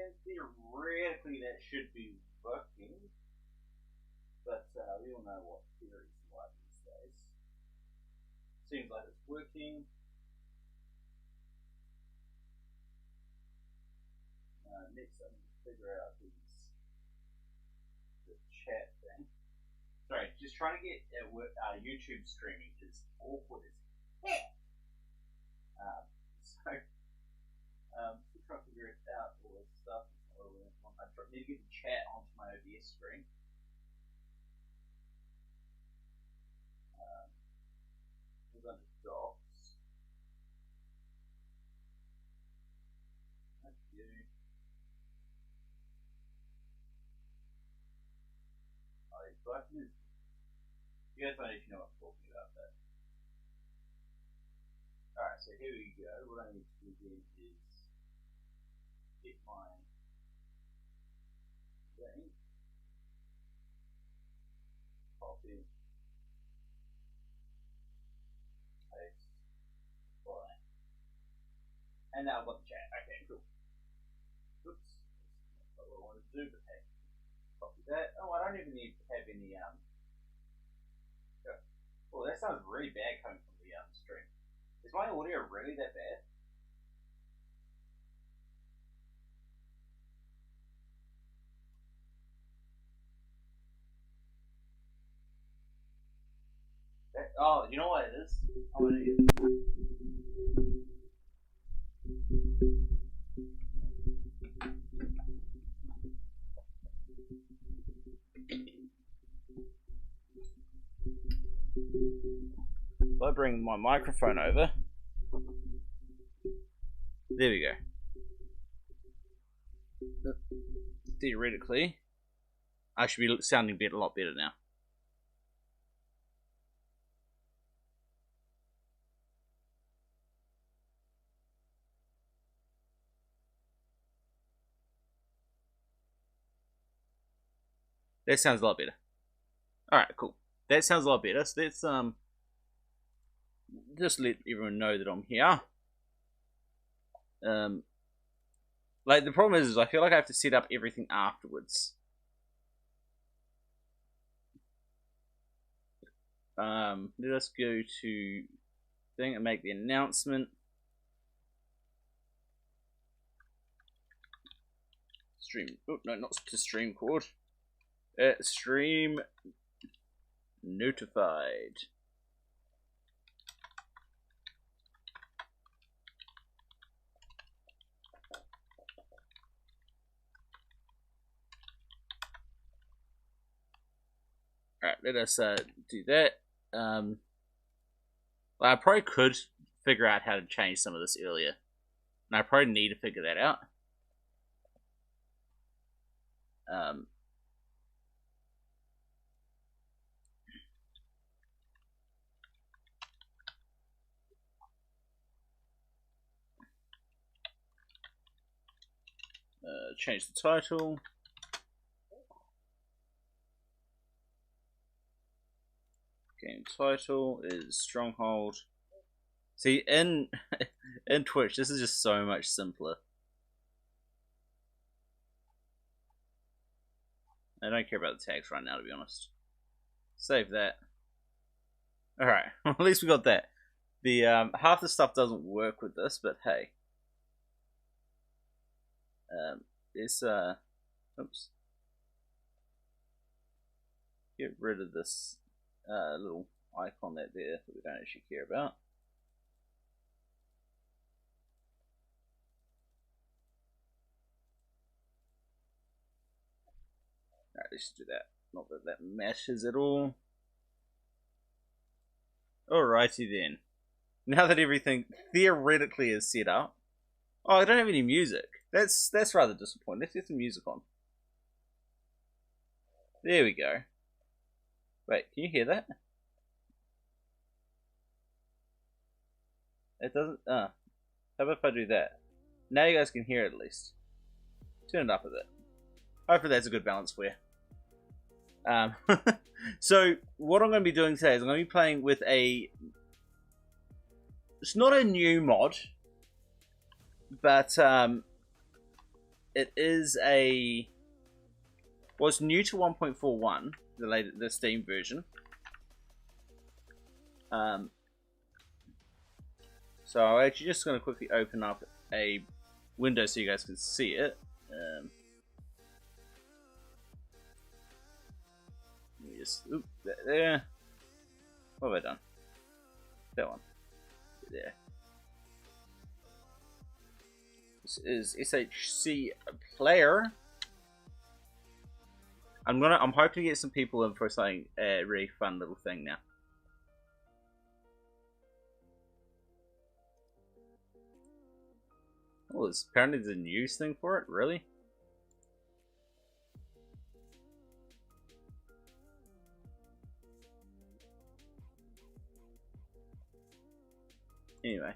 and theoretically that should be working, but we all know what theories are like these days. Seems like it's working. Next, I need to figure out the chat thing. Sorry, just trying to get YouTube streaming is awkward as heck. Still trying to figure it out, all this stuff. I need to get the chat onto my OBS screen. Move on to docs. Thank you. Button. You guys might if you know what I'm talking about that. Alright, so here we go. What I need to do then is get my thing. Copy. Paste. Apply. And now I've got the chat. Okay, cool. Oops. That's not what I wanted to do, but hey. Copy that. Oh, I don't even need to have any oh, that sounds really bad coming from the stream. Is my audio really that bad? Oh, you know what it is? I'm gonna use if I bring my microphone over, there we go. Theoretically, I should be sounding a lot better now. That sounds a lot better. Alright, cool. That sounds a lot better. So let's just let everyone know that I'm here. Like the problem is I feel like I have to set up everything afterwards. Let us go to thing and make the announcement. Stream. Oh no, not to stream cord. Stream notified. Alright, let us do that. Well, I probably could figure out how to change some of this earlier. And I probably need to figure that out. Change the title. Game title is Stronghold. See, in Twitch, this is just so much simpler. I don't care about the tags right now, to be honest. Save that. Alright, at least we got that. The half the stuff doesn't work with this, but hey. It's oops. Get rid of this little icon that we don't actually care about. Alright, let's do that. Not that that matters at all. Alrighty then. Now that everything theoretically is set up. Oh, I don't have any music. That's rather disappointing. Let's get some music on. There we go. Wait, can you hear that? It doesn't. How about if I do that? Now you guys can hear it at least. Turn it up a bit. Hopefully that's a good balance for you. So what I'm going to be doing today is I'm going to be playing with a. It's not a new mod, but it is a was new to 1.41, the Steam version. So I'm actually just going to quickly open up a window so you guys can see it. Let me just, oop, there. What have I done? That one. There. This is SHCPlayer. I'm hoping to get some people in for something really fun little thing now. Oh, apparently there's a news thing for it. Really? Anyway,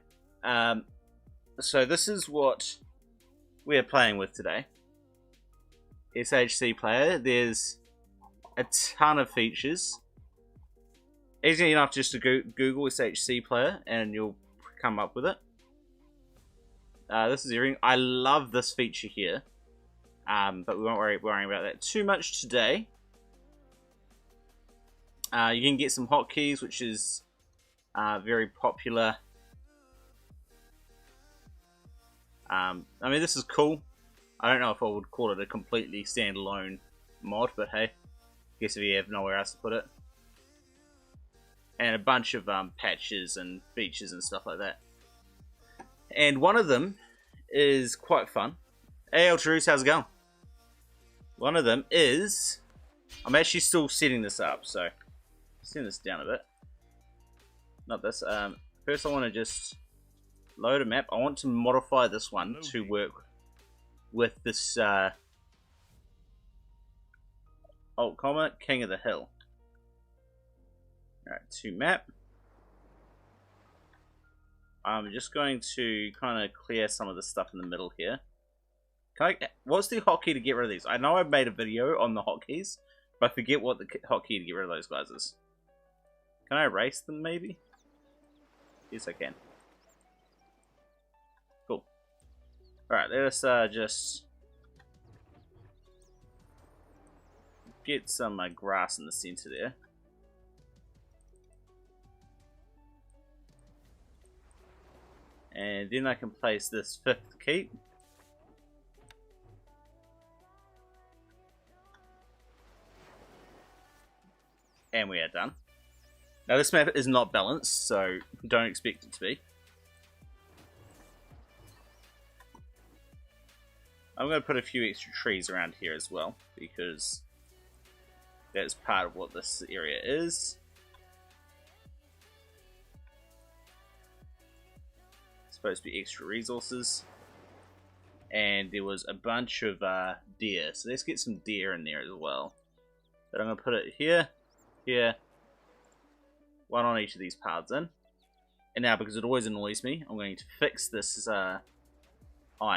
so this is what we are playing with today. SHCPlayer. There's a ton of features. Easy enough just to Google SHCPlayer and you'll come up with it. This is everything. I love this feature here, but we won't worry about that too much today. You can get some hotkeys, which is very popular. I mean, this is cool. I don't know if I would call it a completely standalone mod, but hey, I guess if you have nowhere else to put it. And a bunch of patches and features and stuff like that. And one of them is quite fun. Hey, Ultraroos, how's it going? One of them is... I'm actually still setting this up, so... Setting this down a bit. Not this. First I want to just load a map. I want to modify this one to work with this alt comma King of the Hill. Alright, to map. I'm just going to kind of clear some of the stuff in the middle here. What's the hotkey to get rid of these? I know I've made a video on the hotkeys, but I forget what the hotkey to get rid of those guys is. Can I erase them maybe? Yes, I can. Cool. Alright, let's just get some grass in the center there. And then I can place this 5th keep. And we are done. Now this map is not balanced, so don't expect it to be. I'm going to put a few extra trees around here as well, because that's part of what this area is. Supposed to be extra resources, and there was a bunch of deer, so let's get some deer in there as well. But I'm going to put it here, here, one on each of these paths in. And now, because it always annoys me, I'm going to fix this iron.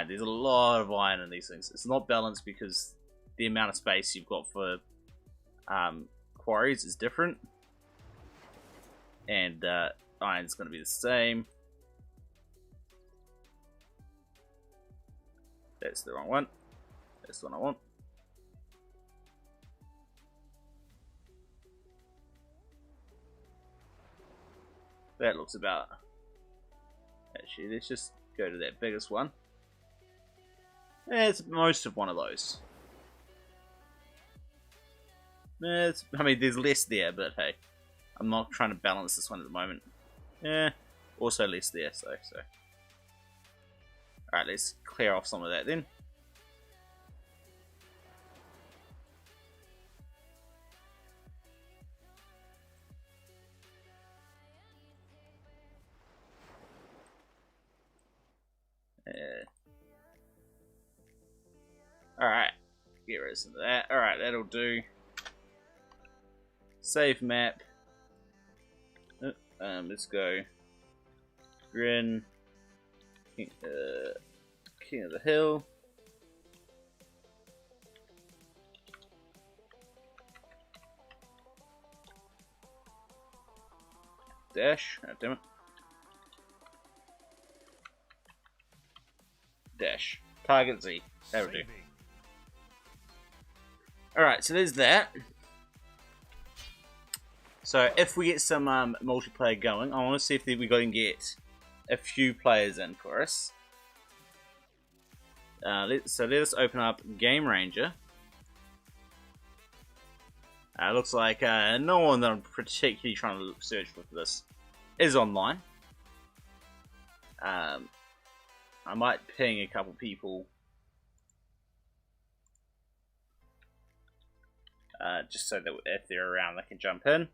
There's a lot of iron in these things. It's not balanced because the amount of space you've got for quarries is different, and iron's going to be the same. That's the wrong one. That's the one I want. That looks about... Actually, let's just go to that biggest one. Yeah, it's most of one of those. I mean, there's less there, but hey. I'm not trying to balance this one at the moment. Yeah, also less there, so. Alright, let's clear off some of that then. Alright, get rid of some of that. Alright, that'll do. Save map. Let's go. Grin. King of the Hill. Dash. Oh, damn it. Dash. Target Z. That would do. Alright, so there's that. So if we get some multiplayer going, I want to see if we can get a few players in for us. So let us open up Game Ranger. Looks like no one that I'm particularly trying to search for this is online. I might ping a couple people just so that if they're around they can jump in.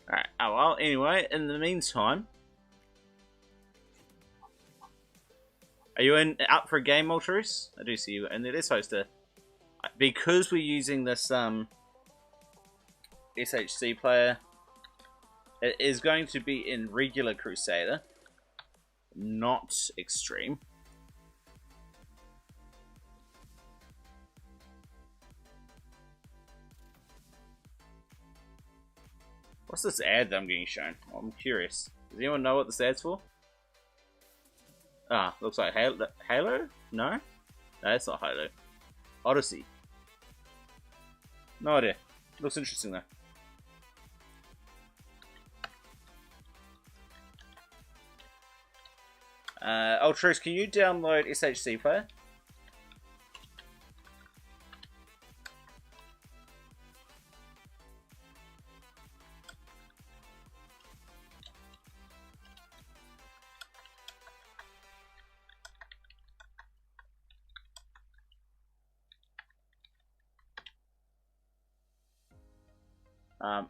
Alright, oh well, anyway, in the meantime, are you up for a game, Maltreuse? I do see you, and it is supposed to, because we're using this SHCPlayer, it is going to be in regular Crusader, not extreme. What's this ad that I'm getting shown? Well, I'm curious. Does anyone know what this ad's for? Ah, looks like Halo? No? No, that's not Halo. Odyssey. No idea. Looks interesting though. Ultras, can you download SHCPlayer?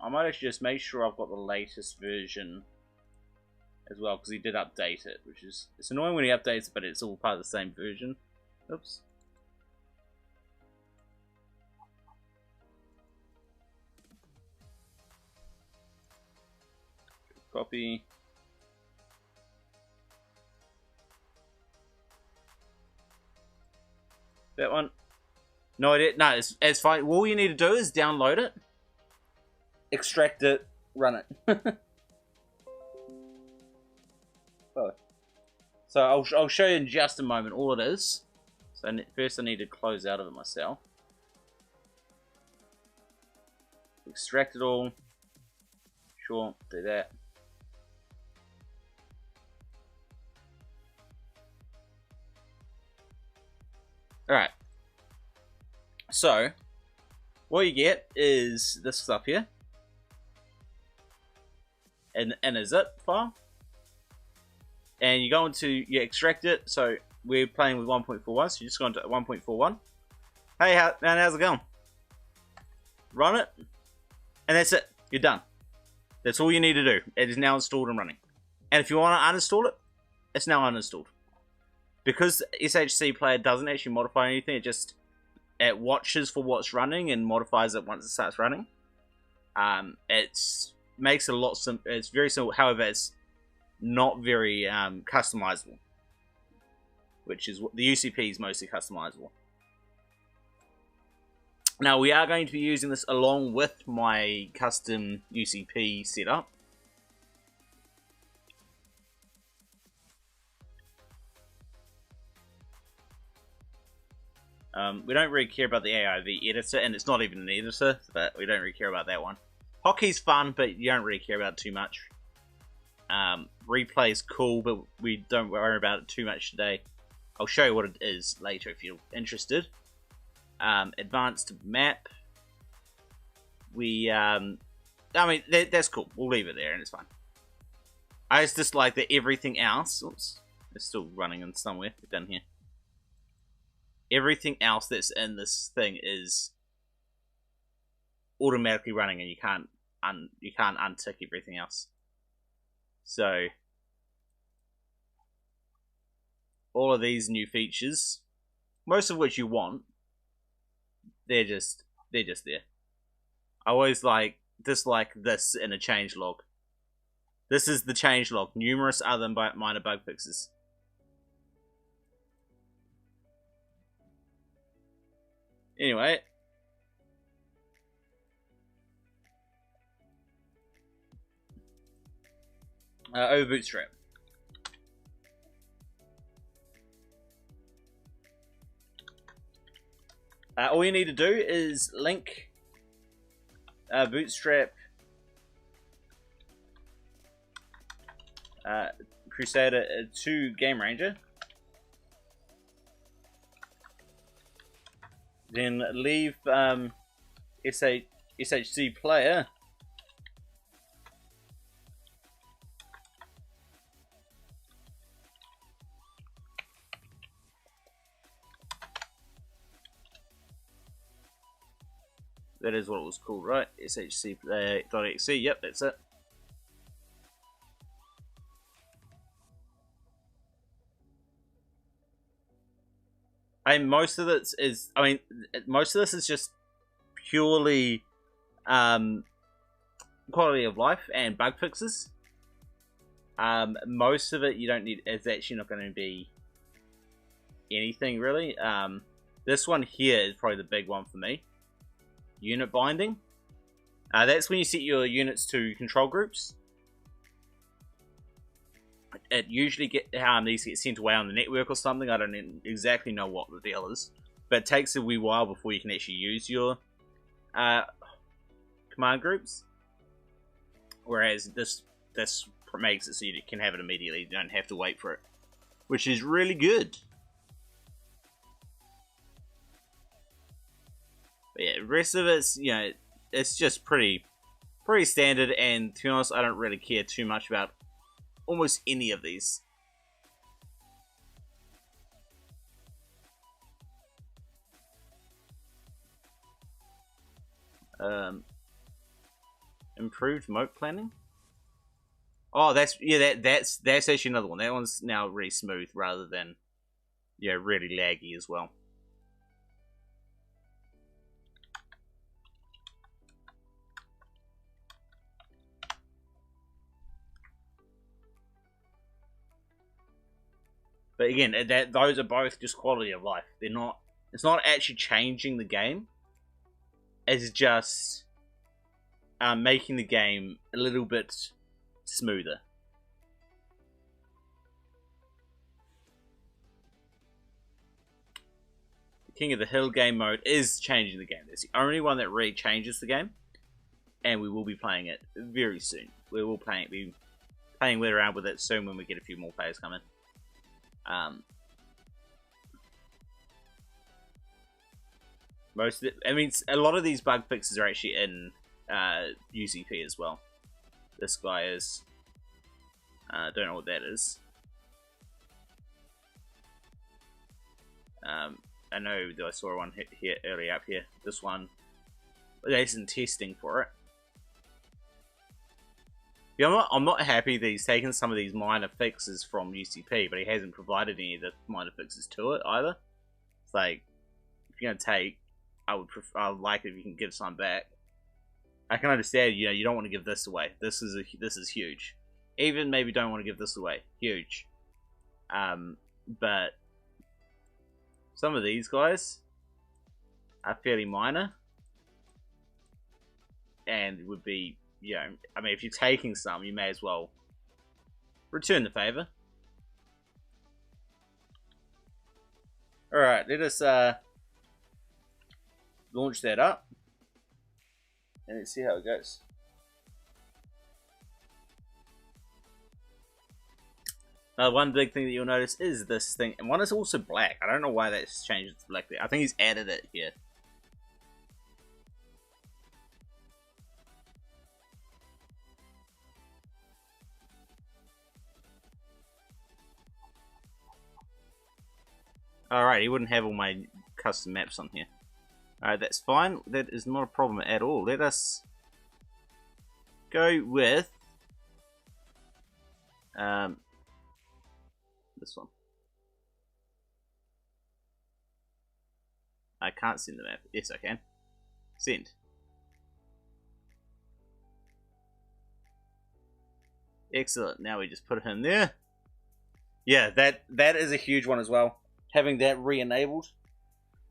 I might actually just make sure I've got the latest version as well, because he did update it, which is, it's annoying when he updates, but it's all part of the same version. Oops. Copy. That one. No, I didn't. No, it's fine. All you need to do is download it, extract it, run it. Oh. So I'll show you in just a moment all it is. So first I need to close out of it myself. Extract it all. Sure, do that. Alright. So, what you get is this stuff here. In a zip file. And you go into, you extract it. So, we're playing with 1.41, so you just go into 1.41. Hey, man, how's it going? Run it. And that's it. You're done. That's all you need to do. It is now installed and running. And if you want to uninstall it, it's now uninstalled. Because SHCPlayer doesn't actually modify anything, it watches for what's running and modifies it once it starts running. It makes it a lot simple. It's very simple. However, it's not very customizable, which is what the UCP is mostly customizable. Now we are going to be using this along with my custom UCP setup. We don't really care about the AIV editor, and it's not even an editor, but we don't really care about that one. Hockey's fun, but you don't really care about it too much. Replay's cool, but we don't worry about it too much today. I'll show you what it is later if you're interested. Advanced map. I mean, that's cool. We'll leave it there, and it's fine. I just like that everything else. Oops, it's still running in somewhere down here. Everything else that's in this thing is automatically running, and you can't untick everything else. So all of these new features, most of which you want, they're just there. I always dislike this in a changelog. This is the changelog. Numerous other minor bug fixes. Anyway. Over Bootstrap. All you need to do is link Bootstrap Crusader to Game Ranger. Then leave SHCPlayer that is what it was called, right? SHCPlayer.exe, yep, that's it. And most of this is, most of this is just purely quality of life and bug fixes. Most of it you don't need, it's actually not going to be anything really. This one here is probably the big one for me. Unit binding. That's when you set your units to control groups. It usually these get sent away on the network or something. I don't exactly know what the deal is, but it takes a wee while before you can actually use your command groups. Whereas this makes it so you can have it immediately. You don't have to wait for it, which is really good. But yeah, the rest of it's, you know, it's just pretty standard, and to be honest, I don't really care too much about almost any of these. Improved moat planning. Oh, that's actually another one. That one's now really smooth rather than, yeah, really laggy as well. But again, those are both just quality of life. They're not. It's not actually changing the game. It's just making the game a little bit smoother. The King of the Hill game mode is changing the game. It's the only one that really changes the game, and we will be playing it very soon. We will be playing around with it soon when we get a few more players coming. Most of it, a lot of these bug fixes are actually in UCP as well. This guy is, don't know what that is. I know that I saw one here earlier up here. This one, there's in testing for it. Yeah, I'm not happy that he's taken some of these minor fixes from UCP, but he hasn't provided any of the minor fixes to it either. It's like, if you're gonna take, I would like it if you can give some back. I can understand, you know, you don't want to give this away. This is huge. Even maybe don't want to give this away. Huge. But some of these guys are fairly minor, and would be, you know, if you're taking some, you may as well return the favor. Alright, let us launch that up, and let's see how it goes. Now, one big thing that you'll notice is this thing, and one is also black. I don't know why that's changed to black there. I think he's added it here. Alright, he wouldn't have all my custom maps on here. Alright, that's fine. That is not a problem at all. Let us go with this one. I can't send the map. Yes, I can. Send. Excellent. Now we just put him there. Yeah, that is a huge one as well. Having that re-enabled.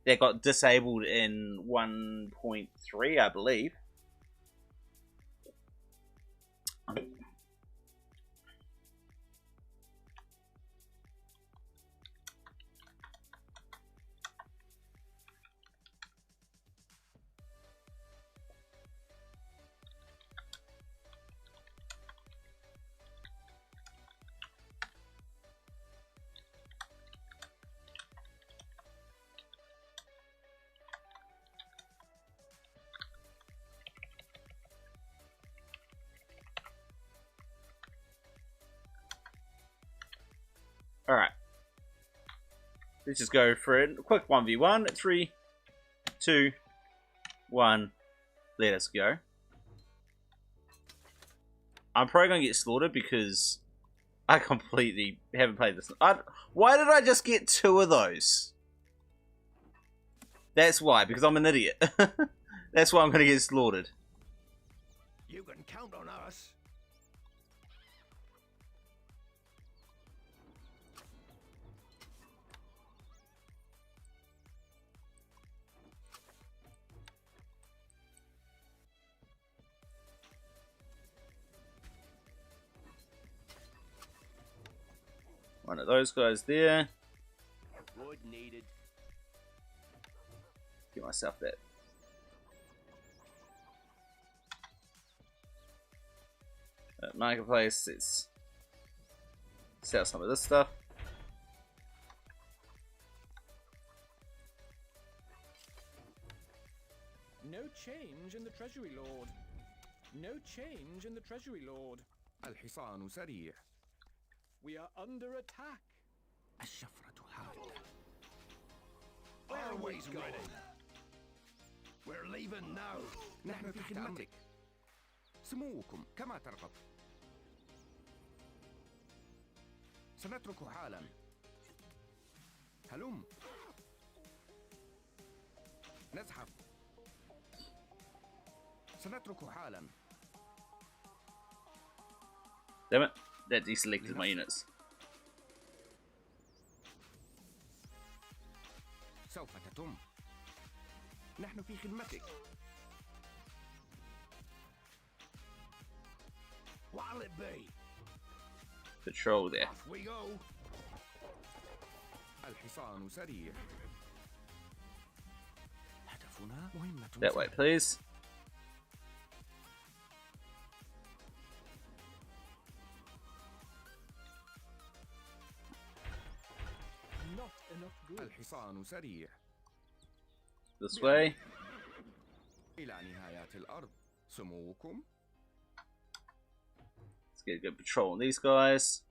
That got disabled in 1.3, I believe. Alright. Let's just go for a quick 1v1. 3, 2, 1. Let us go. I'm probably going to get slaughtered because I completely haven't played this. Why did I just get 2 of those? That's why, because I'm an idiot. That's why I'm going to get slaughtered. You can count on us. One of those guys there. Wood needed. Give myself that. Marketplace, let's sell some of this stuff. No change in the Treasury Lord. No change in the Treasury Lord. الحصان سريع. We are under attack. الشفرة حادة. Always ready. We're leaving now. نحن في خدمتك. سموكم كما ترغب. سنترك حالا. هلم. نزحف. سنترك حالا. Damn it. That deselected my units. سوف تتم. نحن في خدمتك. What'll it be? Patrol there. Off we go. الحصان سريع. هدفنا مهمة. That way, please. Not enough good. الحصان سريع. This way. إلى نهايات الأرض. سموكم. Let's get a good patrol on these guys.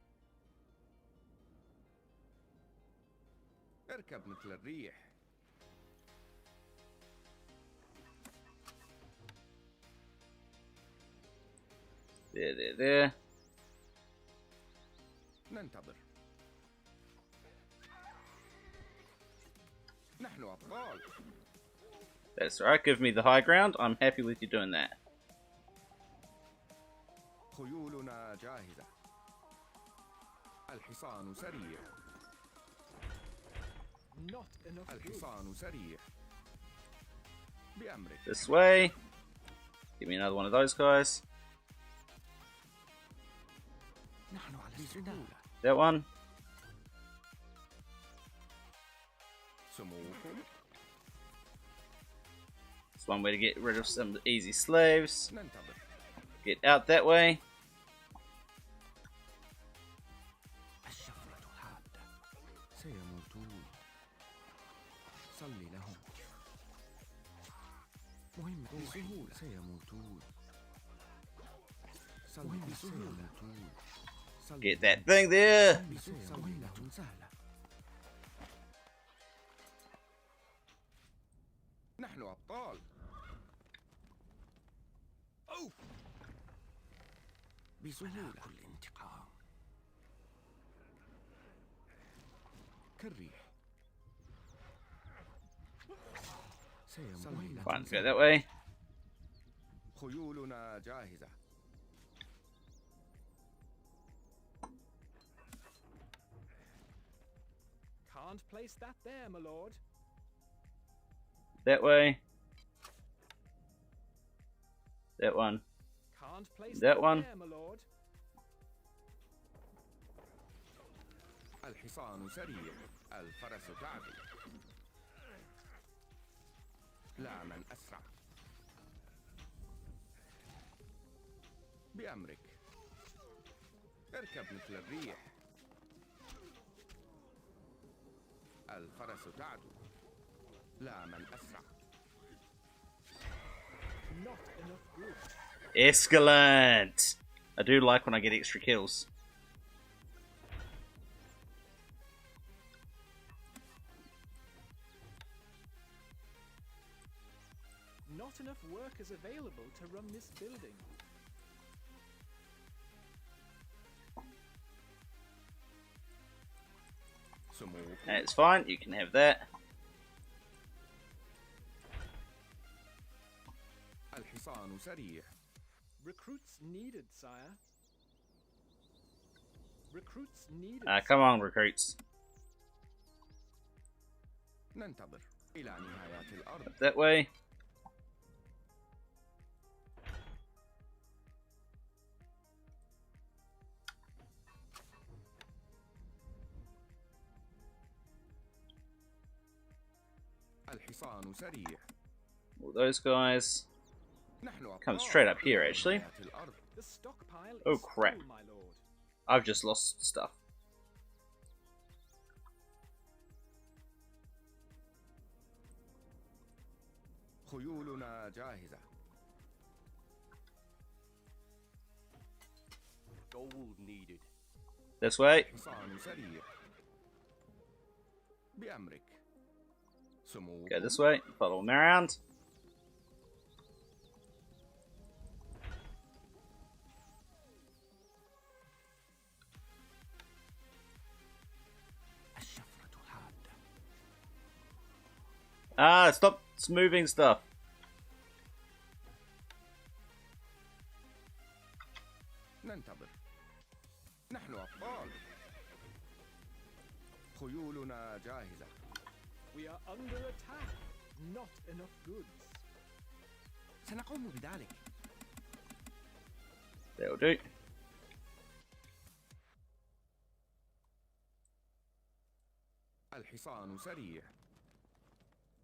اركب مثل الريح. There. ننتظر. نحن أبطال. That's alright, give me the high ground. I'm happy with you doing that. خيولنا جاهزة. الحصان سريع. Not enough good. الحصان سريع. بأمرك. This way. Give me another one of those guys. نحن على السهولة. That one. سموكم. It's one way to get rid of some easy slaves. ننتظر. Get out that way. الشفرة حادة. سيموتون. صلي لهم. مهم بسهولة. سيموتون. صلي بسهولة. Get that thing there. مهمة سهلة. نحن أبطال. أوف. بسهولة. كل انتقام. كالريح. سيموتون. Fine, go that way. خيولنا جاهزة. Can't place that there, my lord. That way. That one. Can't place That one. there, my lord. الحصان سريع الفرس تعدو لا من أسرع بأمرك اركب مثل الريح الفرس تعدو لا من أسرع Not enough goods. Excellent! I do like when I get extra kills. Not enough workers available to run this building. سموك That's fine, you can have that. الحصان سريع Recruits needed, sire. Recruits needed. Come on, recruits. ننتظر إلى نهاية الأرض That way. الحصان سريع All those guys. نحن Come أبطال straight up here, actually. نهاية الأرض. The stockpile Oh, is crap. full, my lord. I've just lost stuff. خيولنا جاهزة Gold needed This way. حصان سريع بأمرك سموك Go this way. Follow them around. الشفرة حادة Stop moving stuff. ننتظر نحن أبطال خيولنا جاهزة We are under attack. Not enough goods. سنقوم بذلك That'll do. الحصان سريع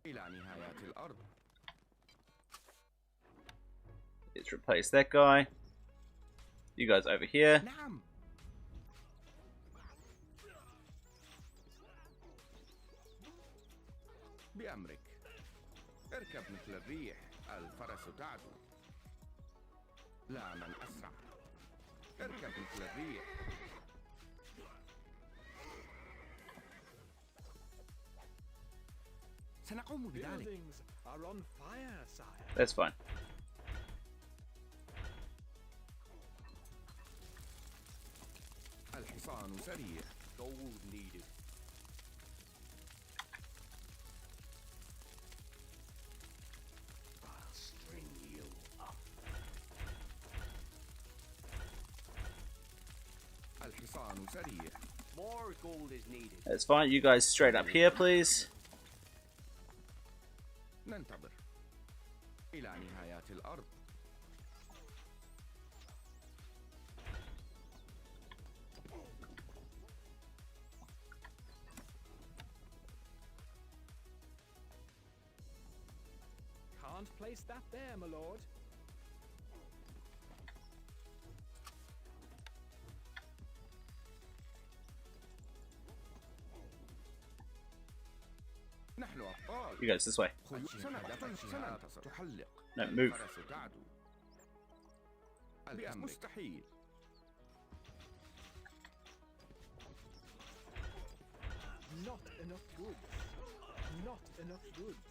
إلى نهاية الأرض Let's replace that guy. You guys over here. نعم بأمرك اركب مثل الريح الفرس تعدو لا من أسرع اركب مثل الريح سنقوم بذلك Buildings are on fire, sire. That's fine. الحصان سريع Gold needed I'll string you up الحصان سريع More gold is needed That's fine. You guys straight up here, please. ننتظر إلى نهايات الأرض Can't place that there, my lord. نحن أبطال You guys this way. سننتصر تحلق No, move. الفرس تعدو مستحيل Not enough goods. Not enough goods.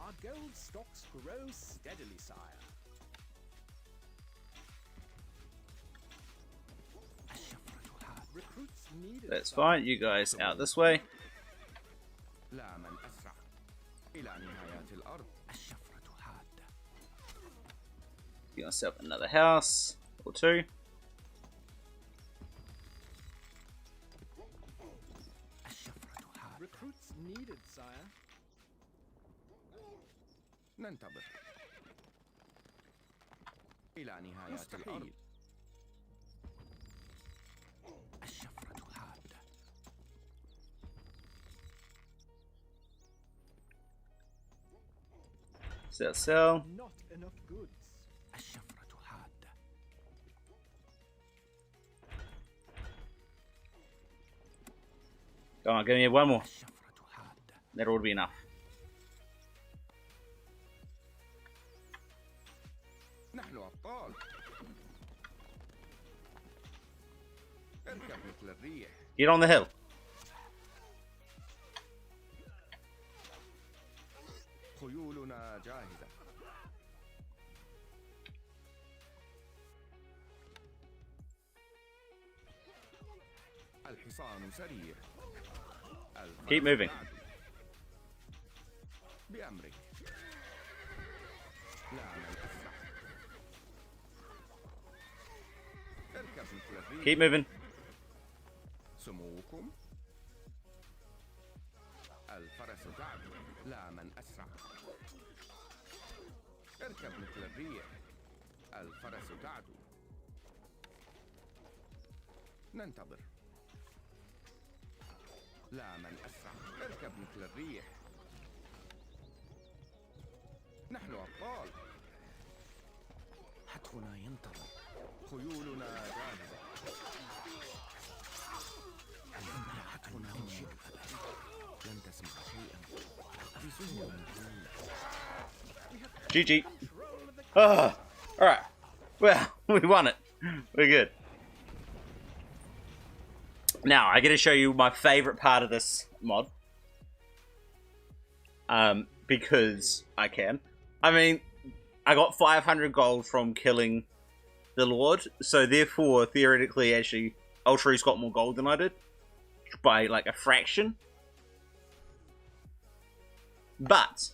Our gold stocks grow steadily, sire. الشفرة حادة Recruits needed. That's sire. fine. You guys out this way. لا من أسرع إلى نهايات الأرض الشفرة حادة Get yourself another house. level 2. Recruits needed, sire. ننتظر إلى نهاية الأرض. الشفرة حادة. Sell. Not enough goods. الشفرة حادة. Come on, give me one more. الشفرة حادة. That would be enough. نحن أبطال. اركب مثل الريح. Get on the hill. خيولنا جاهزة. الحصان سريع. Keep moving. بأمرك. لا من أسرع. اركب مثل الريح. Keep moving. سموكم. الفرس تعدو. لا من أسرع. اركب مثل الريح. الفرس تعدو. ننتظر. لا من أسرع. اركب مثل الريح. نحن أبطال. حتفنا ينتظر. خيولنا جاهزة. حتفنا ينشد. لن تسمع شيئا. بسهولة. GG. Ah, alright. Well, we won it. We're good. Now, I get to show you my favorite part of this mod. Because I can. I mean, I got 500 gold from killing the Lord, so therefore, theoretically, actually, Ultra's got more gold than I did. By, like, a fraction. But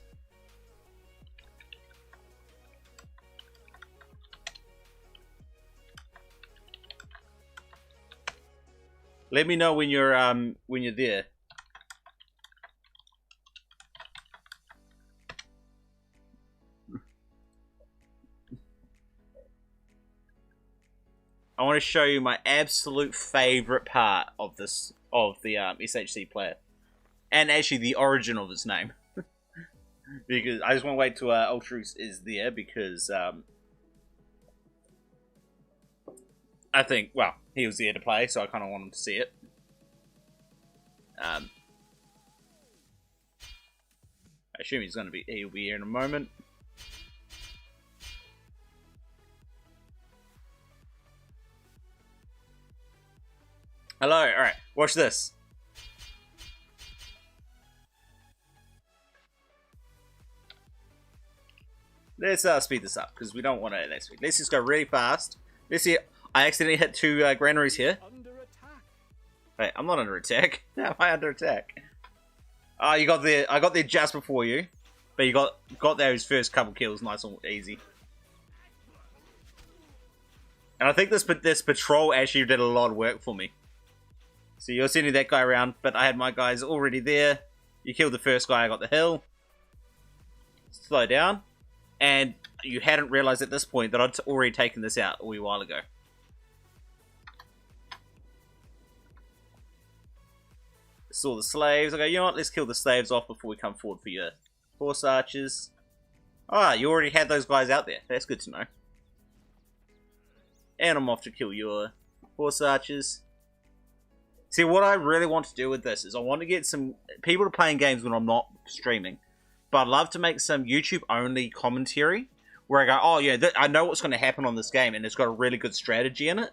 let me know when you're there. I want to show you my absolute favorite part of the SHCPlayer, and actually the origin of his name. Because I just want to wait till Ultrus is there, because I think, well, he was there to play, so I kind of want him to see it. I assume he'll be here in a moment. Hello, alright, watch this. Let's speed this up, because we don't want to next week. Let's just go really fast. Let's see. I accidentally hit 2 granaries here. Under attack. Wait, I'm not under attack. How am I under attack? Oh, you got there. I got there just before you. But you got those first couple kills nice and easy. And I think this patrol actually did a lot of work for me. So you're sending that guy around, but I had my guys already there. You killed the first guy, I got the hill. Slow down. And you hadn't realized at this point that I'd already taken this out a wee while ago. Saw the slaves. I go, you know what? Let's kill the slaves off before we come forward for your horse archers. Ah, you already had those guys out there. That's good to know. And I'm off to kill your horse archers. See, what I really want to do with this is I want to get some people to playing games when I'm not streaming. But I'd love to make some YouTube-only commentary where I go, oh yeah, I know what's going to happen on this game, and it's got a really good strategy in it.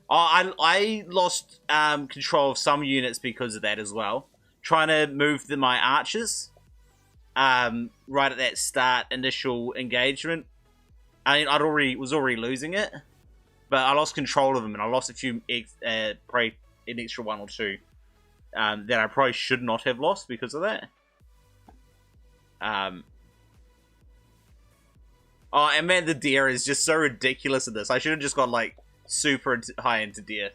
Oh, I lost control of some units because of that as well. Trying to move my archers right at that start initial engagement. I mean, was already losing it, but I lost control of them, and I lost a few, probably an extra 1 or 2 that I probably should not have lost because of that. Oh, and man, the deer is just so ridiculous in this. I should have just gone, like, super high into deer.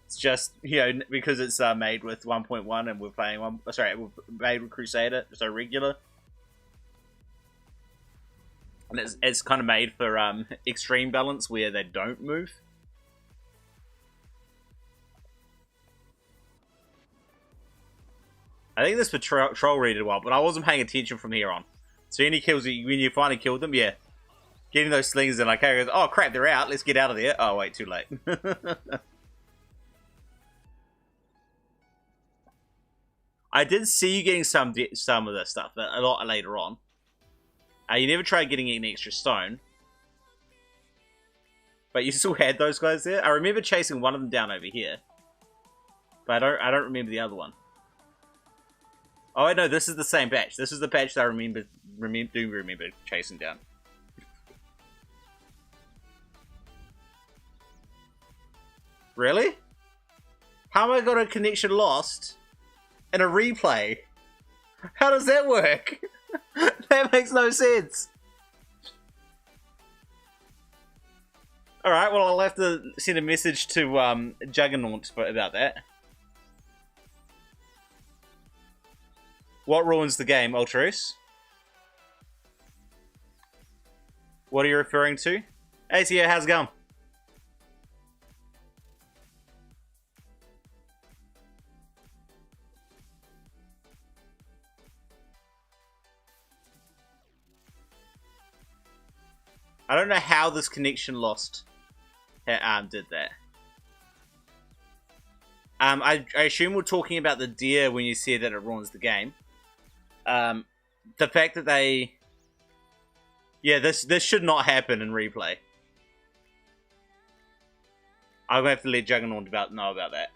It's just, you know, because it's made with 1.1 and we're playing we're made with Crusader, so regular. And it's kind of made for extreme balance where they don't move. I think this patrol readed well, but I wasn't paying attention from here on. So any kills, when you finally killed them, yeah. Getting those slings in, like, oh crap, they're out, let's get out of there. Oh wait, too late. I did see you getting some of this stuff a lot later on. You never tried getting an extra stone. But you still had those guys there. I remember chasing one of them down over here. But I don't remember the other one. Oh, no, this is the same patch. This is the patch that I remember chasing down. Really? How am I got a connection lost in a replay? How does that work? That makes no sense. Alright, well, I'll have to send a message to Juggernaut about that. What ruins the game, Ultros? What are you referring to? Hey, Tia, how's it going? I don't know how this connection lost did that. I assume we're talking about the deer when you said that it ruins the game. The fact that they... Yeah, this should not happen in replay. I'm going to have to let Juggernaut know about that.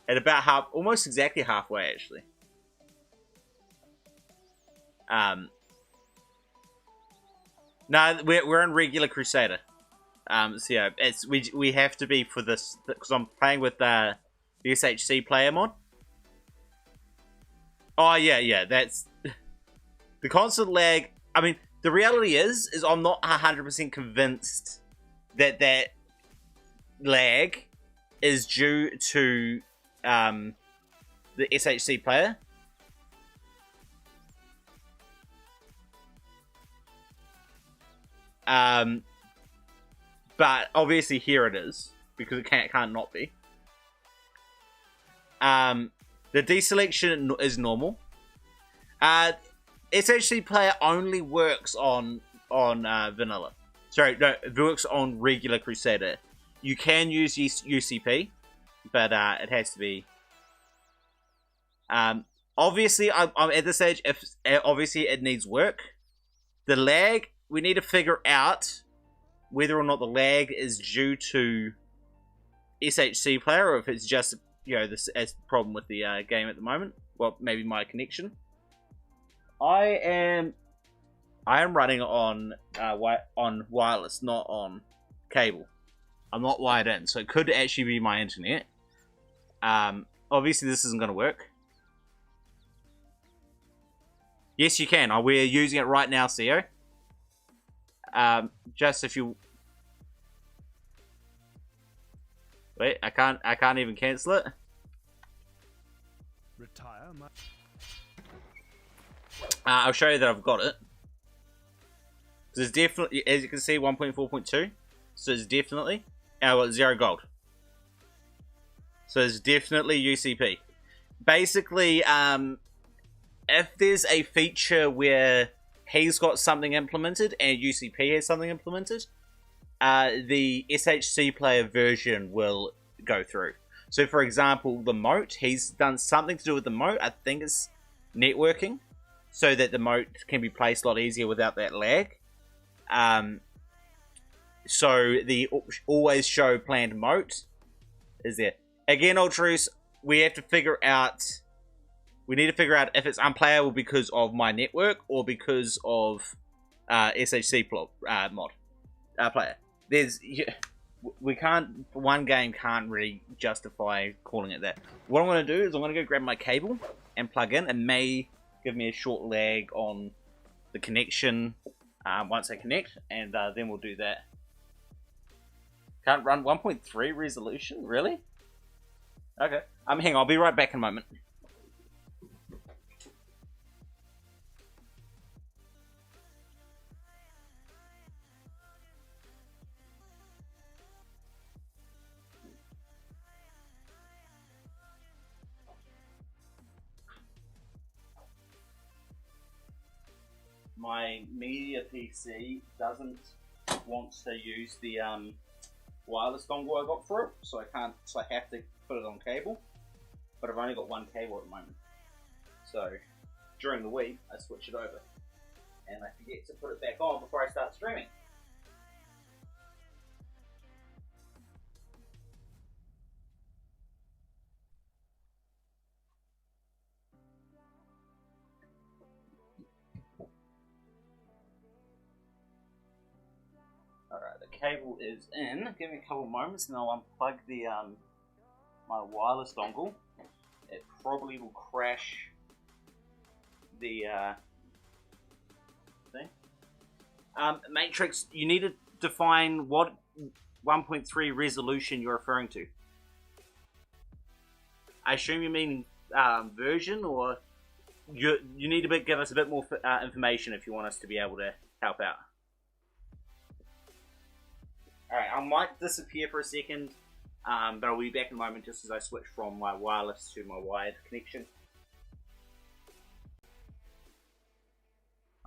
At about almost exactly halfway, actually. No, we're in regular Crusader. So yeah, we have to be for this because I'm playing with the SHCPlayer mod. Oh yeah, that's the constant lag. I mean, the reality is I'm not 100% convinced that lag is due to the SHCPlayer. But obviously here it is because it can't not be. The deselection is normal. SHCPlayer only works on vanilla. Sorry, no, it works on regular Crusader. You can use UCP, but it has to be. Obviously, I'm at this stage. If obviously it needs work, the lag. We need to figure out whether or not the lag is due to SHCPlayer or if it's just, you know, this as problem with the game at the moment. Well, maybe my connection. I am running on wireless, not on cable. I'm not wired in, so it could actually be my internet. Obviously, this isn't going to work. Yes, you can. We're using it right now, CEO. Just if you wait, I can't even cancel it. Retire my... I'll show you that I've got it. There's definitely, as you can see, 1.4.2. So it's definitely, well, 0 gold. So it's definitely UCP. Basically, if there's a feature where he's got something implemented and UCP has something implemented, the SHCPlayer version will go through. So for example, the moat, he's done something to do with the moat. I think it's networking, so that the moat can be placed a lot easier without that lag. So the always show planned moat is there. Again, Ultros, we have to figure out... We need to figure out if it's unplayable because of my network or because of SHC mod player. we can't. One game can't really justify calling it that. What I'm going to do is I'm going to go grab my cable and plug in. It may give me a short lag on the connection once I connect, and then we'll do that. Can't run 1.3 resolution, really? Okay. Hang on, I'll be right back in a moment. My media PC doesn't want to use the wireless dongle I got for it, so I have to put it on cable. But I've only got one cable at the moment, so during the week I switch it over, and I forget to put it back on before I start streaming. Alright, the cable is in. Give me a couple of moments and I'll unplug the my wireless dongle. It probably will crash the thing. Matrix, you need to define what 1.3 resolution you're referring to. I assume you mean version, or you need to give us a bit more information if you want us to be able to help out. Alright, I might disappear for a second, but I'll be back in a moment just as I switch from my wireless to my wired connection.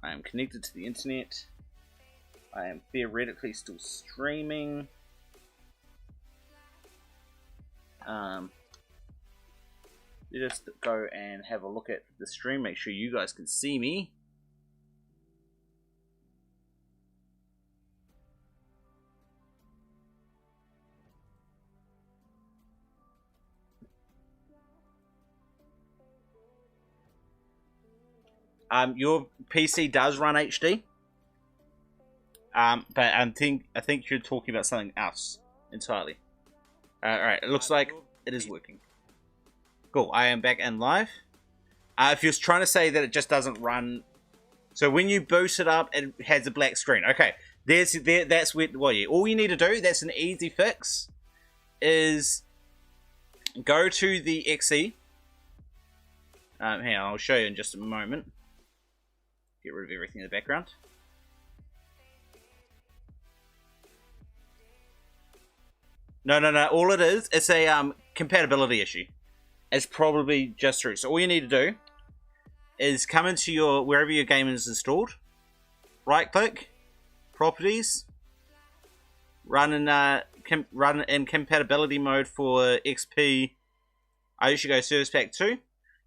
I am connected to the internet. I am theoretically still streaming. Just go and have a look at the stream, make sure you guys can see me. Your PC does run HD, but I think you're talking about something else entirely. Alright, it looks like it is working. Cool, I am back and live. If you're trying to say that it just doesn't run, so when you boot it up, it has a black screen. Okay, that's where. Well, yeah, all you need to do. That's an easy fix. Is go to the XE. Hang on, I'll show you in just a moment. Get rid of everything in the background. No. All it is, it's a compatibility issue. It's probably just through. So all you need to do is come into your wherever your game is installed. Right click, properties, run in compatibility mode for XP. I usually go Service Pack 2.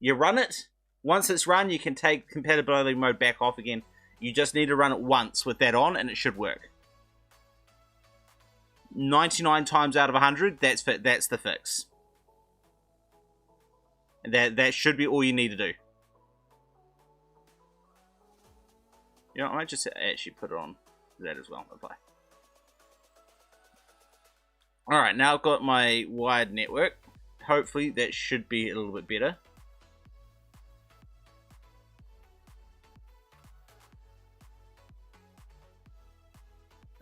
You run it. Once it's run, you can take compatibility mode back off again. You just need to run it once with that on, and it should work. 99 times out of 100, that's the fix. That should be all you need to do. You know, I might just actually put it on that as well. Apply. Alright, now I've got my wired network. Hopefully that should be a little bit better.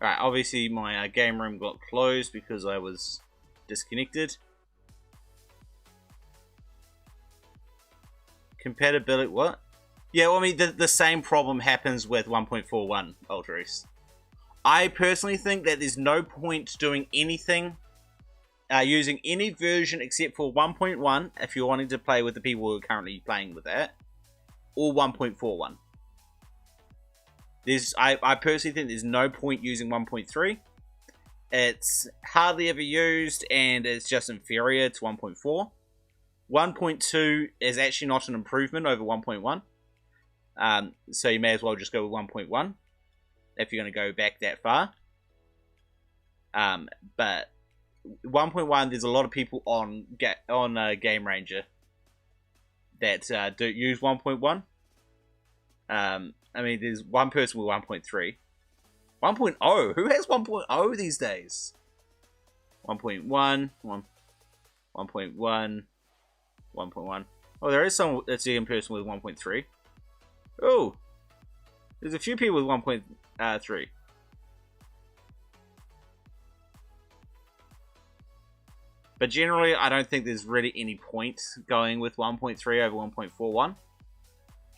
Alright, obviously my game room got closed because I was disconnected. Compatibility, what? Yeah, well, I mean, the same problem happens with 1.41 Ultras. I personally think that there's no point doing anything, using any version except for 1.1 if you're wanting to play with the people who are currently playing with that, or 1.41. I personally think there's no point using 1.3. It's hardly ever used, and it's just inferior to 1.4. 1.2 is actually not an improvement over 1.1. So you may as well just go with 1.1 if you're going to go back that far. But 1.1, there's a lot of people on Game Ranger that do use 1.1. I mean, there's one person with 1.3. 1.0? Who has 1.0 these days? 1.1, 1.1, 1.1. Oh, there is some that's in person with 1.3. Oh, there's a few people with 1.3. But generally, I don't think there's really any point going with 1.3 over 1.41.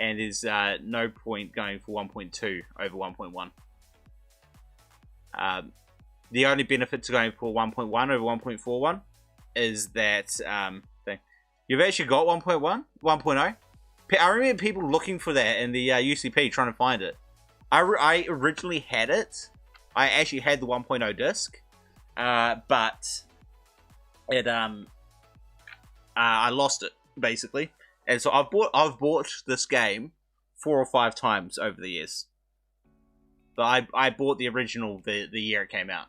And there's no point going for 1.2 over 1.1. The only benefit to going for 1.1 over 1.41 is that thing. You've actually got 1.1, 1.0. I remember people looking for that in the UCP trying to find it. I originally had it. I actually had the 1.0 disc, but it I lost it basically, and so I've bought this game 4 or 5 times over the years. But I bought the original the year it came out.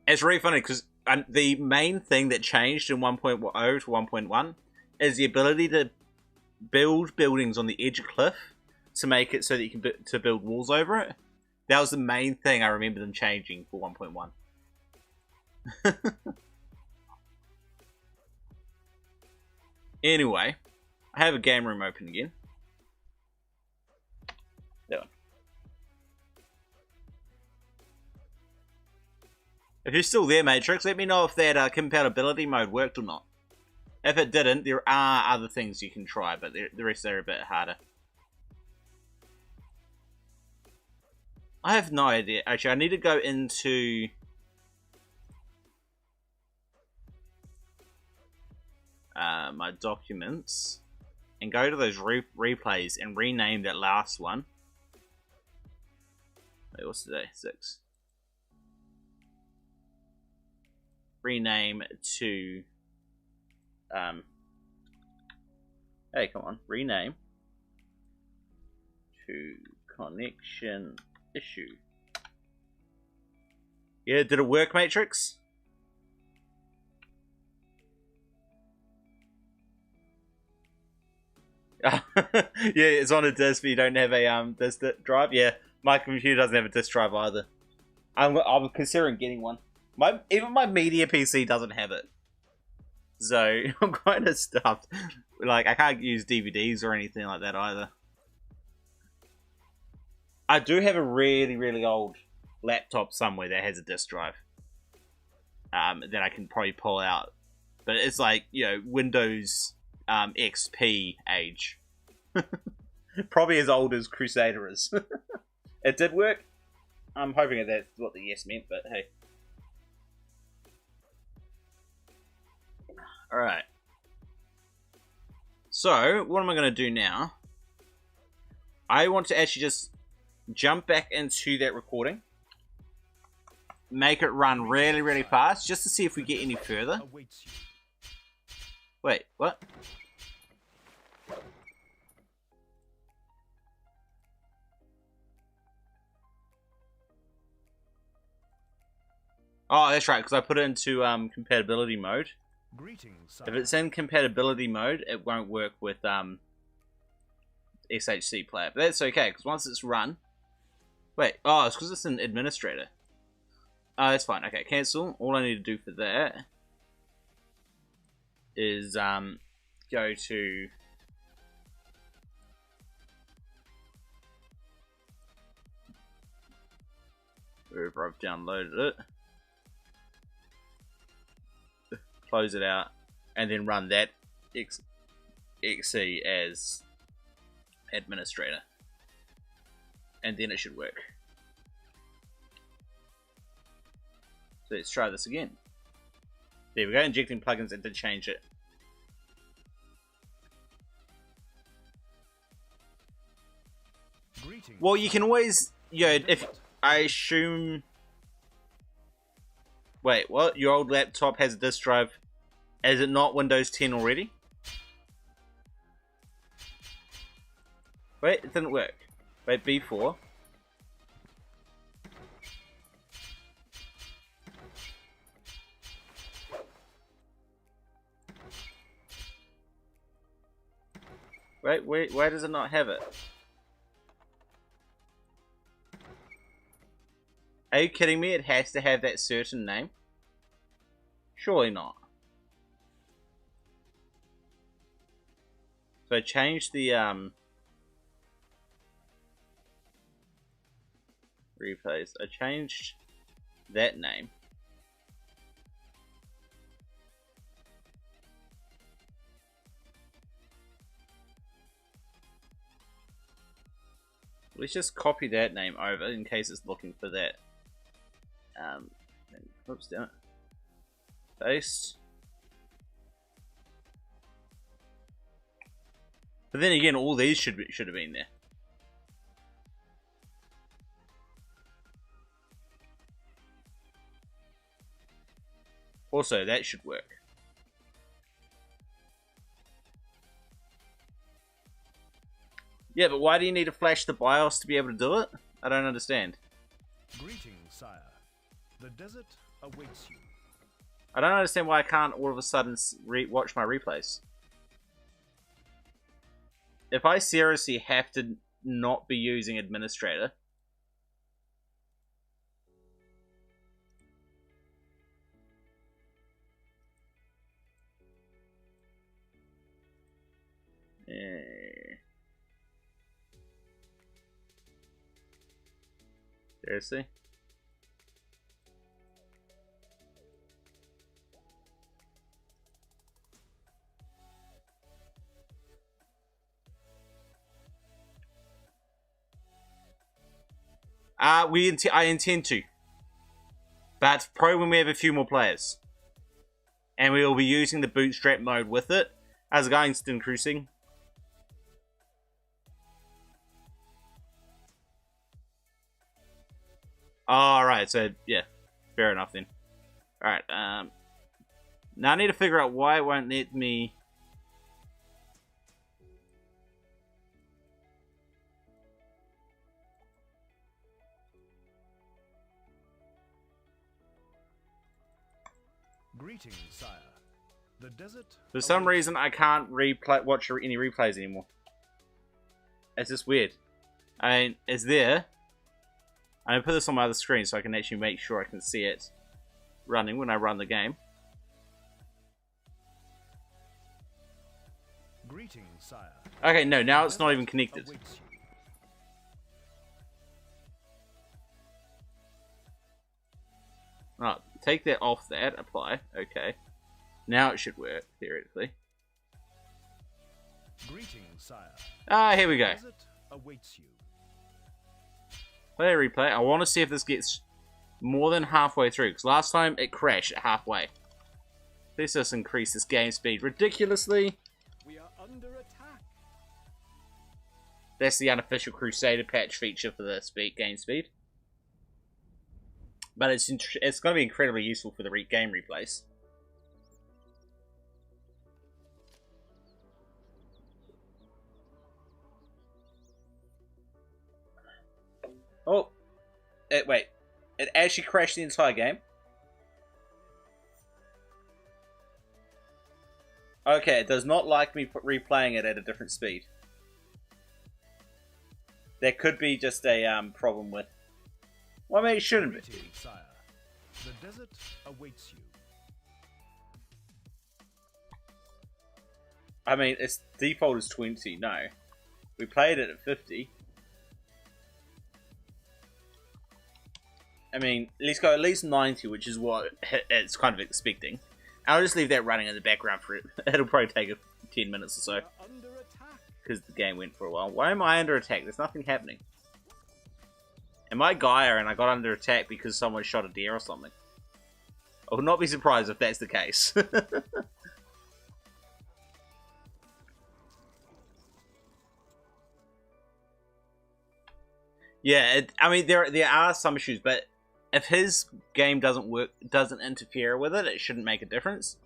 It's really funny because the main thing that changed in 1.0 to 1.1 is the ability to build buildings on the edge of a cliff to make it so that you can to build walls over it. That was the main thing I remember them changing for 1.1. Anyway, I have a game room open again. That one. If you're still there, Matrix, let me know if that compatibility mode worked or not. If it didn't, there are other things you can try, but the rest are a bit harder. I have no idea. Actually, I need to go into... my documents and go to those replays and rename that last one. Wait, what's today? 6. Rename to hey, come on, rename to connection issue. Yeah, did it work, Matrix? Yeah, it's on a disk, but you don't have a disk drive. Yeah, my computer doesn't have a disk drive either. I'm considering getting one. Even my media PC doesn't have it, so I'm kind of stuffed. Like, I can't use DVDs or anything like that either. I do have a really old laptop somewhere that has a disk drive that I can probably pull out, but it's like, you know, Windows XP age. Probably as old as Crusader is. It did work. I'm hoping that that's what the yes meant, but hey. Alright. So, what am I going to do now? I want to actually just jump back into that recording. Make it run really fast, just to see if we get any further. Wait, what? Oh, that's right, because I put it into compatibility mode. Greetings, If it's in compatibility mode, it won't work with SHCPlayer. But that's okay, because once it's run... Wait, oh, it's because it's an administrator. Oh, that's fine. Okay, cancel. All I need to do for that is go to... wherever I've downloaded it. Close it out, and then run that XE as administrator, and then it should work. So let's try this again. There we go, injecting plugins, and to change it. Greetings. Well, you can always, you know, if I assume... Wait, what? Your old laptop has a disk drive. Is it not Windows 10 already? Wait, it didn't work. Wait, B4. Wait, why does it not have it? Are you kidding me? It has to have that certain name? Surely not. So I changed the replays. I changed that name. Let's just copy that name over in case it's looking for that. Oops, damn it. Paste. But then again, all these should have been there. Also, that should work. Yeah, but why do you need to flash the BIOS to be able to do it? I don't understand. Greetings, sire. The desert awaits you. I don't understand why I can't all of a sudden watch my replays. If I seriously have to not be using administrator, seriously? I intend to. But probably when we have a few more players. And we will be using the bootstrap mode with it. As going increasing. Alright, so yeah. Fair enough then. Alright, now I need to figure out why it won't let me... Greetings, sire. The desert. For some reason, I can't watch any replays anymore. It's just weird. I mean, it's there. I'm gonna put this on my other screen so I can actually make sure I can see it running when I run the game. Greetings, sire. Okay, no, now it's not even connected. Oh, take that off that, apply. Okay. Now it should work, theoretically. Greetings, sire. Ah, here we go. Desert awaits you. Play a replay. I want to see if this gets more than halfway through, because last time it crashed at halfway. Let's just increase this game speed ridiculously. We are under attack. That's the unofficial Crusader patch feature for the game speed. But it's going to be incredibly useful for the game replays. Oh, wait. It actually crashed the entire game? Okay, it does not like me replaying it at a different speed. There could be just a problem with... Well, I mean, it shouldn't be. Greetings, sire. The desert awaits you. I mean, its default is 20, no. We played it at 50. I mean, let's go at least 90, which is what it's kind of expecting. I'll just leave that running in the background for it. It'll probably take 10 minutes or so. Because the game went for a while. Why am I under attack? There's nothing happening. Am I Gaia and I got under attack because someone shot a deer or something? I would not be surprised if that's the case. Yeah, I mean, there are some issues, but if his game doesn't interfere with it, it shouldn't make a difference.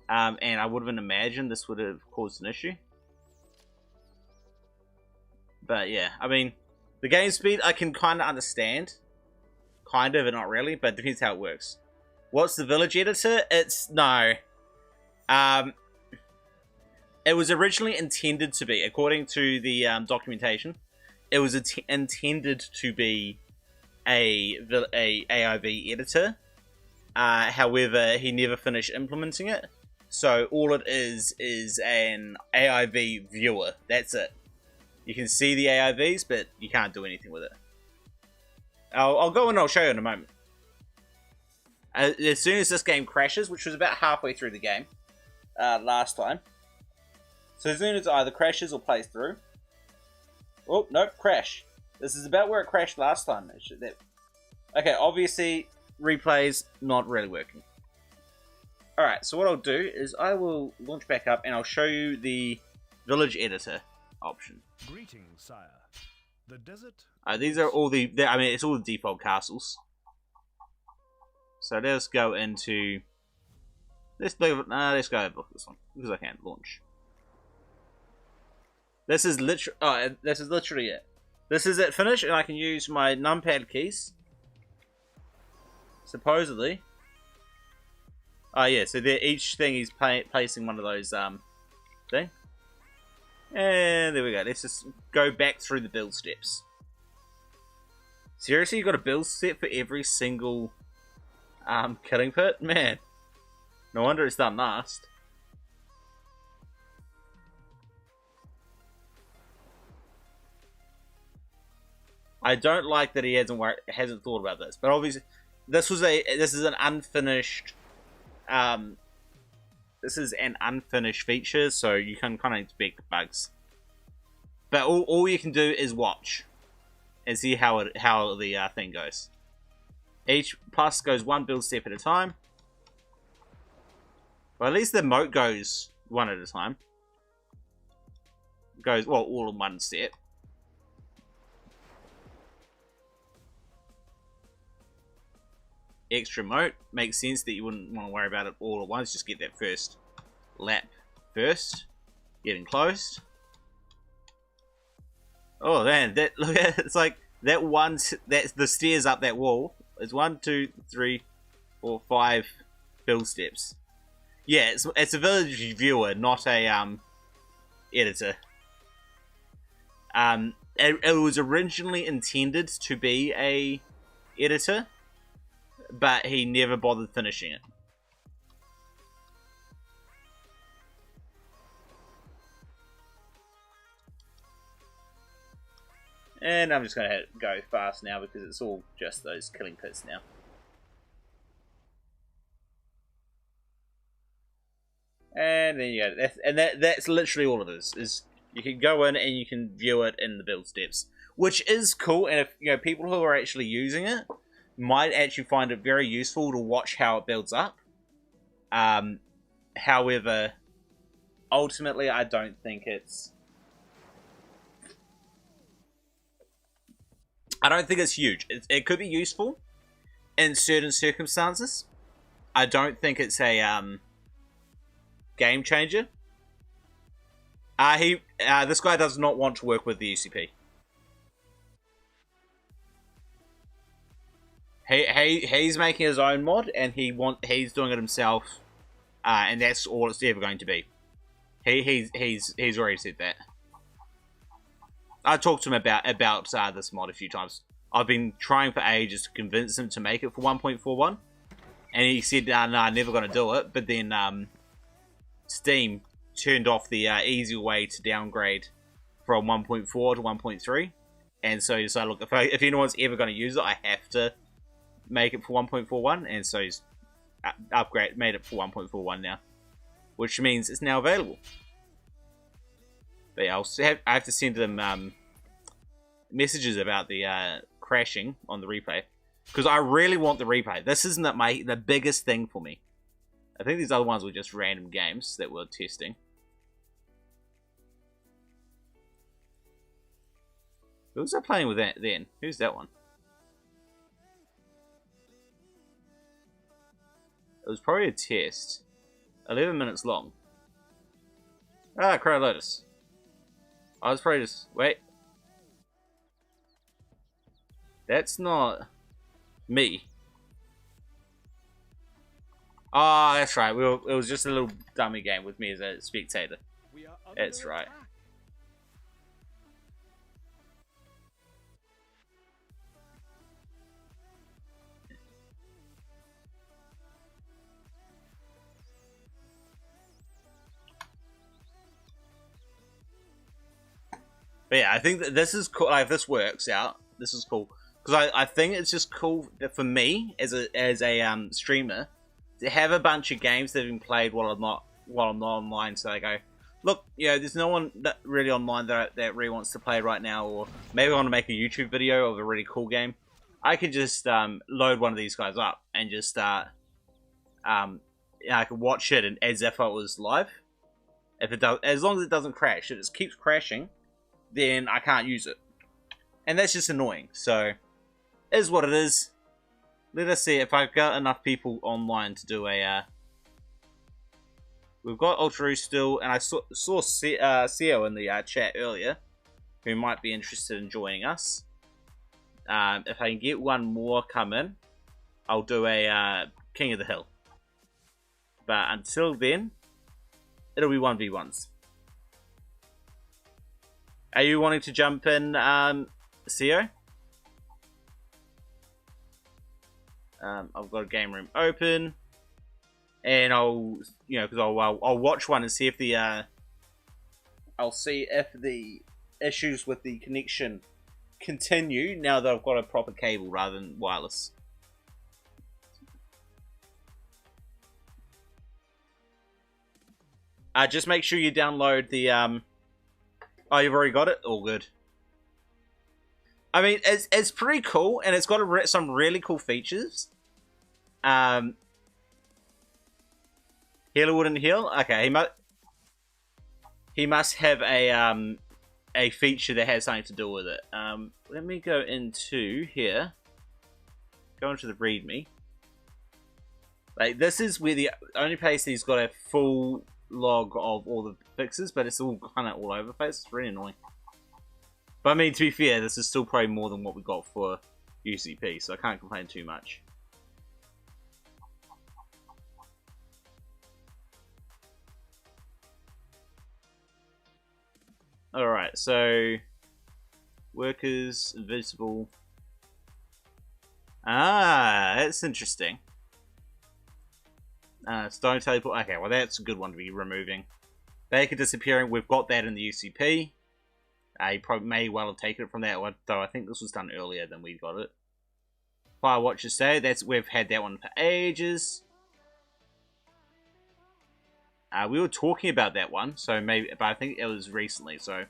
And I wouldn't imagine this would have caused an issue. But yeah, I mean, the game speed I can kind of understand. Kind of, but not really, but it depends how it works. What's the village editor? No. It was originally intended to be, according to the documentation, it was intended to be a AIV editor. However, he never finished implementing it. So all it is an AIV viewer. That's it. You can see the AIVs, but you can't do anything with it. I'll go and I'll show you in a moment. As soon as this game crashes, which was about halfway through the game last time. So as soon as it either crashes or plays through. Oh, nope, crash. This is about where it crashed last time. Okay, obviously, replay's not really working. Alright, so what I'll do is I will launch back up and I'll show you the village editor option. Greetings, sire. The desert. These are all I mean, it's all the default castles. So let's go into. Let's go over this one because I can't launch. This is literally. Oh, this is literally it. This is it finished, and I can use my numpad keys. Supposedly. Oh yeah, so each thing is placing one of those thing. And there we go. Let's just go back through the build steps. Seriously, you got a build step for every single killing pit? Man, no wonder it's done last. I don't like that he hasn't thought about this, but obviously this is an unfinished feature, so you can kind of expect bugs. But all you can do is watch and see how the thing goes. Each plus goes one build step at a time. Well, at least the moat goes one at a time. Goes, well, all in one step. Extra moat makes sense that you wouldn't want to worry about it all at once. Just get that first lap first. Getting closed. Oh man, look at it. It's like that one. That's the stairs up that wall. It's 1, 2, 3, 4, 5 build steps. Yeah, it's a village viewer, not a editor. It was originally intended to be a editor, but he never bothered finishing it. And I'm just going to go fast now because it's all just those killing pits now. And then you go, that's literally all it is you can go in and you can view it in the build steps, which is cool. And if people who are actually using it might actually find it very useful to watch how it builds up. However, ultimately, I don't think it's huge. It could be useful in certain circumstances. I don't think it's a game changer. This guy does not want to work with the UCP. He's making his own mod, and he's doing it himself, and that's all it's ever going to be. He's already said that. I talked to him about this mod a few times. I've been trying for ages to convince him to make it for 1.41, and he said, "No, I'm never going to do it." But then Steam turned off the easy way to downgrade from 1.4 to 1.3, and so he decided, look, if anyone's ever going to use it, I have to make it for 1.41, and so he's made it for 1.41 now, which means it's now available. But yeah, I have to send them messages about the crashing on the replay, because I really want the replay. This isn't the biggest thing for me. I think these other ones were just random games that we're testing. Who was I playing with that then? Who's that one? It was probably a test. 11 minutes long. Ah, Crow Lotus. I was probably just... Wait. That's not... me. Oh, that's right. It was just a little dummy game with me as a spectator. That's right. But yeah, I think that this is cool. Like, if this works out, this is cool because I think it's just cool for me as a streamer to have a bunch of games that have been played while I'm not online. So I go, look, you know, there's no one that really online that really wants to play right now, or maybe I want to make a YouTube video of a really cool game. I could just load one of these guys up and just start. I could watch it and as if it was live. If it does, as long as it doesn't crash, if it just keeps crashing, then I can't use it, and that's just annoying. So, it is what it is. Let us see if I've got enough people online to do a. We've got Ultra still, and I saw Seo in the chat earlier, who might be interested in joining us. If I can get one more come in, I'll do a King of the Hill. But until then, it'll be 1v1s. Are you wanting to jump in, Seo? I've got a game room open, and I'll, you know, because I'll watch one and see if the I'll see if the issues with the connection continue now that I've got a proper cable rather than wireless. Just make sure you download the oh, you've already got it? All good. I mean, it's pretty cool, and it's got some really cool features. Healer wouldn't heal? Okay, he must have a feature that has something to do with it. Let me go into here. Go into the README. Like, this is where the only place he's got a full log of all the fixes, but it's all kind of all over the place. It's really annoying. But I mean, to be fair, this is still probably more than what we got for UCP, so I can't complain too much. Alright, so workers, invisible. Ah, that's interesting. Stone teleport. Okay, well that's a good one to be removing. Baker disappearing. We've got that in the UCP. You probably may well have taken it from that one, though I think this was done earlier than we got it. Fire Watcher Stay. We've had that one for ages. We were talking about that one, so maybe, but I think it was recently. So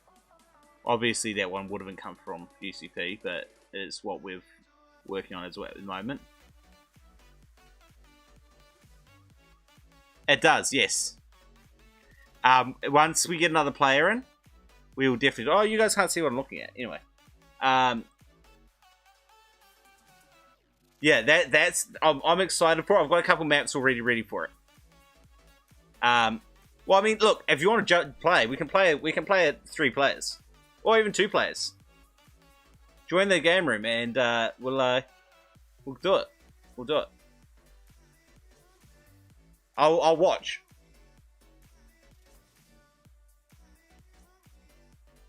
obviously that one would have come from UCP, but it's what we're working on as well at the moment. It does, yes. Once we get another player in, we will definitely. Oh, you guys can't see what I'm looking at. Anyway, yeah, that's. I'm excited for it. I've got a couple maps already ready for it. Well, I mean, look, if you want to play, we can play it 3 players, or even 2 players. Join the game room, and we'll do it. We'll do it. I'll watch.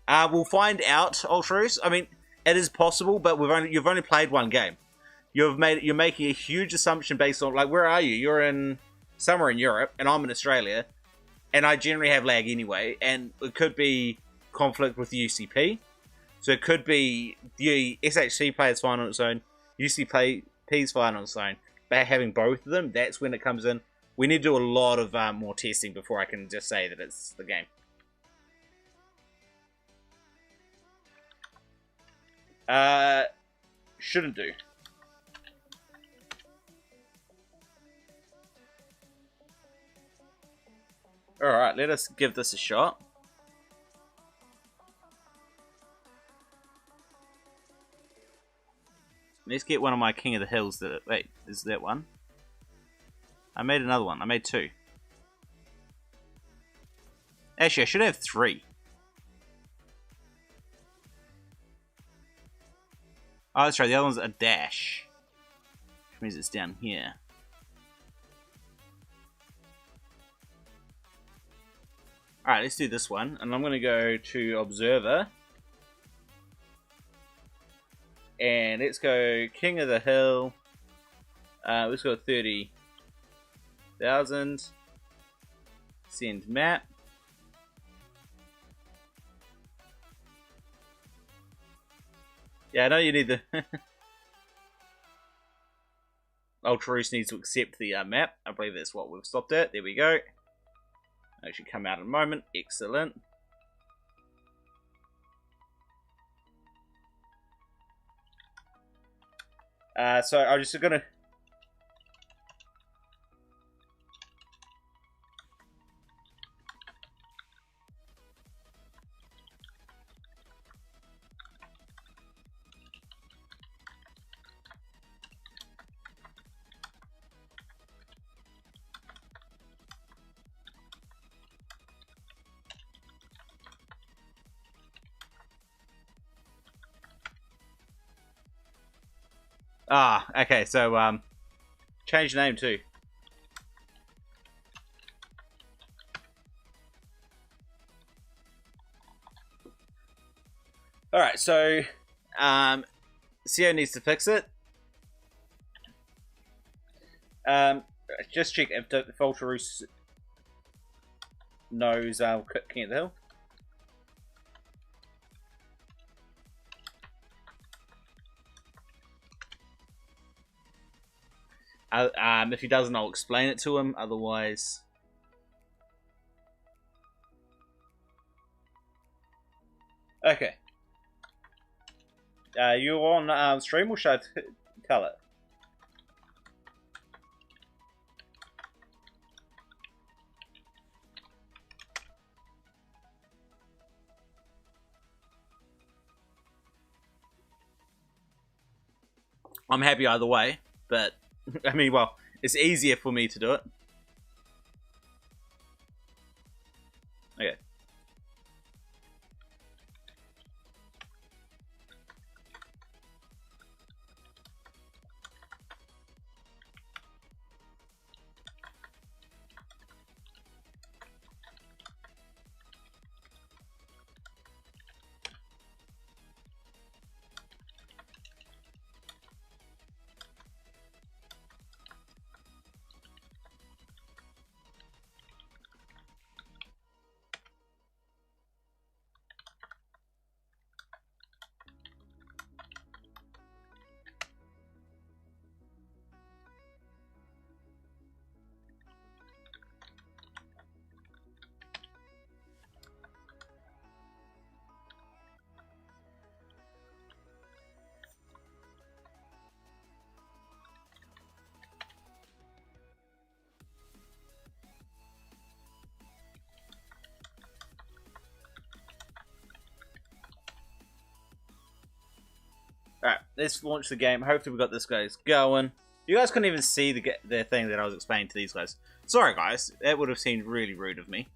We'll find out, Ultras. I mean, it is possible, but you've only played 1 game. You're making a huge assumption based on, like, where are you? You're somewhere in Europe, and I'm in Australia, and I generally have lag anyway, and it could be conflict with the UCP. So it could be the SHCPlayer is fine on its own, UCP is fine on its own, but having both of them, that's when it comes in. We need to do a lot of more testing before I can just say that it's the game. Shouldn't do. Alright, let us give this a shot. Let's get one of my King of the Hills. Wait, is that one? I made another one. I made 2. Actually, I should have 3. Oh, that's right. The other one's a dash. Which means it's down here. Alright, let's do this one. And I'm going to go to Observer. And let's go King of the Hill. Let's go 30,000. Send map. Yeah, I know you need the... Ultraroos needs to accept the map. I believe that's what we've stopped at. There we go. That should come out in a moment. Excellent. So I'm just gonna... okay, so, change name too. Alright, so, CO needs to fix it. Just check if Ultraroos knows, King of the Hill. If he doesn't, I'll explain it to him. Otherwise, okay. You on stream, or should I tell it? I'm happy either way, but I mean, well, it's easier for me to do it. Okay. Alright, let's launch the game. Hopefully we got this guys going. You guys couldn't even see the thing that I was explaining to these guys. Sorry guys, that would have seemed really rude of me.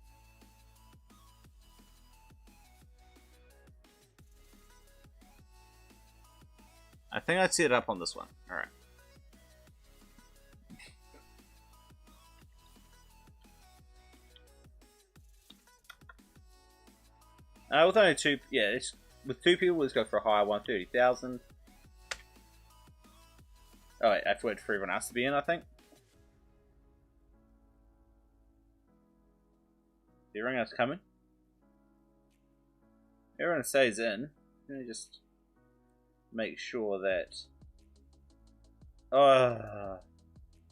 I think I'd set it up on this one. Alright. With only two, yeah, with two people, let's go for a higher one, 30,000. Oh wait, I have to wait for everyone else to be in, I think. Is everyone else coming? Everyone stays in. Let me just make sure that...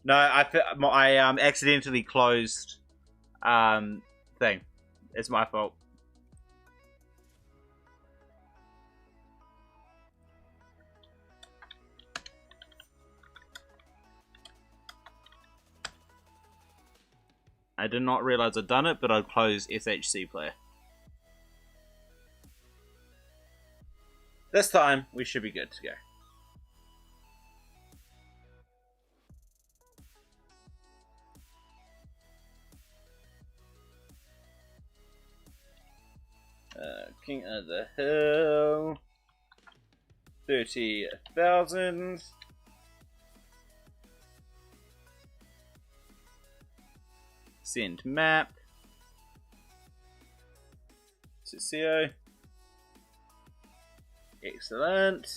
no, I accidentally closed thing. It's my fault. I did not realize I'd done it, but I'd closed SHCPlayer. This time, we should be good to go. King of the Hill. 30,000. Send map. To CO. Excellent.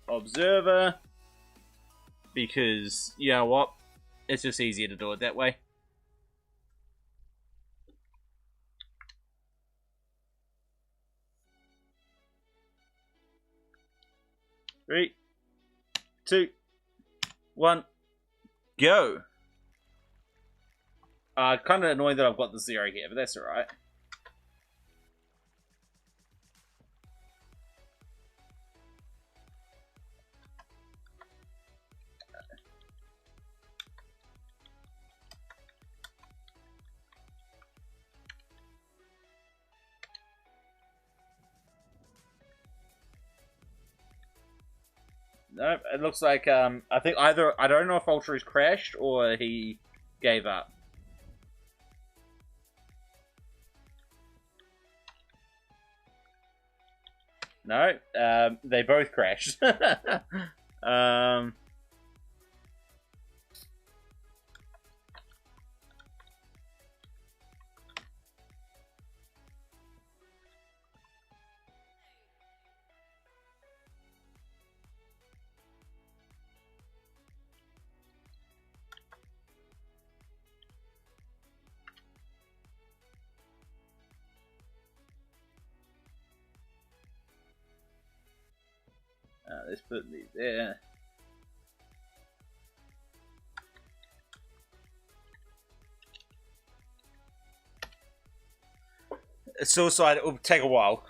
Observer. Because, you know what? It's just easier to do it that way. 3, 2, 1, go. Kind of annoying that I've got the 0 here, but that's alright. Nope, it looks like, I think either, I don't know if Ultra's crashed or he gave up. No, they both crashed. Let's put these there. Suicide, it will take a while.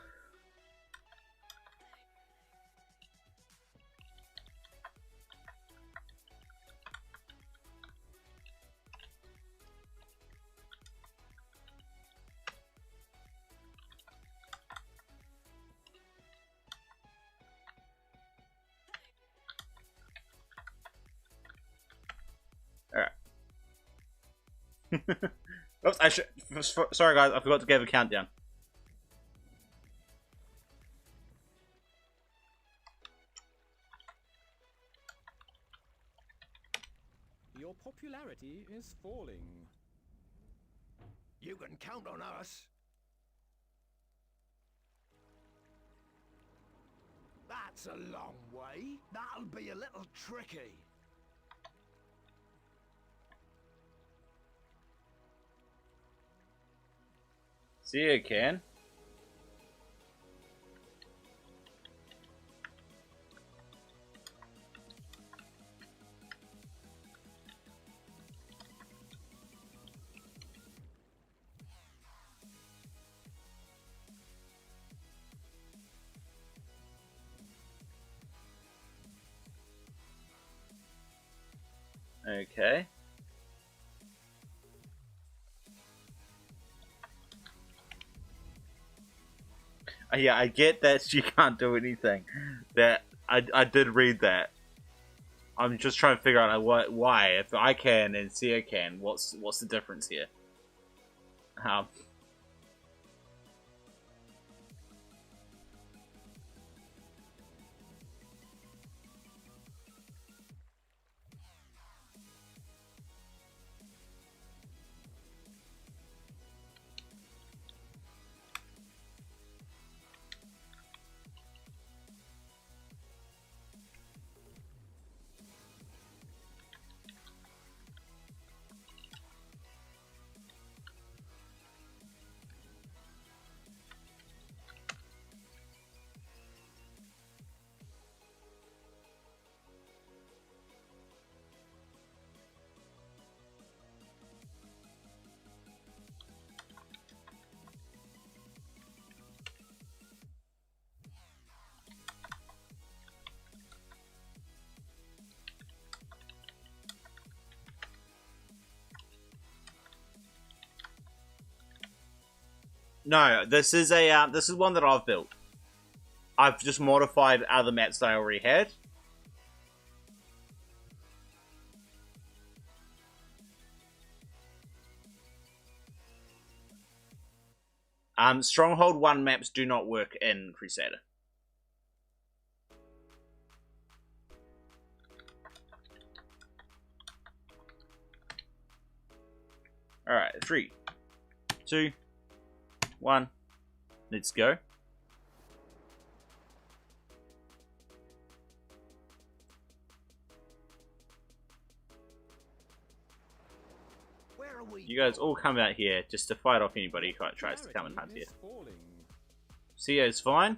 Oops, sorry guys, I forgot to give a countdown. Your popularity is falling. You can count on us. That's a long way. That'll be a little tricky. See you again. Okay. Yeah, I get that you can't do anything. That I did read that. I'm just trying to figure out why. If I can and Sia can, what's the difference here? No, this is one that I've built. I've just modified other maps that I already had. Stronghold 1 maps do not work in Crusader. Alright, 3, 2, 1, let's go. Where are we? You guys all come out here just to fight off anybody who tries to come and hunt here. Sio's fine.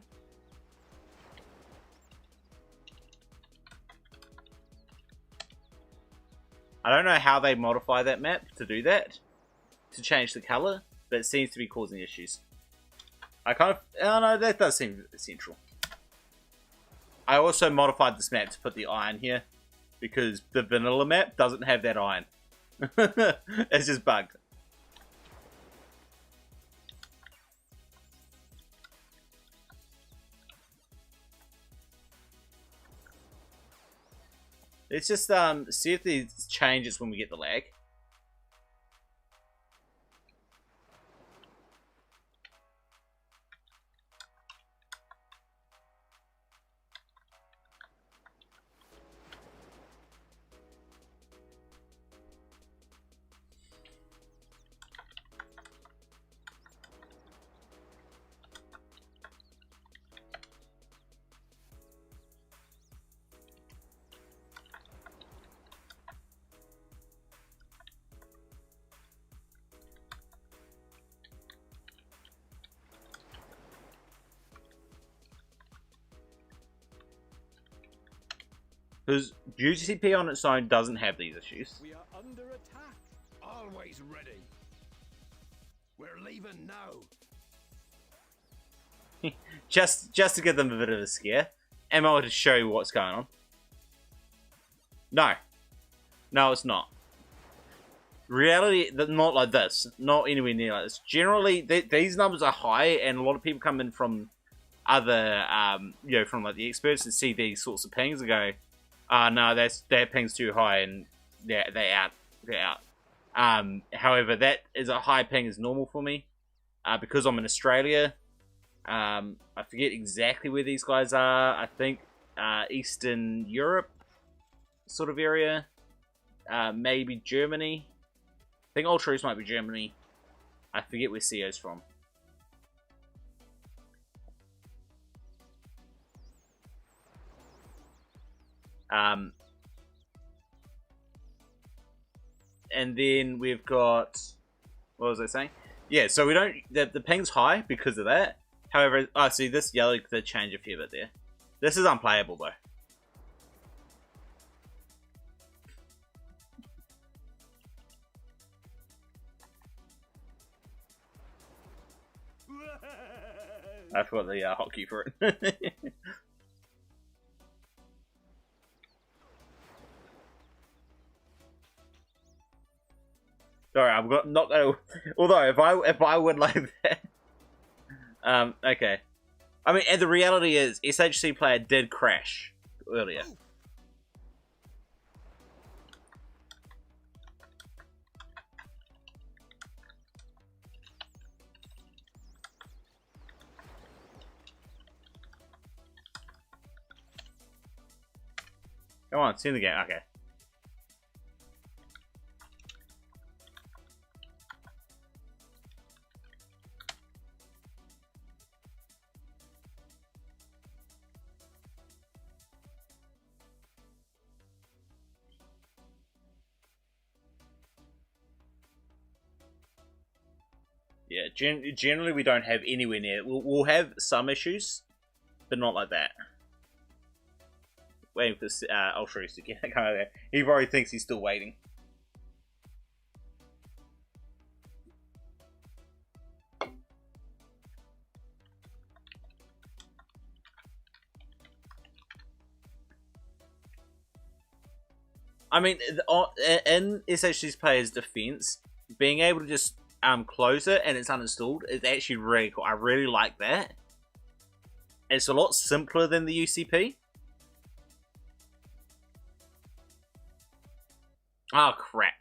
I don't know how they modify that map to do that, to change the color, but it seems to be causing issues. I don't know, that does seem essential. I also modified this map to put the iron here, because the vanilla map doesn't have that iron. It's just bugged. Let's just see if these changes when we get the lag. Because UCP on its own doesn't have these issues. We are under attack. Always ready. We're leaving now. just to give them a bit of a scare. Am I to show you what's going on? No. No, it's not. Reality, not like this. Not anywhere near like this. Generally, these numbers are high, and a lot of people come in from other, you know, from like the experts and see these sorts of pings and go, no, that ping's too high, and they're out. However, that is a high ping is normal for me, because I'm in Australia. I forget exactly where these guys are. I think Eastern Europe sort of area, maybe Germany. I think Ultras might be Germany. I forget where CO's from. And then we've got, what was I saying? Yeah, so we don't, the ping's high because of that. However, see, this yellow could change a fair bit there. This is unplayable though. I forgot the hotkey for it. Sorry, I'm not gonna. Although if I would like that, okay. I mean, and the reality is, SHCPlayer did crash earlier. Come on, it's in the game. Okay. Yeah, generally we don't have anywhere near. We'll have some issues, but not like that. Waiting for Ultras to get kind of there. He probably thinks he's still waiting. I mean, in SHCPlayer's defense, being able to just close it and it's uninstalled is actually really cool. I really like that. It's a lot simpler than the UCP. Oh, crap.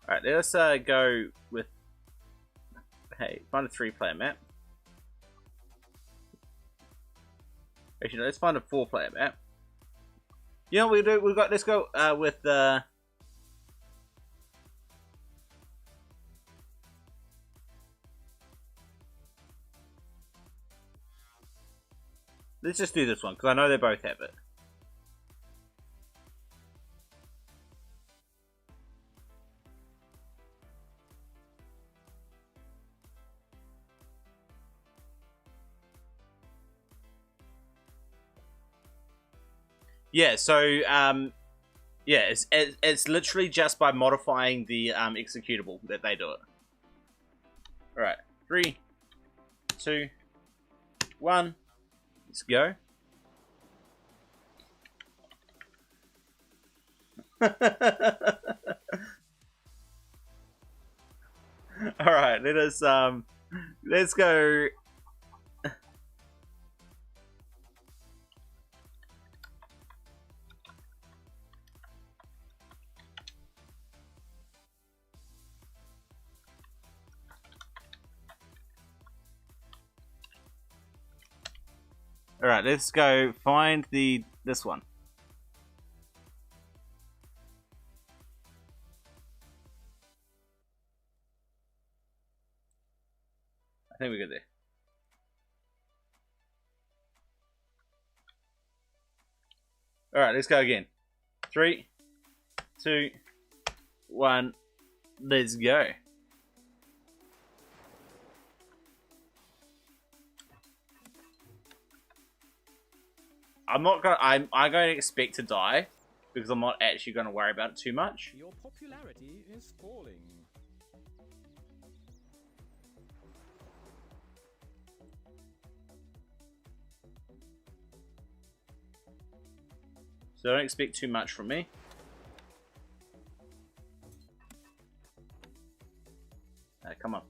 Alright, let's go with, hey, find a 3-player map. Actually, no, let's find a 4-player map. You know what we do? Let's go with let's just do this one because I know they both have it. Yeah, so yeah, it's literally just by modifying the executable that they do it. All right, 3, 2, 1, let's go. All right, let's go. All right, let's go find this one. I think we got there. All right, let's go again. 3, 2, 1, let's go. I'm going to expect to die because I'm not actually going to worry about it too much. Your popularity is falling. So don't expect too much from me. Come on.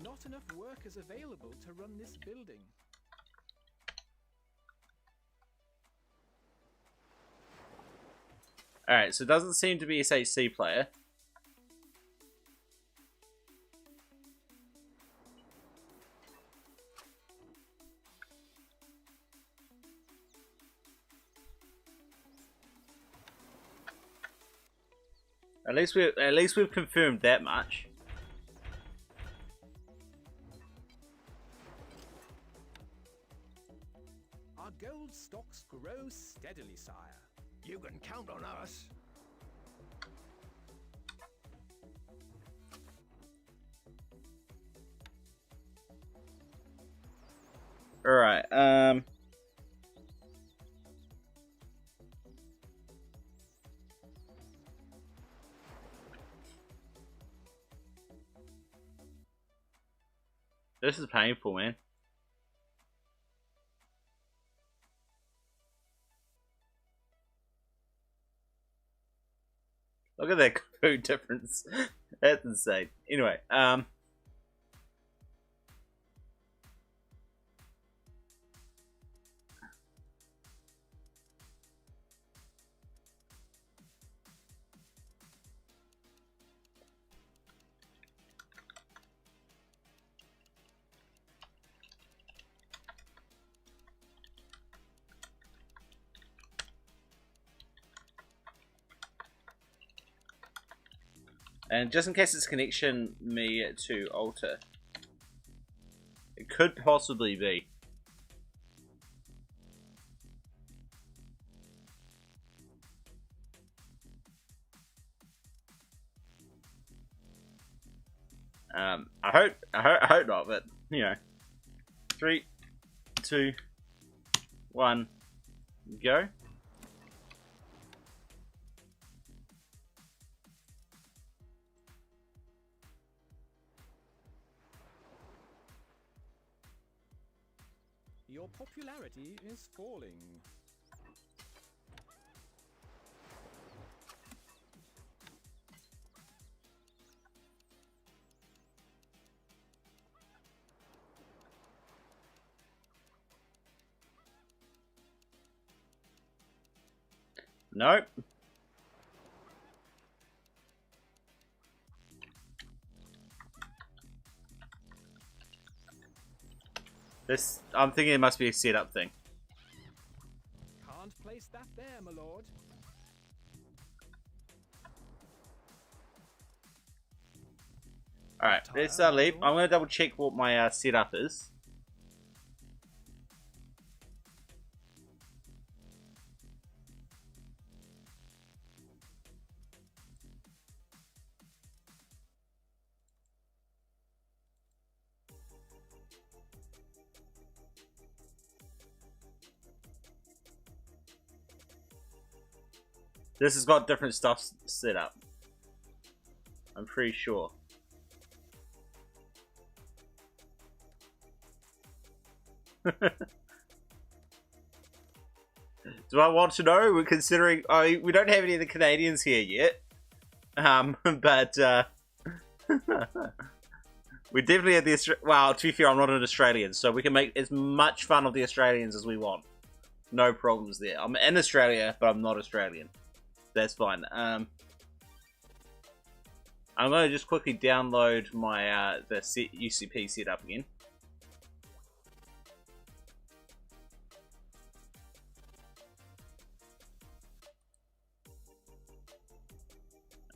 Not enough workers available to run this building. Alright, so it doesn't seem to be SHCPlayer. At least we've confirmed that much. Our gold stocks grow steadily, sire. You can count on us. Alright, this is painful, man. Look at that food difference. That's insane. Anyway, and just in case it's connection me to alter, it could possibly be. I hope not, but you know, 3, 2, 1, go. Your popularity is falling. Nope. This, I'm thinking it must be a setup thing. Can't place that there, my lord. Alright, let's leave. I'm going to double check what my setup is. This has got different stuff set up. I'm pretty sure. Do I want to know? We're considering... Oh, we don't have any of the Canadians here yet. But, we definitely have the... Well, to be fair, I'm not an Australian, so we can make as much fun of the Australians as we want. No problems there. I'm in Australia, but I'm not Australian. That's fine. I'm going to just quickly download my the UCP setup again.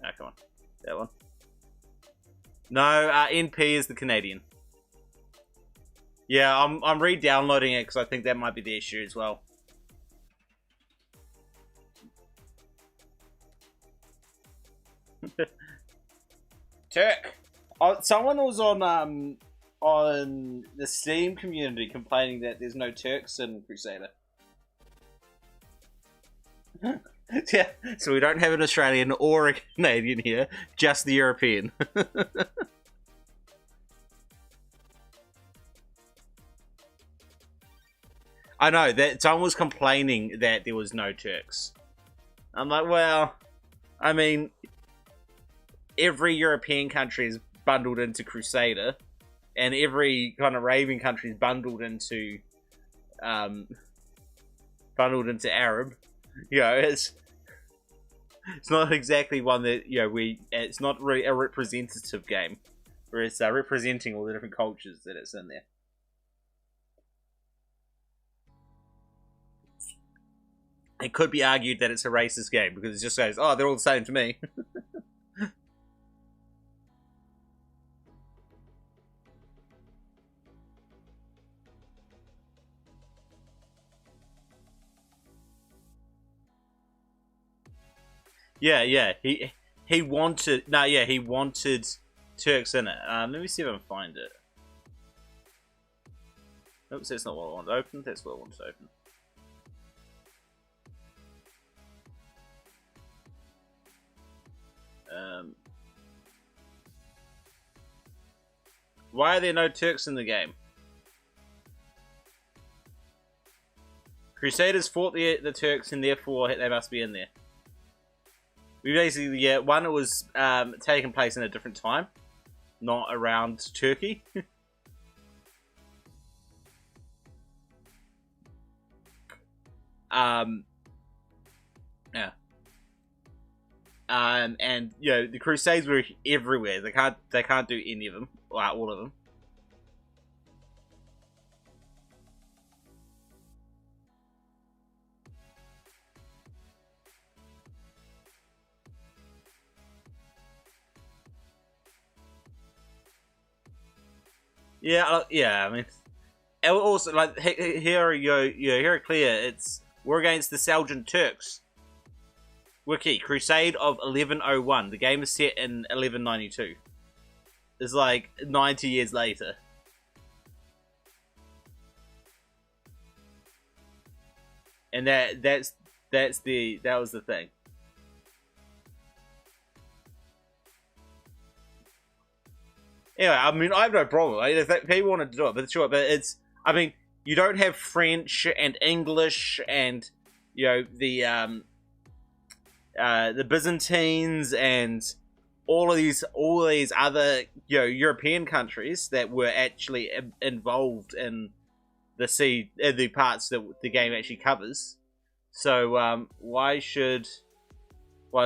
Ah, come on. That one. No, NP is the Canadian. Yeah, I'm re-downloading it because I think that might be the issue as well. Turk. Oh, someone was on the Steam community complaining that there's no Turks in Crusader. Yeah, so we don't have an Australian or a Canadian here, just the European. I know that someone was complaining that there was no Turks. I'm like, well, I mean, every European country is bundled into Crusader, and every kind of Raven country is bundled into Arab. You know, it's not exactly one that, you know, it's not really a representative game, where it's representing all the different cultures that it's in there. It could be argued that it's a racist game because it just says, oh, they're all the same to me. Yeah. He wanted he wanted Turks in it. Let me see if I can find it. Oops, that's not what I wanted to open. That's what I wanted to open. Why are there no Turks in the game? Crusaders fought the Turks and therefore they must be in there. We basically, yeah, one, it was taking place in a different time, not around Turkey. Yeah. And you know, the Crusades were everywhere. They can't do any of them, or all of them. Yeah. I mean, also like here are clear. We're against the Seljuk Turks. Wiki, Crusade of 1101. The game is set in 1192. It's like 90 years later. And that was the thing. Anyway, I mean, I have no problem. If people wanted to do it, but sure. But it's, I mean, you don't have French and English and, you know, the Byzantines and all of these other, you know, European countries that were actually involved in the parts that the game actually covers. So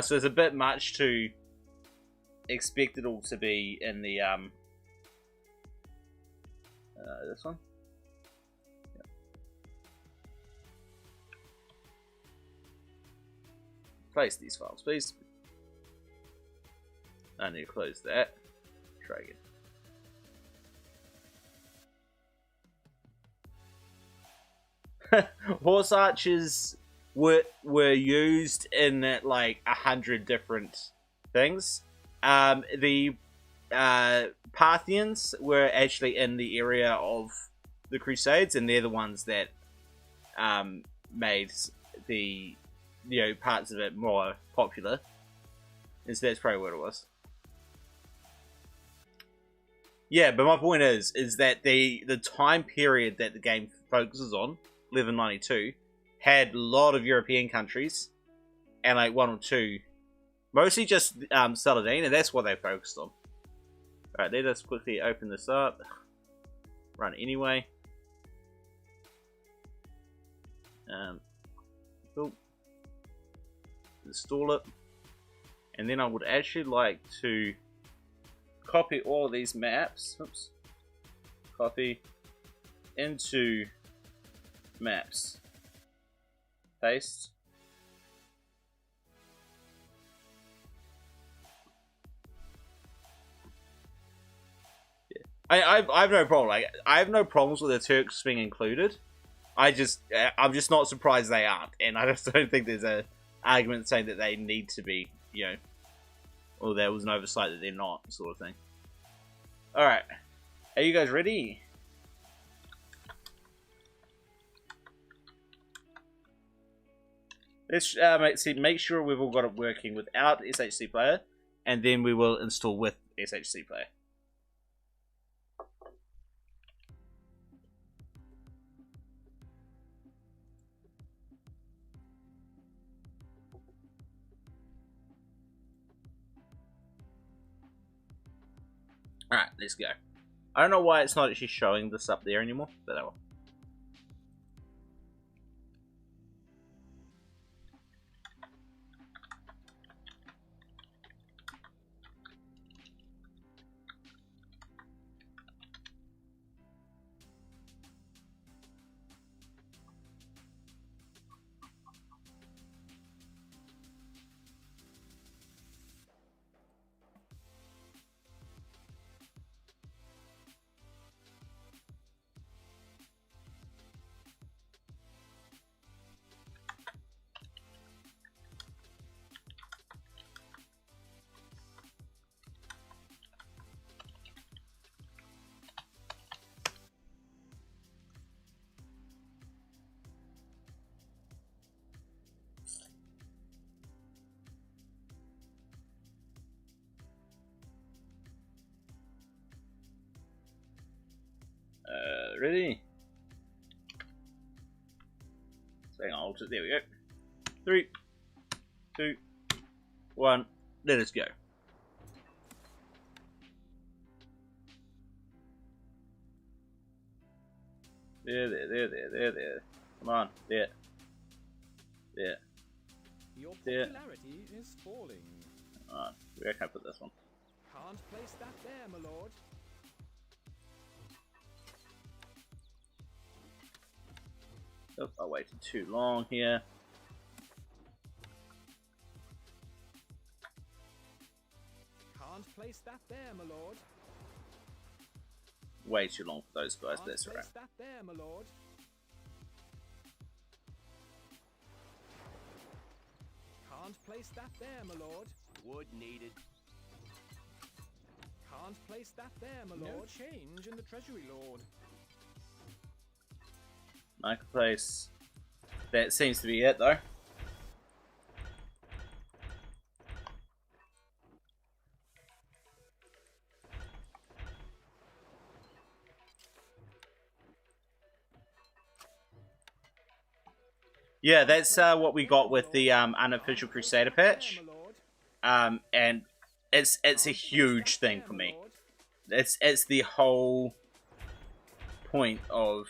so it's a bit much to expect it all to be in the this one. replace these files, please. I need to close that. Try again. Horse archers were used in like 100 different things. The Parthians were actually in the area of the Crusades, and they're the ones that made the parts of it more popular. And so that's probably what it was. Yeah, but my point is that the time period that the game focuses on, 1192, had a lot of European countries, and like one or two, mostly just Saladin, and that's what they focused on. Alright, let us quickly open this up. Run anyway. Cool. Install it. And then I would actually like to copy all of these maps. Oops. Copy into maps. Paste. Yeah. I have no problem. Like, I have no problems with the Turks being included. I'm just not surprised they aren't, and I just don't think there's a argument saying that they need to be, or there was an oversight that they're not, sort of thing. Alright. Are you guys ready? Let's make sure we've all got it working without SHCPlayer, and then we will install with SHCPlayer. Alright, let's go. I don't know why it's not actually showing this up there anymore, but that will. Ready? So hang on, there we go. 3, 2, 1, let us go. There. Come on, there. Your There. popularity is falling. Alright, where can I put this one? Can't place that there, my lord. Oh, I waited too long here. Can't place that there, my lord. Way too long for those guys, Can't that's place right. that there, my lord. Can't place that there, my lord. Wood needed. Can't place that there, my lord. No change in the treasury, lord. Marketplace. That seems to be it, though. Yeah, that's what we got with the unofficial Crusader patch, and it's a huge thing for me. It's the whole point of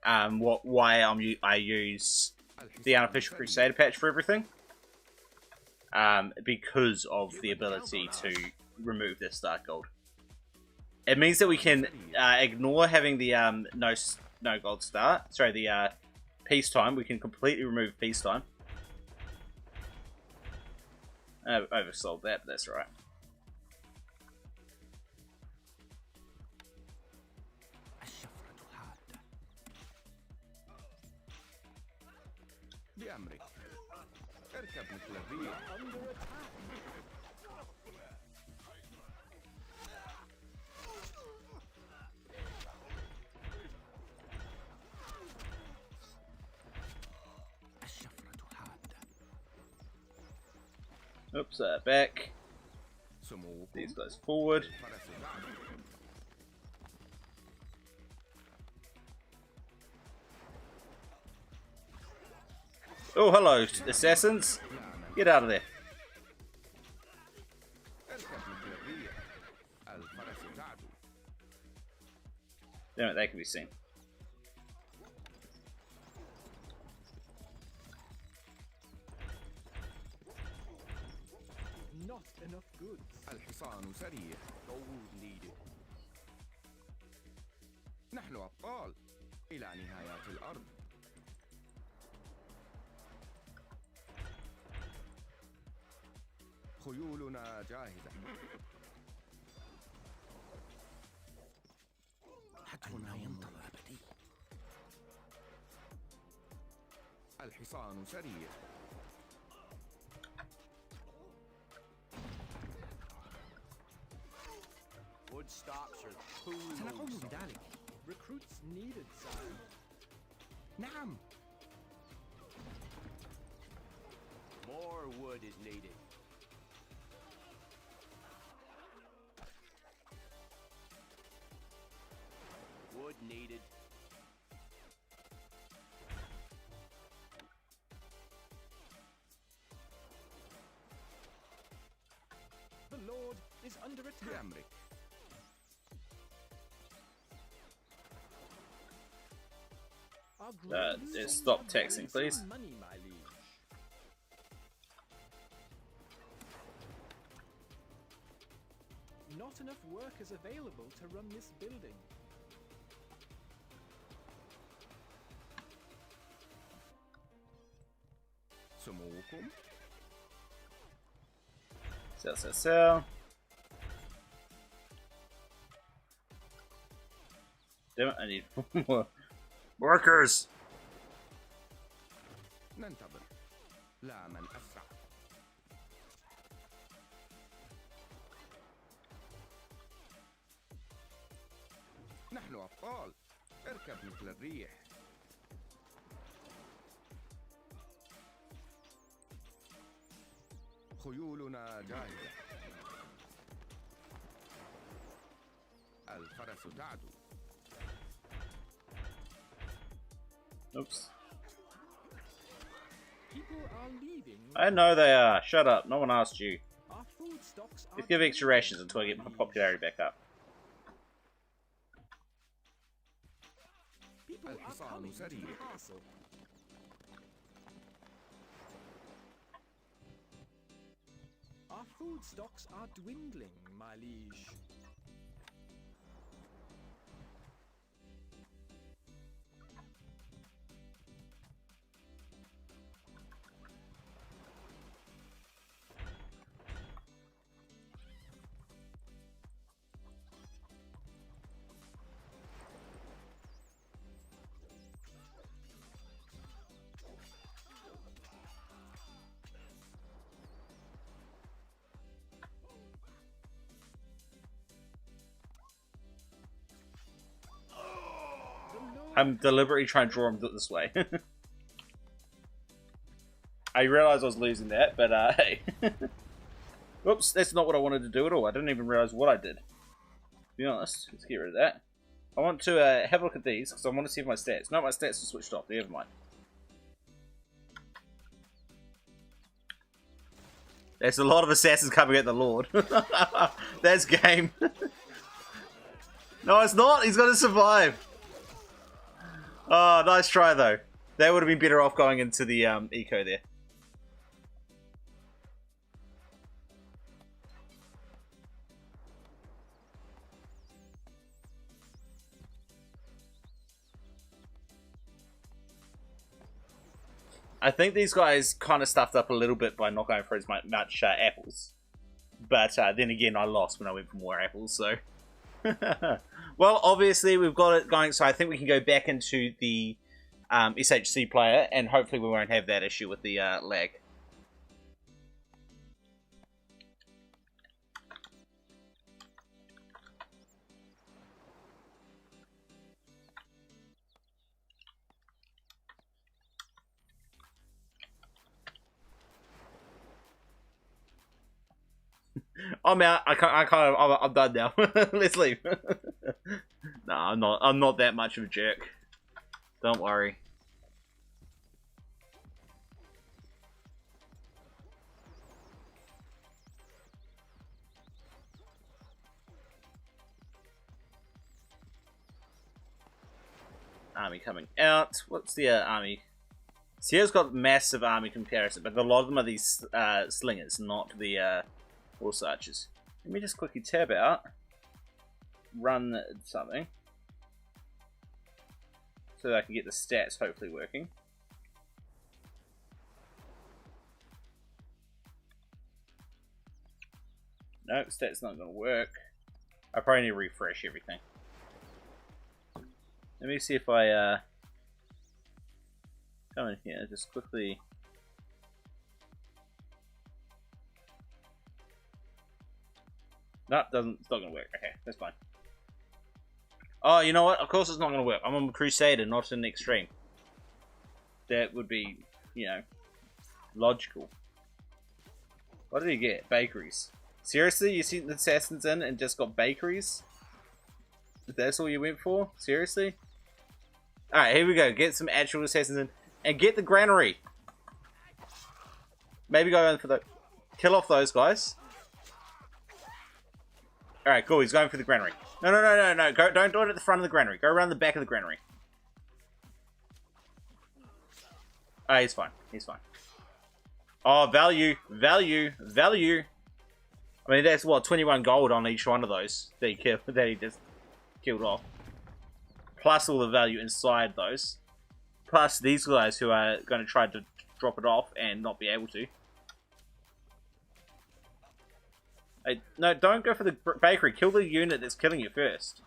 why I use the unofficial Crusader patch for everything, because of the ability to remove this Dark Gold. It means that we can ignore having the no gold start. Sorry, the peacetime. We can completely remove peacetime, I oversold that, but that's right. الشفرة حادة. بأمرك. اركب مثل الريح. Under attack. الشفرة حادة. Oops, back. سموكم. These guys forward. الفرس تعدو. Oh, hello, assassins. Get out of there. اركب مثل الريح. الفرس تعدو. Damn it, they can be seen. Not enough goods. الحصان سريع. Gold needed. نحن أبطال إلى نهايات الأرض. خيولنا جاهزة. حتفنا ينتظر أبدي. الحصان سريع. Wood stocks are سنقوم cool. بذلك. Recruits needed, sire. نعم. More wood is needed. Wood needed. The Lord is under attack. بأمرك. Our Uh, graves stop have texting, raised some please. Money, my liege. Not enough workers available to run this building. سموكم. Sell, sell, sell. Damn it, I need more workers. ننتظر. لا من أسرع. نحن أبطال. اركب مثل الريح. خيولنا جاهزة. الفرس تعدو. Oops. People are leaving. I know they are. Shut up. No one asked you. Our food stocks are Just give extra rations until I get my popularity back up. People are الحصان coming to the سريع. castle. Our food stocks are dwindling, my liege. I'm deliberately trying to draw him this way. I realized I was losing that, but hey. Whoops, that's not what I wanted to do at all. I didn't even realize what I did. To be honest, let's get rid of that. I want to have a look at these, because I want to see if my stats... No, my stats are switched off. Never mind. There's a lot of assassins coming at the Lord. That's game. No, it's not. He's got to survive. Oh, nice try, though. They would have been better off going into the eco there. I think these guys kind of stuffed up a little bit by not going for as much apples. But then again, I lost when I went for more apples, so... Well, obviously, we've got it going, so I think we can go back into the SHCPlayer, and hopefully we won't have that issue with the lag. I'm out. I'm done now. Let's leave. No, I'm not. I'm not that much of a jerk. Don't worry. Army coming out. What's the army? Sierra's got massive army comparison, but a lot of them are these slingers, not the horse archers. Let me just quickly tab out, run something, so that I can get the stats hopefully working. Nope, stats not going to work. I probably need to refresh everything. Let me see if I come in here, just quickly. Nope, it's not gonna work. Okay, that's fine. Oh, you know what? Of course it's not gonna work. I'm a Crusader, not an Extreme. That would be, you know, logical. What did he get? Bakeries. Seriously? You sent the assassins in and just got bakeries? That's all you went for? Seriously? Alright, here we go. Get some actual assassins in. And get the granary. Maybe go in for the... Kill off those guys. Alright, cool. He's going for the granary. No. Go, don't do it at the front of the granary. Go around the back of the granary. Oh, he's fine. He's fine. Oh, value. Value. Value. I mean, that's what, 21 gold on each one of those that he just killed off. Plus all the value inside those. Plus these guys who are going to try to drop it off and not be able to. Hey, no, don't go for the bakery. Kill the unit that's killing you first.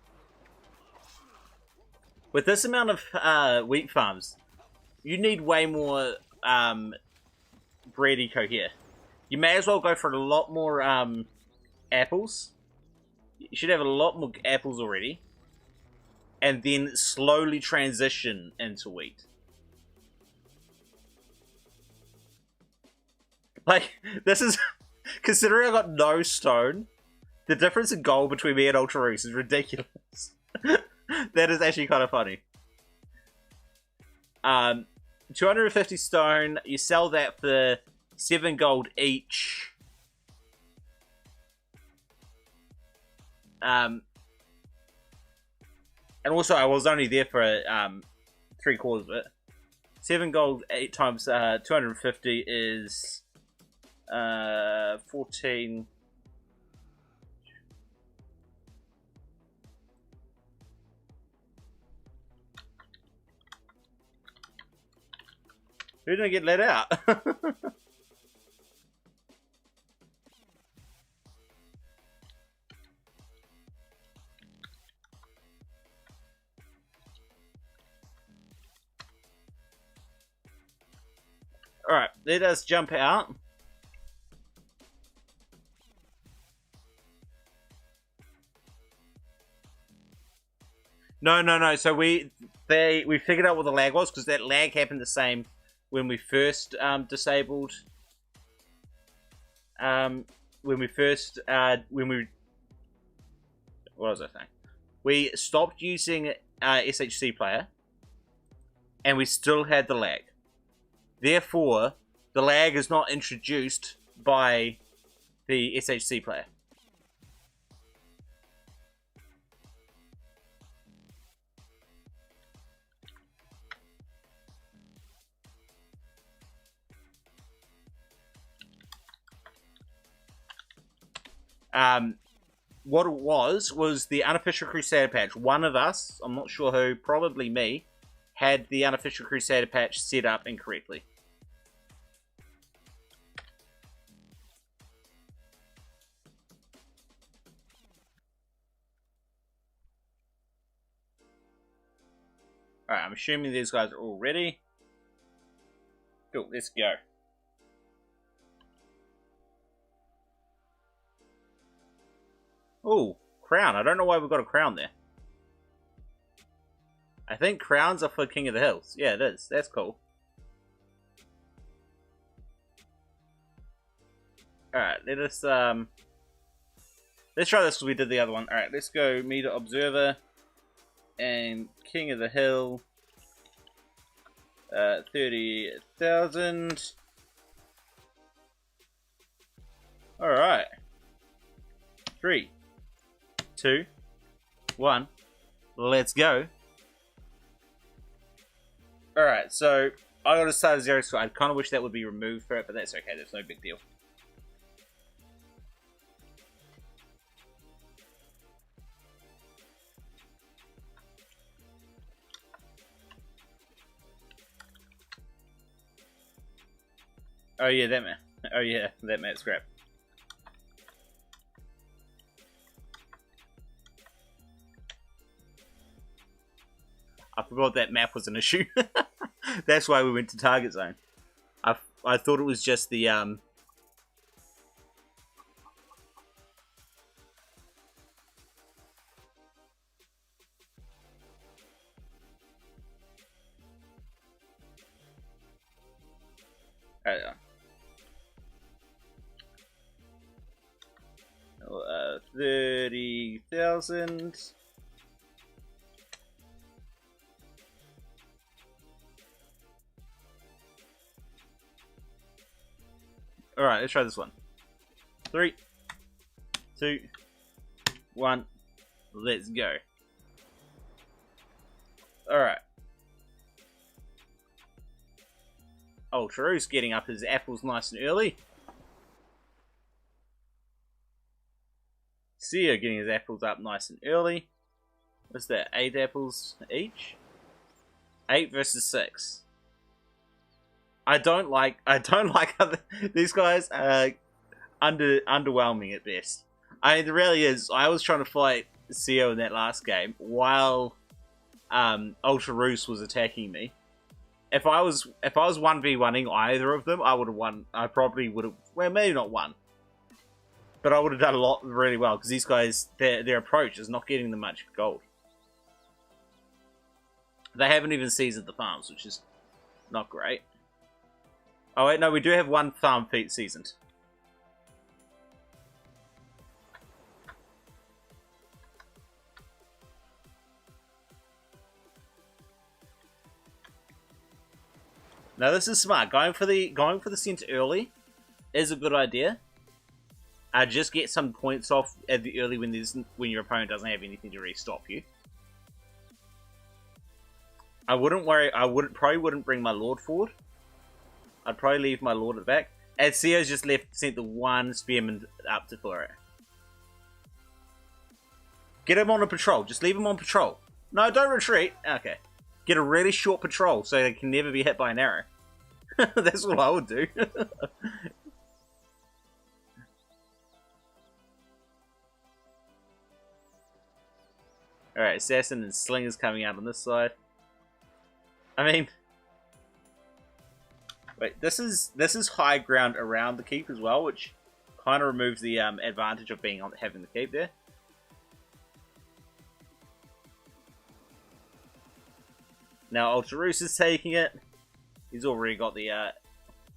With this amount of wheat farms, you need way more bread eco here. You may as well go for a lot more apples. You should have a lot more apples already. And then slowly transition into wheat. Like, this is... Considering I got no stone, the difference in gold between me and Ultraroos is ridiculous. That is actually kind of funny. 250 stone, you sell that for 7 gold each. And also, I was only there for 3/4 of it. 7 gold 8 times 250 is 14. Who didn't get let out? Alright, let us jump out. No. So we figured out what the lag was, because that lag happened the same when we first disabled. What was I saying? We stopped using SHCPlayer, and we still had the lag. Therefore, the lag is not introduced by the SHCPlayer. What it was the unofficial Crusader patch. One of us, I'm not sure who, probably me, had the unofficial Crusader patch set up incorrectly. Alright, I'm assuming these guys are all ready. Cool, let's go. Ooh, crown. I don't know why we've got a crown there. I think crowns are for King of the Hills. Yeah, it is. That's cool. Alright, let's try this because we did the other one. Alright, let's go Meter Observer and King of the Hill. 30,000. Alright. 3, 2, 1. Let's go. Alright, so I got to start at 0, so I kind of wish that would be removed for it, but that's okay, that's no big deal. Oh yeah, that map. Oh yeah, that map's crap. I forgot that map was an issue. That's why we went to target zone. I thought it was just the Alright. Uh, 30,000. Alright, let's try this one. 3, 2, 1. Let's go. Alright. Oh, Taru's getting up his apples nice and early. Sia getting his apples up nice and early. What's that? 8 apples each? 8 versus 6. I don't like how these guys are underwhelming at best. I mean, the reality is, I was trying to fight Sia in that last game while Ultra Roos was attacking me. If I was 1v1ing either of them, I would have won. I probably would have, well, maybe not won, but I would have done a lot really well because these guys, their approach is not getting them much gold. They haven't even seasoned the farms, which is not great. Oh wait, no, we do have one farm feat seasoned. Now this is smart. Going for the center early is a good idea. Just get some points off at the early when your opponent doesn't have anything to really stop you. I wouldn't worry. Probably wouldn't bring my Lord forward. I'd probably leave my Lord at the back. And Sio's just sent the one Spearman up to for it. Get him on a patrol. Just leave him on patrol. No, don't retreat. Okay. Get a really short patrol so they can never be hit by an arrow. That's what I would do. Alright, Assassin and Slingers coming out on this side. I mean... Wait, this is high ground around the keep as well, which kind of removes the advantage of having the keep there. Now Ultra Roos is taking it. He's already got the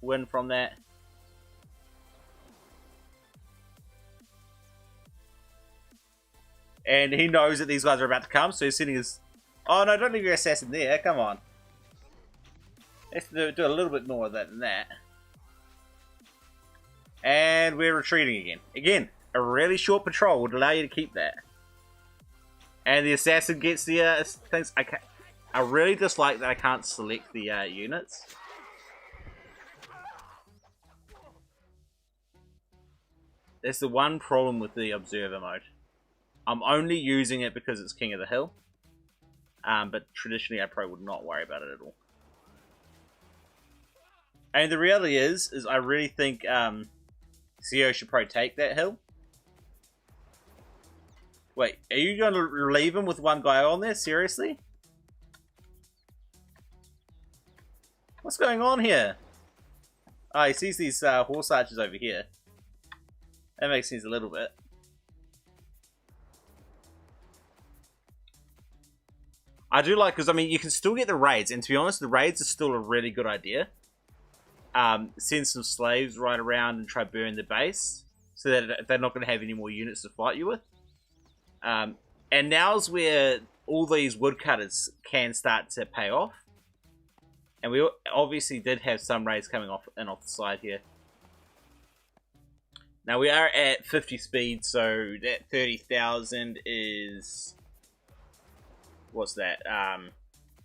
win from that. And he knows that these guys are about to come, so he's sitting his... Oh no, don't leave your assassin there, come on. Let's do a little bit more of that than that. And we're retreating again. Again, a really short patrol would allow you to keep that. And the assassin gets the things... I really dislike that I can't select the units. That's the one problem with the observer mode. I'm only using it because it's King of the Hill. But traditionally I probably would not worry about it at all. And the reality is I really think CO should probably take that hill. Wait, are you going to leave him with one guy on there? Seriously? What's going on here? Oh, he sees these horse archers over here. That makes sense a little bit. I do like, because I mean, you can still get the raids, and to be honest, the raids are still a really good idea. Send some slaves right around and try burn the base, so that they're not going to have any more units to fight you with. And now's where all these woodcutters can start to pay off. And we obviously did have some raids coming off and off the side here. Now we are at 50 speed, so that 30,000 is... What's that?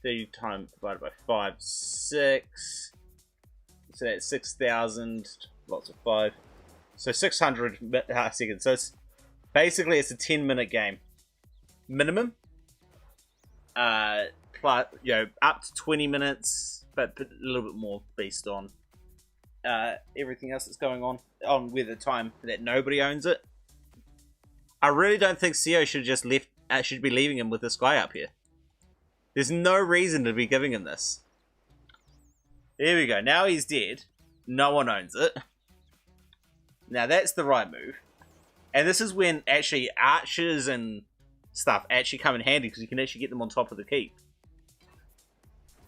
30 times divided by 5, 6. So that's 6,000, lots of 5. So 600 seconds. So it's basically it's a 10-minute game. Minimum. Plus, you know, up to 20 minutes, but a little bit more based on everything else that's going on with the time that nobody owns it. I really don't think CO should just should be leaving him with this guy up here. There's no reason to be giving him this. There we go. Now he's dead. No one owns it. Now that's the right move. And this is when actually archers and stuff actually come in handy, because you can actually get them on top of the keep.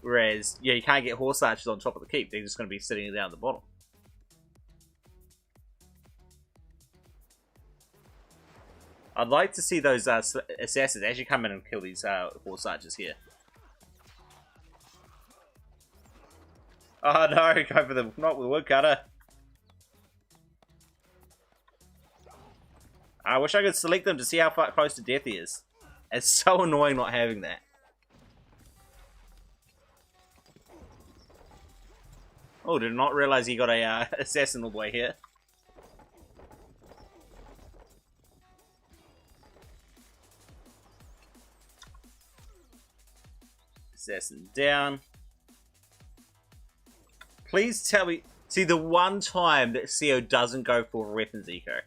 Whereas, yeah, you can't get horse archers on top of the keep. They're just going to be sitting down at the bottom. I'd like to see those assassins actually come in and kill these horse archers here. Oh no, go for the, not with the woodcutter. I wish I could select them to see how far close to death he is. It's so annoying not having that. Oh, did not realize he got a assassin all the way here. Assassin down. Please tell me... See, the one time that CO doesn't go for weapons eco.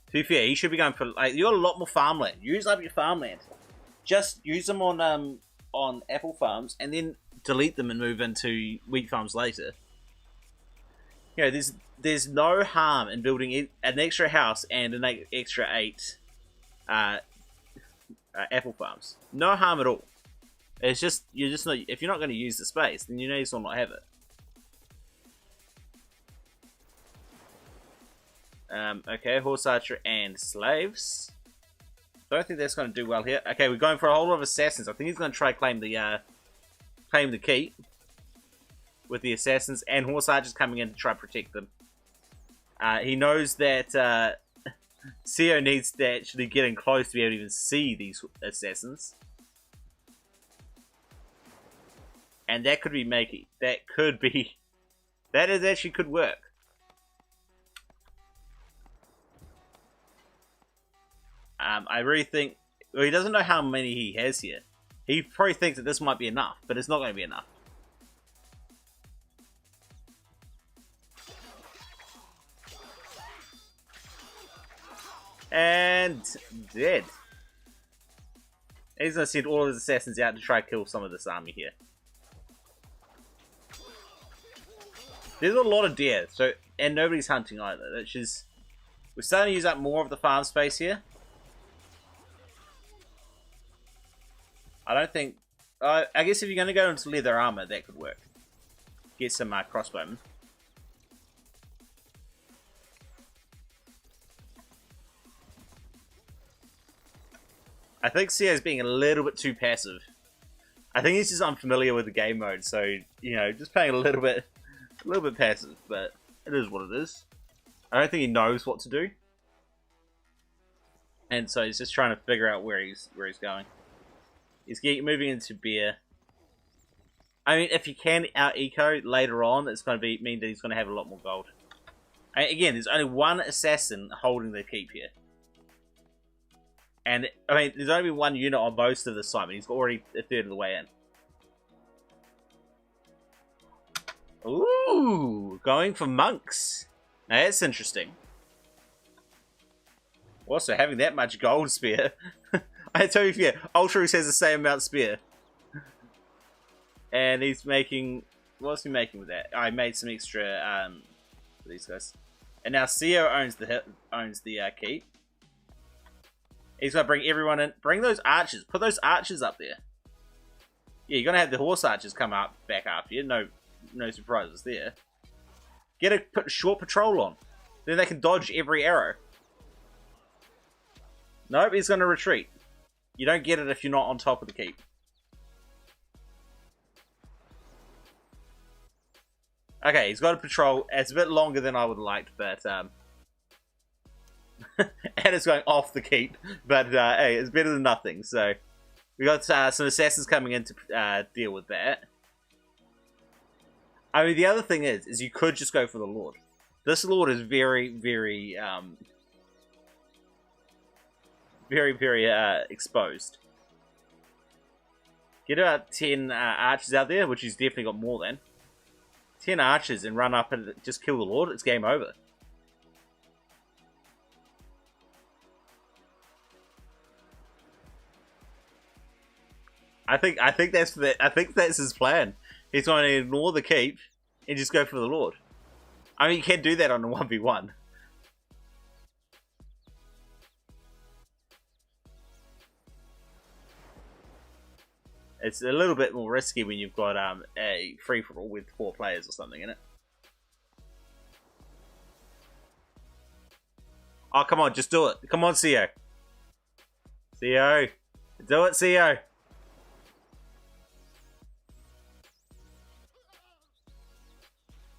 To be fair, he should be going for... Like, you got a lot more farmland. Use up your farmland. Just use them on apple farms, and then delete them and move into wheat farms later. You know, there's no harm in building an extra house and an extra 8 apple farms. No harm at all. It's just, you're just not, if you're not going to use the space, then you may as well not have it. Okay, horse archer and slaves. Don't think that's going to do well here. Okay, we're going for a whole lot of assassins. I think he's going to try claim the keep with the assassins and horse archers coming in to try to protect them. He knows that CO needs to actually get in close to be able to even see these assassins. And that could be making... That could be... That is actually could work. I really think... Well, he doesn't know how many he has here. He probably thinks that this might be enough, but it's not going to be enough. And... dead. He's going to send all of his assassins out to try to kill some of this army here. There's a lot of deer, so, and nobody's hunting either, which is... We're starting to use up more of the farm space here. I don't think... I guess if you're going to go into leather armor, that could work. Get some crossbowmen. I think CO's being a little bit too passive. I think he's just unfamiliar with the game mode, so, you know, just playing a little bit passive, but it is what it is. I don't think he knows what to do. And so he's just trying to figure out where he's going. He's moving into beer. I mean, if you can out-eco later on, it's going to mean that he's going to have a lot more gold. And again, there's only one assassin holding the keep here. And, I mean, there's only one unit on most of the site, but he's already a third of the way in. Ooh, going for monks. Now that's interesting. Also, having that much gold spear. I tell you, yeah, Ultra has the same amount spear. And he's making... What's he making with that? I made some extra for these guys. And now CEO owns the keep. He's gonna bring everyone in. Bring those archers. Put those archers up there. Yeah, you're gonna have the horse archers come up back after you. No surprises there. Put a short patrol on. Then they can dodge every arrow. Nope, he's gonna retreat. You don't get it if you're not on top of the keep. Okay, he's got a patrol. It's a bit longer than I would have liked, but and it's going off the keep. But hey, it's better than nothing. So we got some assassins coming in to deal with that. I mean, the other thing is you could just go for the Lord. This Lord is very, very, very exposed. Get about 10 archers out there, which he's definitely got more than. 10 archers and run up and just kill the Lord. It's game over. I think that's his plan. He's going to ignore the keep and just go for the Lord. I mean, you can do that on a 1v1. It's a little bit more risky when you've got a free-for-all with 4 players or something in it. Oh, come on, just do it. Come on, CEO. CEO. Do it, CEO.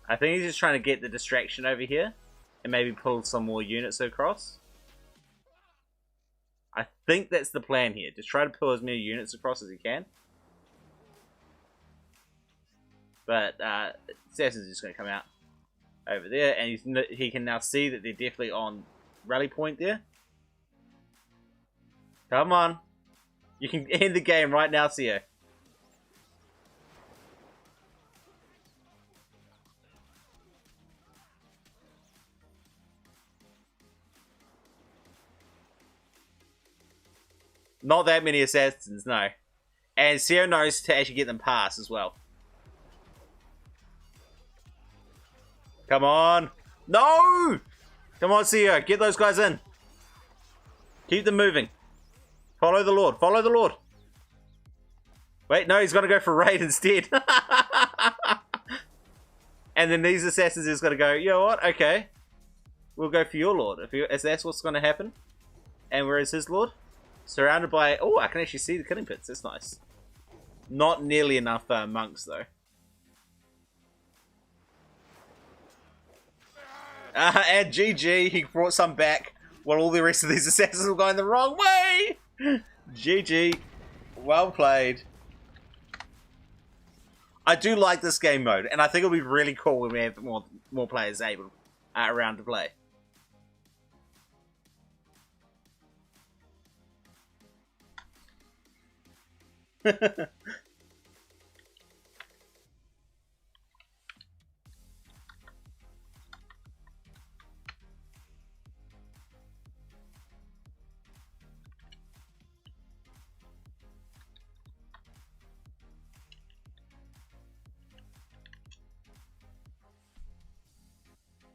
I think he's just trying to get the distraction over here and maybe pull some more units across. I think that's the plan here. Just try to pull as many units across as he can. But Assassin's just going to come out over there, and he can now see that they're definitely on rally point there. Come on. You can end the game right now, CEO. Not that many assassins, no. And CEO knows to actually get them past as well. Come on. No! Come on, CEO. Get those guys in. Keep them moving. Follow the Lord. Follow the Lord. Wait, no, he's going to go for raid instead. And then these assassins is going to go, you know what? Okay. We'll go for your Lord. If that's what's going to happen. And where is his Lord? Surrounded by... Oh, I can actually see the killing pits. That's nice. Not nearly enough monks, though. And GG, he brought some back while all the rest of these assassins were going the wrong way. GG. Well played. I do like this game mode, and I think it'll be really cool when we have more players able around to play.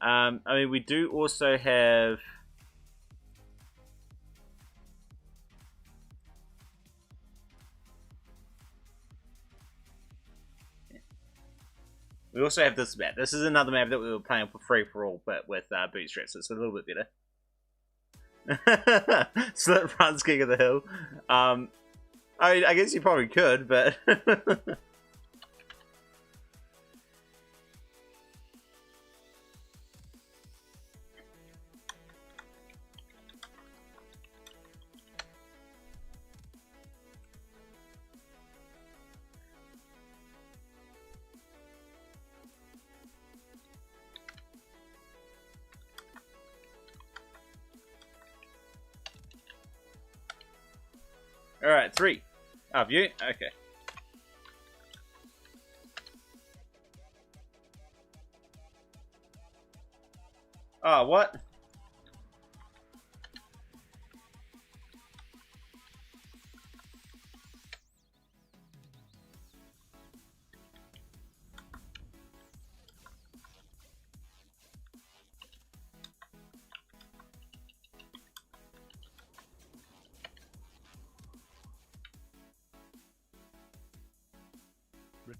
I mean, we do also have... We also have this map. This is another map that we were playing for free-for-all, but with bootstraps, so it's a little bit better. Slit fronts, King of the Hill. I mean, I guess you probably could, but... Alright, 3. Have you? Okay. Oh, what?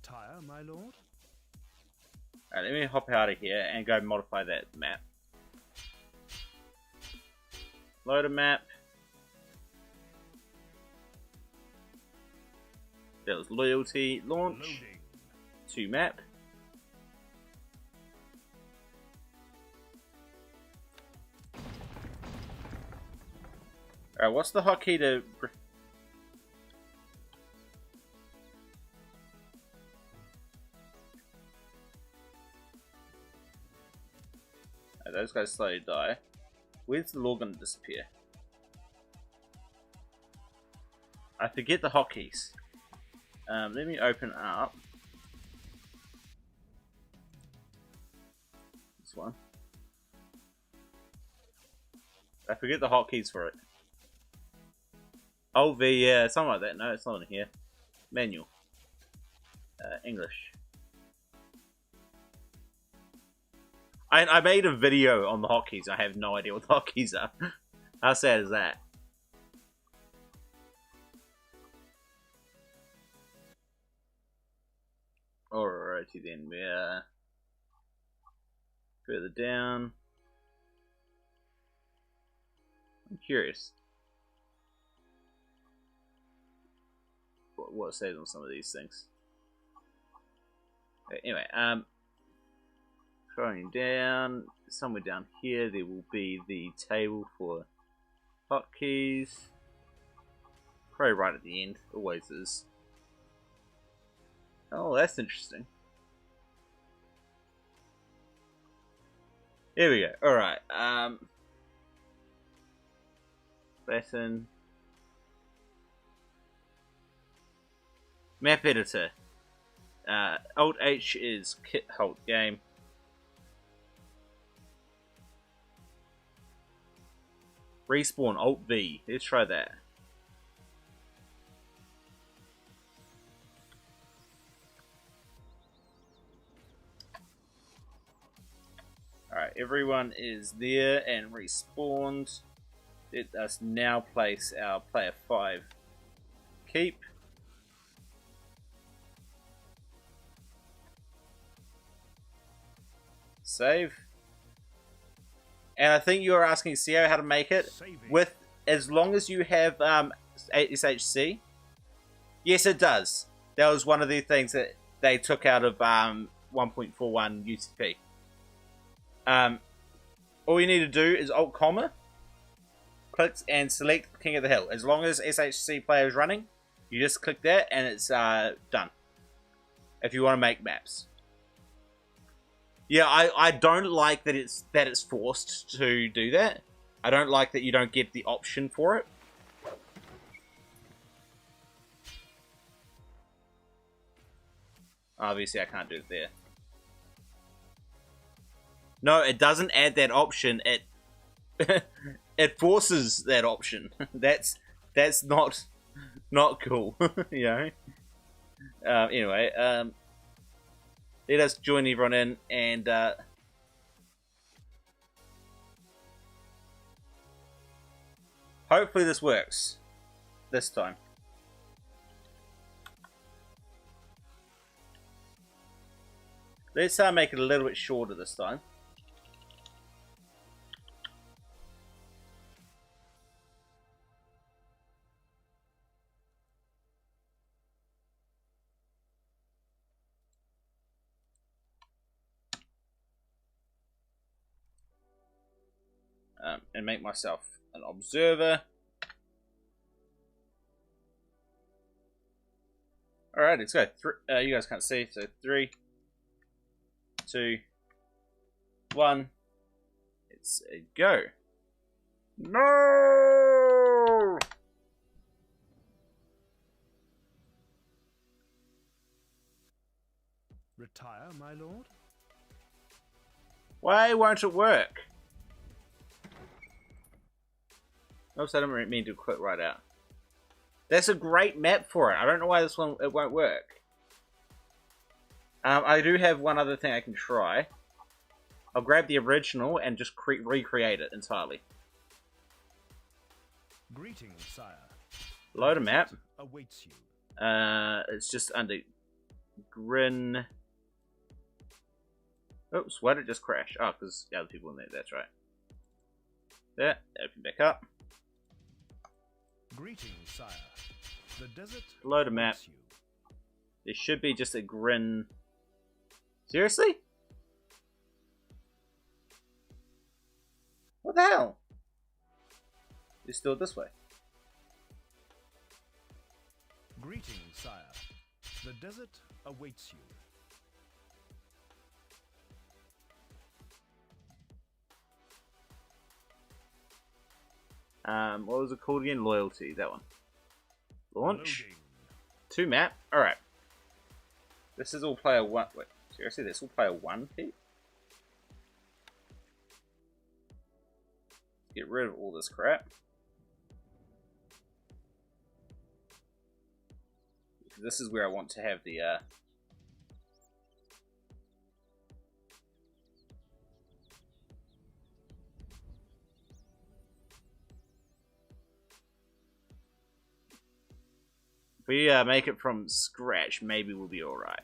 Retire, my lord. Alright, let me hop out of here and go modify that map. Load a map. That was loyalty. Launch. Loading. To map. Alright, what's the hotkey to... Those guys slowly die. Where's the lore gonna disappear? I forget the hotkeys. Let me open up this one. I forget the hotkeys for it. Alt V, yeah, something like that. No, it's not in here. Manual. English. I made a video on the hotkeys. I have no idea what the hotkeys are. How sad is that? Alrighty then, we're further down. I'm curious what it says on some of these things. Okay, anyway, scrolling down, somewhere down here there will be the table for hotkeys. Probably right at the end, always is. Oh, that's interesting. Here we go. Alright, button. Map editor. Alt H is kit halt game. Respawn, Alt V. Let's try that. Alright, everyone is there and respawned. Let us now place our player 5 keep. Save. And I think you were asking CEO how to make it. Saving. With as long as you have SHC. Yes, it does. That was one of the things that they took out of 1.41 UCP. All you need to do is Alt comma, click and select King of the Hill. As long as SHCPlayer is running, you just click that and it's done. If you want to make maps. Yeah, I don't like that it's forced to do that. I don't like that you don't get the option for it. Obviously, I can't do it there. No, it doesn't add that option. It it forces that option. That's not cool. You know. Anyway, let us join everyone in and hopefully this works this time. Let's make it a little bit shorter this time. And make myself an observer. Alright, let's go. You guys can't see, so 3, 2, 1. Let's go. No! Retire, my lord. Why won't it work? Oops, I didn't mean to quit right out. That's a great map for it. I don't know why this one it won't work. I do have one other thing I can try. I'll grab the original and just recreate it entirely. Greetings, sire. Load a map. Awaits you. It's just under Grin. Oops, why did it just crash? Oh, because the other people in there, that's right. There, open back up. Greetings, sire. The desert Load a map. awaits you. There should be just a Grin. Seriously? What the hell? It's still this way. Greetings, sire. The desert awaits you. What was it called again? Loyalty, that one. Launch. Loading. 2 map. Alright. This is all player 1. Wait, seriously? This is all player 1, Pete? Get rid of all this crap. This is where I want to have the, if we make it from scratch, maybe we'll be alright.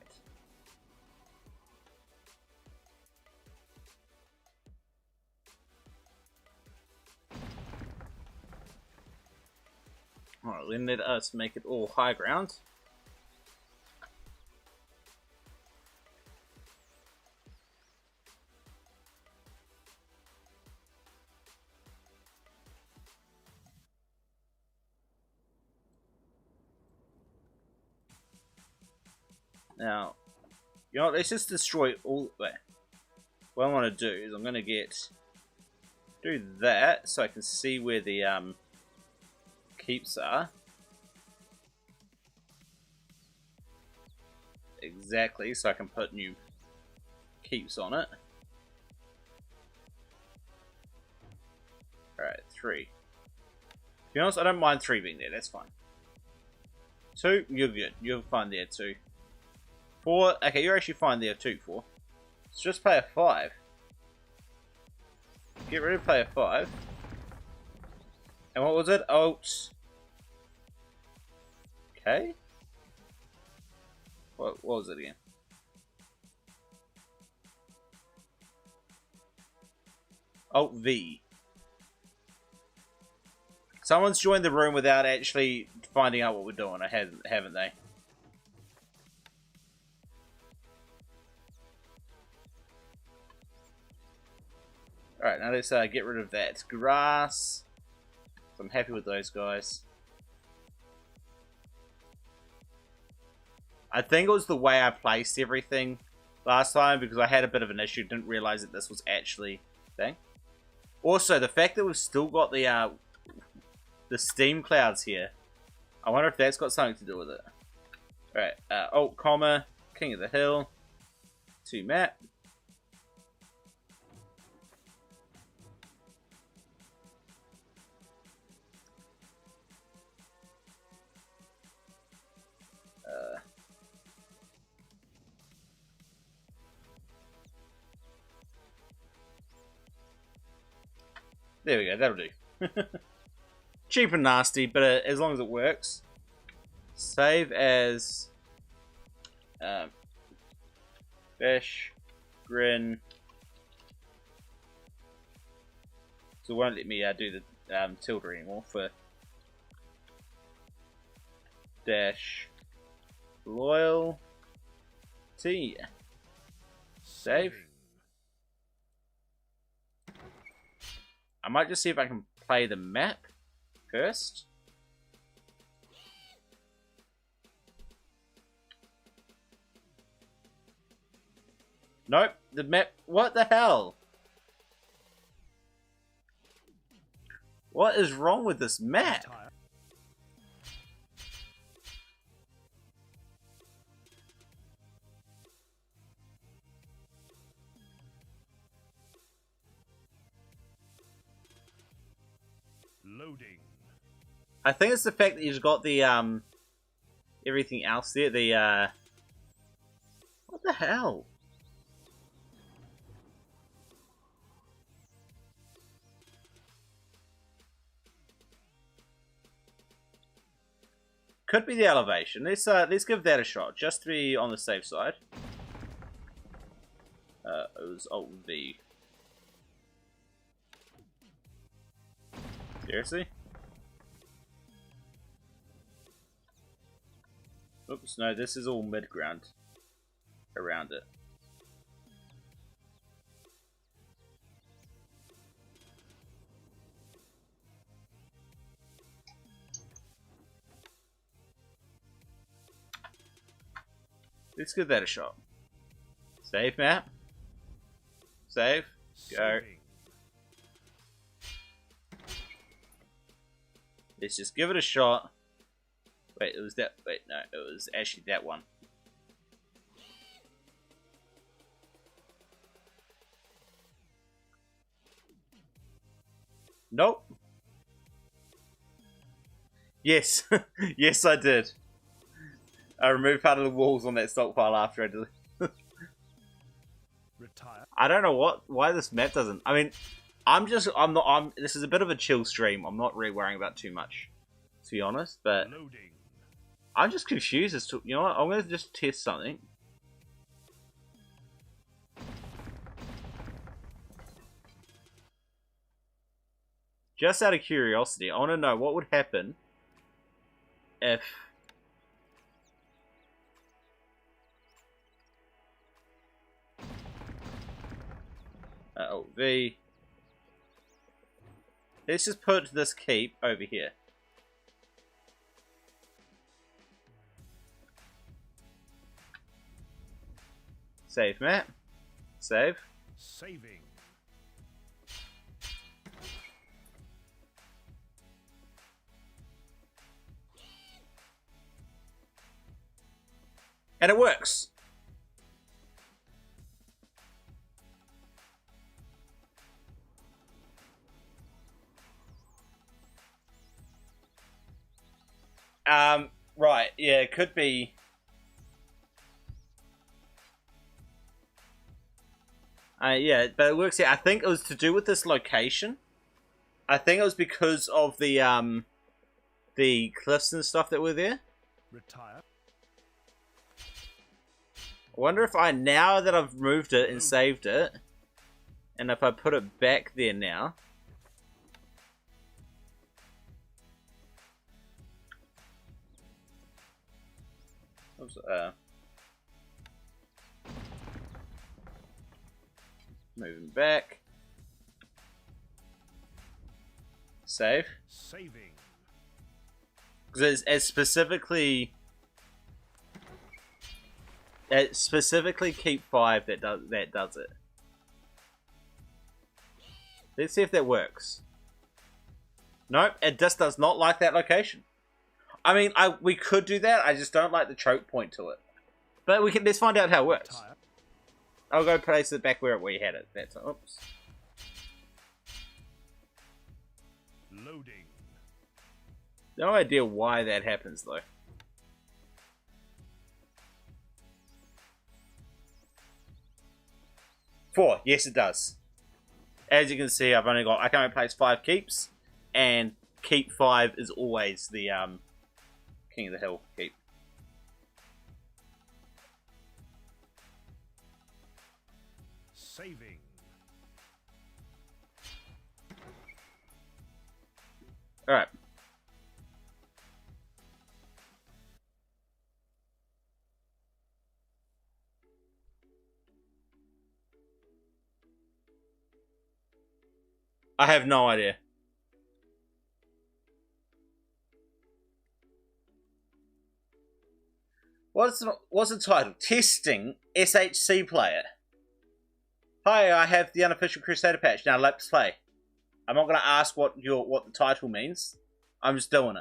Alright, then let us make it all high ground. Now, you know what, let's just destroy all. Wait. What I want to do is I'm going to do that so I can see where the keeps are. Exactly, so I can put new keeps on it. Alright, 3. To be honest, I don't mind 3 being there, that's fine. 2, you're good. You're fine there, 2. 4, okay, you're actually fine there, 2, 4. Let's just play a 5. Get rid of player 5. And what was it? Alt. Okay. What was it again? Alt V. Someone's joined the room without actually finding out what we're doing, haven't they? Alright, now let's get rid of that grass. So I'm happy with those guys. I think it was the way I placed everything last time because I had a bit of an issue. Didn't realize that this was actually a thing. Also, the fact that we've still got the steam clouds here. I wonder if that's got something to do with it. Alright, Alt, comma, King of the Hill. 2 map. There we go, that'll do. Cheap and nasty, but as long as it works. Save as Fish, Grin. So it won't let me do the tilde anymore for dash loyalty. Save. I might just see if I can play the map first. Nope, the map. What the hell? What is wrong with this map? Loading. I think it's the fact that you've got the everything else there. The what the hell? Could be the elevation. Let's give that a shot, just to be on the safe side. It was Alt V. Seriously? Oops, no, this is all mid-ground around it. Let's give that a shot. Save map. Save. Go. Saving. Let's just give it a shot. Wait, it was that. Wait, no, it was actually that one. Nope. Yes. Yes, I did. I removed part of the walls on that stockpile after I did. Retire. I don't know why this map doesn't. I mean, this is a bit of a chill stream. I'm not really worrying about too much, to be honest. But Loading. I'm just confused as to, you know what? I'm gonna just test something. Just out of curiosity, I want to know what would happen if V. Let's just put this keep over here. Save map. Save. Saving. And it works. Right, yeah, it could be. Yeah, but it works here. I think it was to do with this location. I think it was because of the cliffs and stuff that were there. Retire. I wonder if now that I've moved it and saved it, and if I put it back there now. Oops, moving back. Save. Saving. Because it's specifically keep 5 that does it. Let's see if that works. Nope, it just does not like that location. I mean, we could do that. I just don't like the choke point to it. But let's find out how it works. Retire. I'll go place it back where we had it. That's oops. Loading. No idea why that happens though. Four, yes it does. As you can see, I can only place 5 keeps, and keep 5 is always the King of the Hill keep. Saving. Alright. I have no idea. What's the title? Testing SHCPlayer. Hi, I have the unofficial Crusader patch. Now let's play. I'm not going to ask what the title means. I'm just doing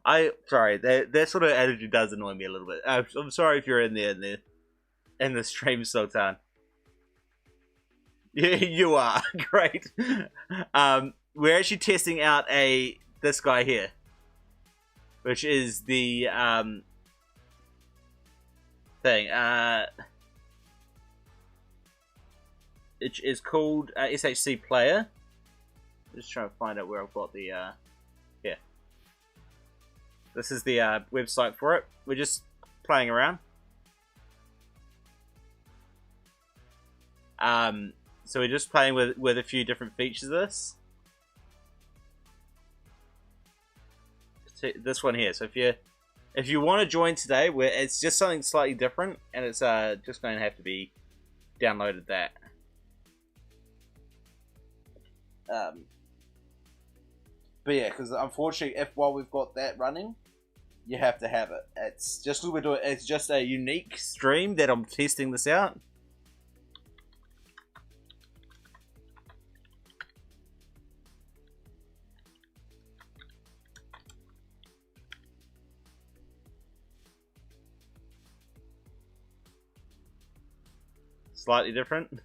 it. Sorry, that sort of attitude does annoy me a little bit. I'm sorry if you're in the stream, Sultan. Yeah, you are. Great. We're actually testing out this guy here, which is the thing. It is called SHCPlayer. Just trying to find out where I've got the here. This is the website for it. We're just playing around. So we're just playing with a few different features of this. This one here. So if you want to join today, where it's just something slightly different, and it's just going to have to be downloaded that. But yeah, because unfortunately, while we've got that running, you have to have it. It's just because we're doing. It's just a unique stream that I'm testing this out. Slightly different.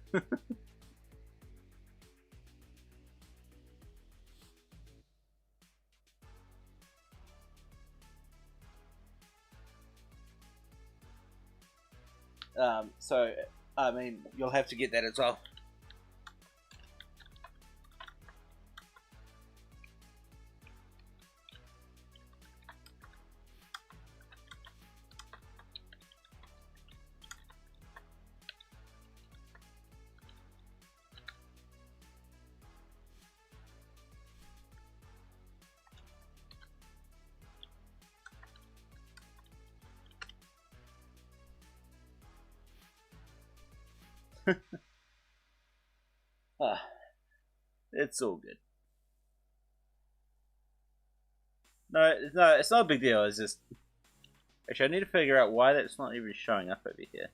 So, I mean, you'll have to get that as well. It's all good. No, it's not a big deal. It's just actually I need to figure out why that's not even showing up over here.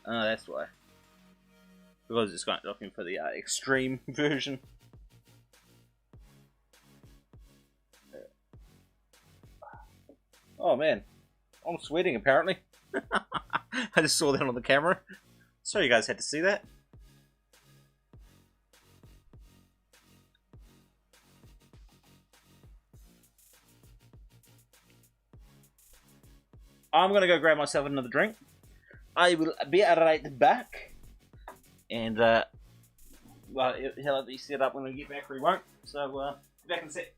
Oh, that's why. Because it's kind of looking for the extreme version. Oh man, I'm sweating apparently. I just saw that on the camera. So you guys had to see that. I'm gonna go grab myself another drink. I will be right back. And well, he'll be set up when we get back, or he won't. So be back in a sec.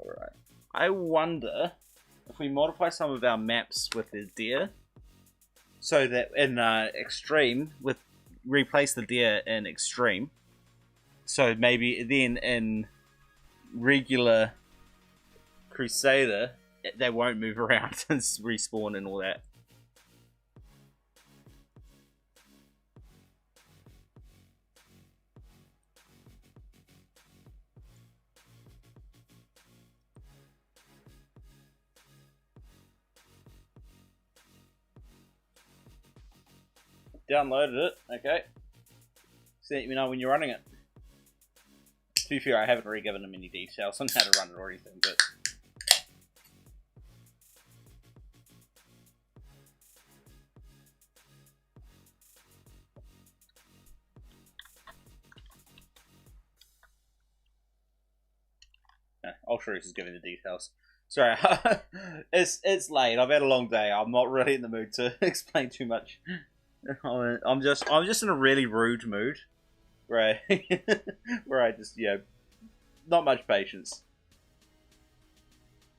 Alright. I wonder if we modify some of our maps with the deer, so that in extreme, replace the deer in extreme, so maybe then in regular Crusader they won't move around and respawn and all that. Downloaded it, okay. So let me know when you're running it. To be fair, I haven't really given them any details on how to run it or anything, but... Ultraris is giving the details. Sorry, it's late. I've had a long day. I'm not really in the mood to explain too much. I'm just in a really rude mood, where I just not much patience.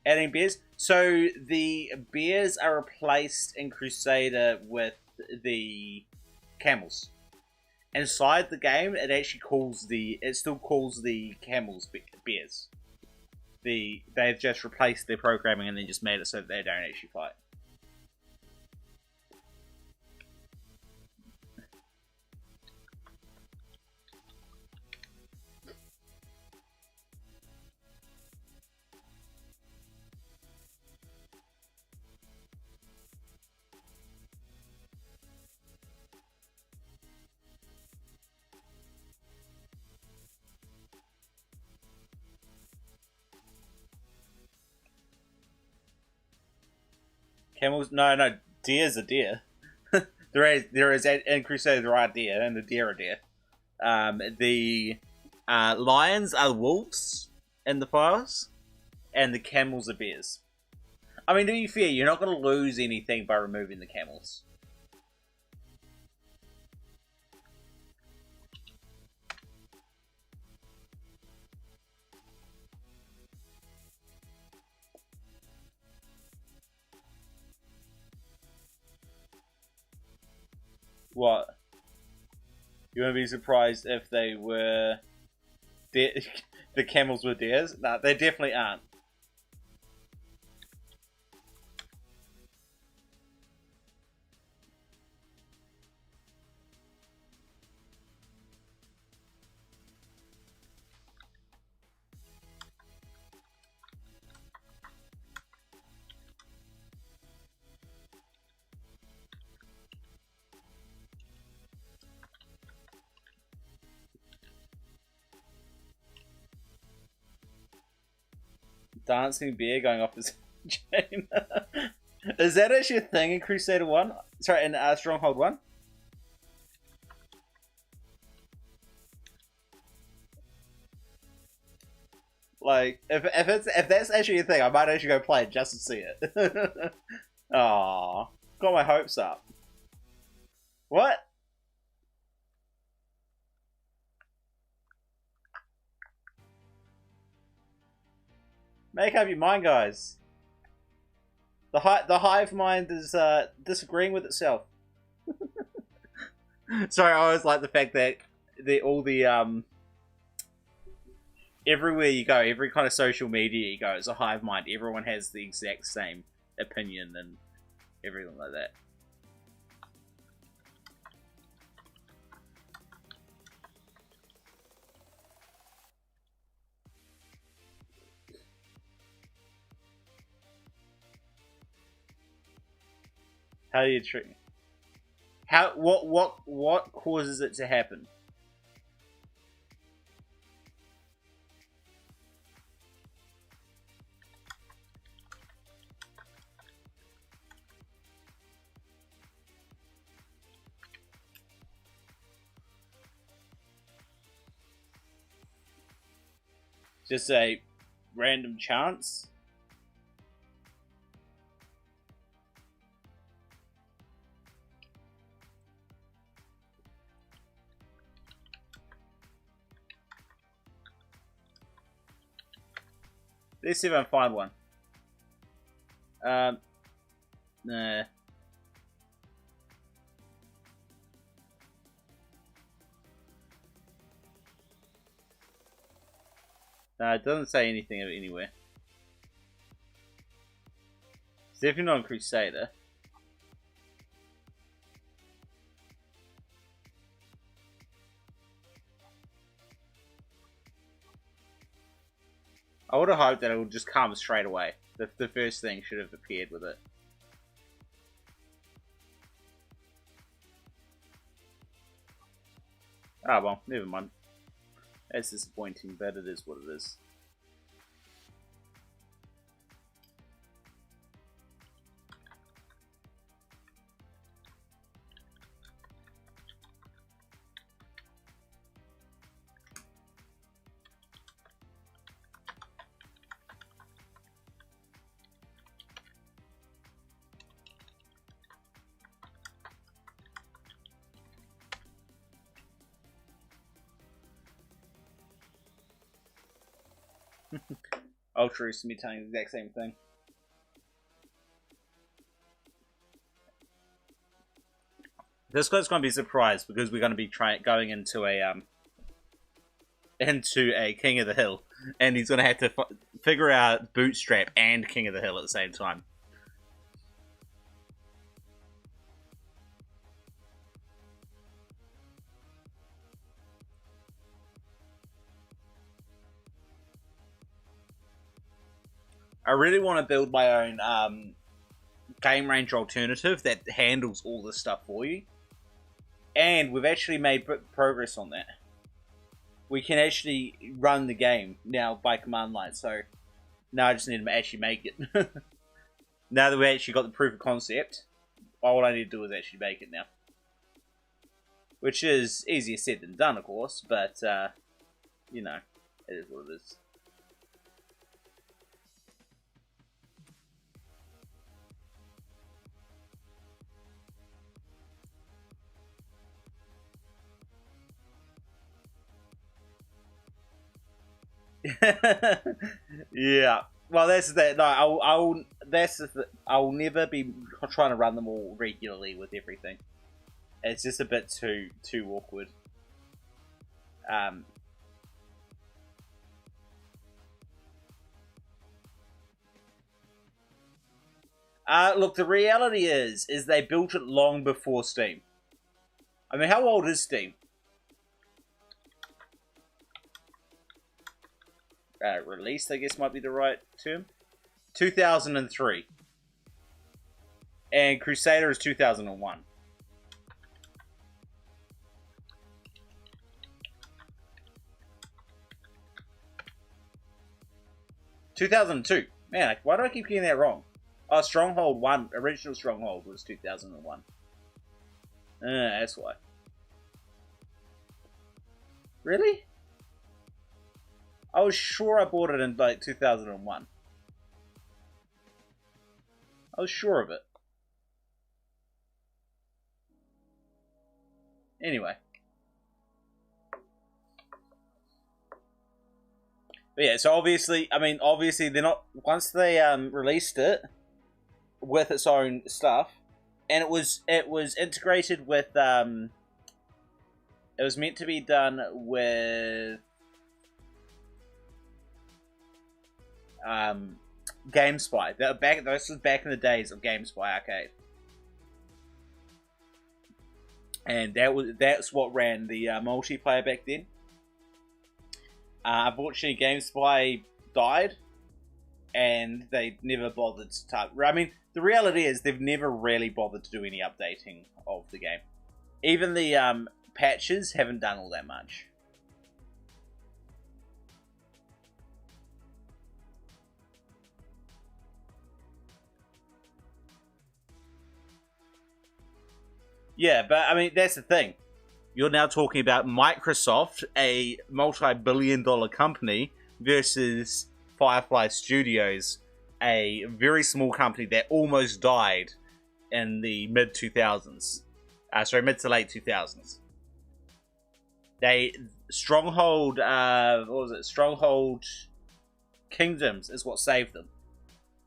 Adding bears. So the bears are replaced in Crusader with the camels. Inside the game, it still calls the camels bears. They've just replaced their programming and then just made it so that they don't actually fight. Camels? No, deer's a deer. there is in Crusader there are deer, and the deer are deer. The lions are wolves in the forest, and the camels are bears. I mean, to be fair, you're not going to lose anything by removing the camels. What? You wouldn't be surprised if they were... the camels were deers? No, they definitely aren't. Dancing bear going off his chain. Is that actually a thing in Crusader 1? Sorry, in Stronghold 1? Like, if that's actually a thing, I might actually go play it just to see it. Aww. Got my hopes up. What? Make up your mind, guys. The hive mind is disagreeing with itself. Sorry, I always like the fact that everywhere you go, every kind of social media you go, it's a hive mind. Everyone has the exact same opinion and everything like that. How do you treat? What causes it to happen? Just a random chance? Let's see if I can find one. Nah. No, it doesn't say anything of it anywhere. It's definitely not on Crusader. I would have hoped that it would just come straight away. The first thing should have appeared with it. Ah, well, never mind. That's disappointing, but it is what it is. Ultra used to be telling the exact same thing. This guy's going to be surprised because we're going to be going into a King of the Hill, and he's going to have to figure out Bootstrap and King of the Hill at the same time. I really want to build my own game range alternative that handles all this stuff for you. And we've actually made progress on that. We can actually run the game now by command line, so now I just need to actually make it. Now that we actually got the proof of concept, all I need to do is actually make it now. Which is easier said than done, of course, but, you know, it is what it is. Yeah. Well, that's that. No, I'll never be trying to run them all regularly with everything. It's just a bit too awkward. Look, the reality is they built it long before Steam. I mean, how old is Steam? Released, I guess, might be the right term. 2003. And Crusader is 2001. Man, why do I keep getting that wrong? Oh, Stronghold 1, original Stronghold was 2001. That's why. Really? I was sure I bought it in, like, 2001. I was sure of it. Anyway. But yeah, so obviously they're not, once they released it with its own stuff, and it was integrated with it was meant to be done with GameSpy. This was back in the days of GameSpy Arcade, and that's what ran the multiplayer back then. Unfortunately, GameSpy died, and they never bothered to touch. I mean, the reality is they've never really bothered to do any updating of the game. Even the patches haven't done all that much. Yeah, but I mean, that's the thing. You're now talking about Microsoft, a multi-billion-dollar company, versus Firefly Studios, a very small company that almost died in the mid-2000s. Mid to late 2000s. Stronghold Kingdoms is what saved them.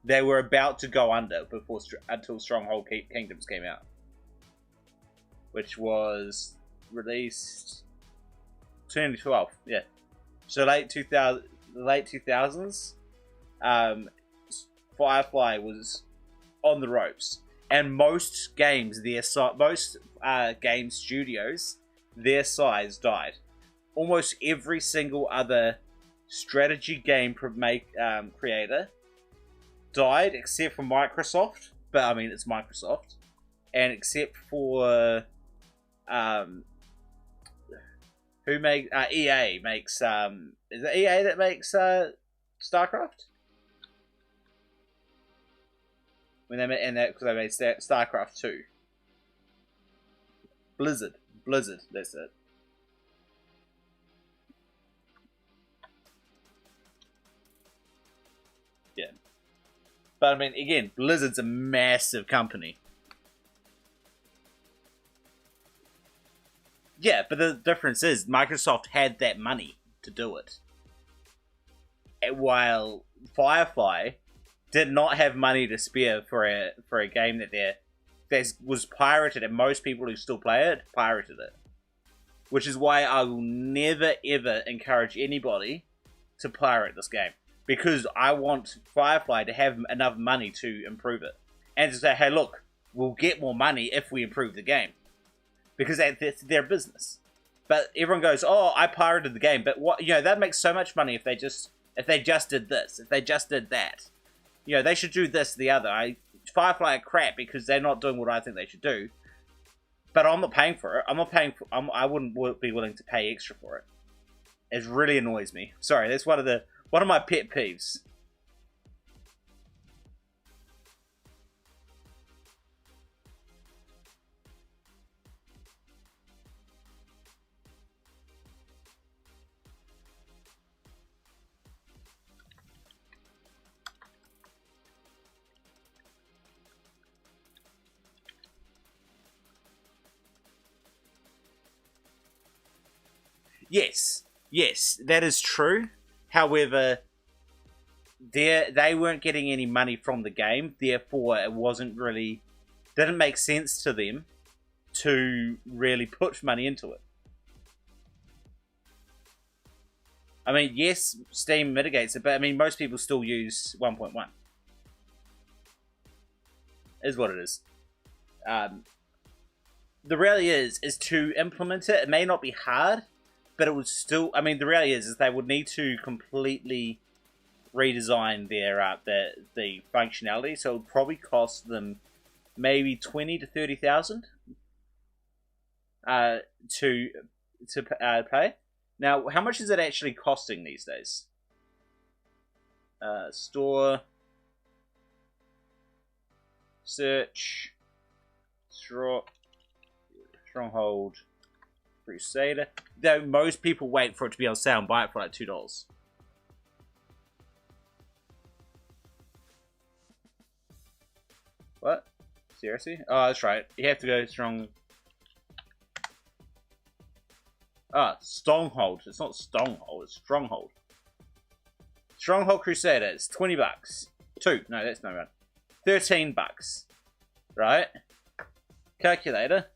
They were about to go under until Stronghold Kingdoms came out, which was released 2012. Yeah, so late 2000s. Firefly was on the ropes, and most games, game studios, their size died. Almost every single other strategy game creator died, except for Microsoft. But I mean, it's Microsoft, and except for who makes EA makes is it EA that makes StarCraft? Because they made StarCraft 2. Blizzard, that's it. Yeah, but I mean, again, Blizzard's a massive company. Yeah, but the difference is Microsoft had that money to do it, while Firefly did not have money to spare for a game that was pirated, and most people who still play it pirated it. Which is why I will never ever encourage anybody to pirate this game, because I want Firefly to have enough money to improve it, and to say, hey, look, we'll get more money if we improve the game. Because that's their business. But everyone goes, oh, I pirated the game. But what, that makes so much money if they just did this, if they just did that. They should do this, the other. Firefly are crap because they're not doing what I think they should do. But I'm not paying for it. I wouldn't be willing to pay extra for it. It really annoys me. Sorry, that's one of my pet peeves. Yes, that is true. However, they weren't getting any money from the game, therefore it didn't make sense to them to really put money into it. I mean, yes, Steam mitigates it, but I mean, most people still use 1.1. Is what it is. The reality is to implement it, it may not be hard, but it would still, I mean, the reality is they would need to completely redesign their the functionality, so it would probably cost them maybe 20 to 30,000 to pay. Now, how much is it actually costing these days? Store, search, Stronghold, Crusader. Though most people wait for it to be on sale and buy it for like $2. What? Seriously? Oh, that's right. You have to go strong. Stronghold. It's not Stronghold, it's Stronghold. Stronghold Crusader. It's $20. No, that's no right. $13. Right? Calculator.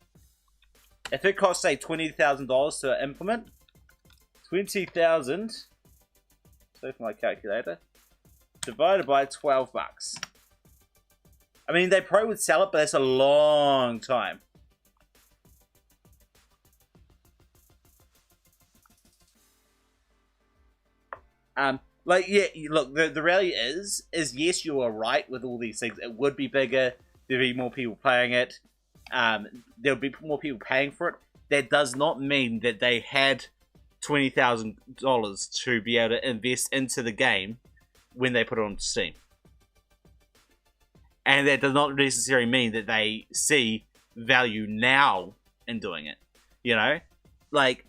If it costs, say, $20,000 to implement, 20,000, so for my calculator, divided by $12. I mean, they probably would sell it, but it's a long time. Like, yeah, look, the reality is yes, you are right with all these things. It would be bigger. There'd be more people playing it. There'll be more people paying for it. That does not mean that they had $20,000 to be able to invest into the game when they put it on Steam. And that does not necessarily mean that they see value now in doing it. You know? Like,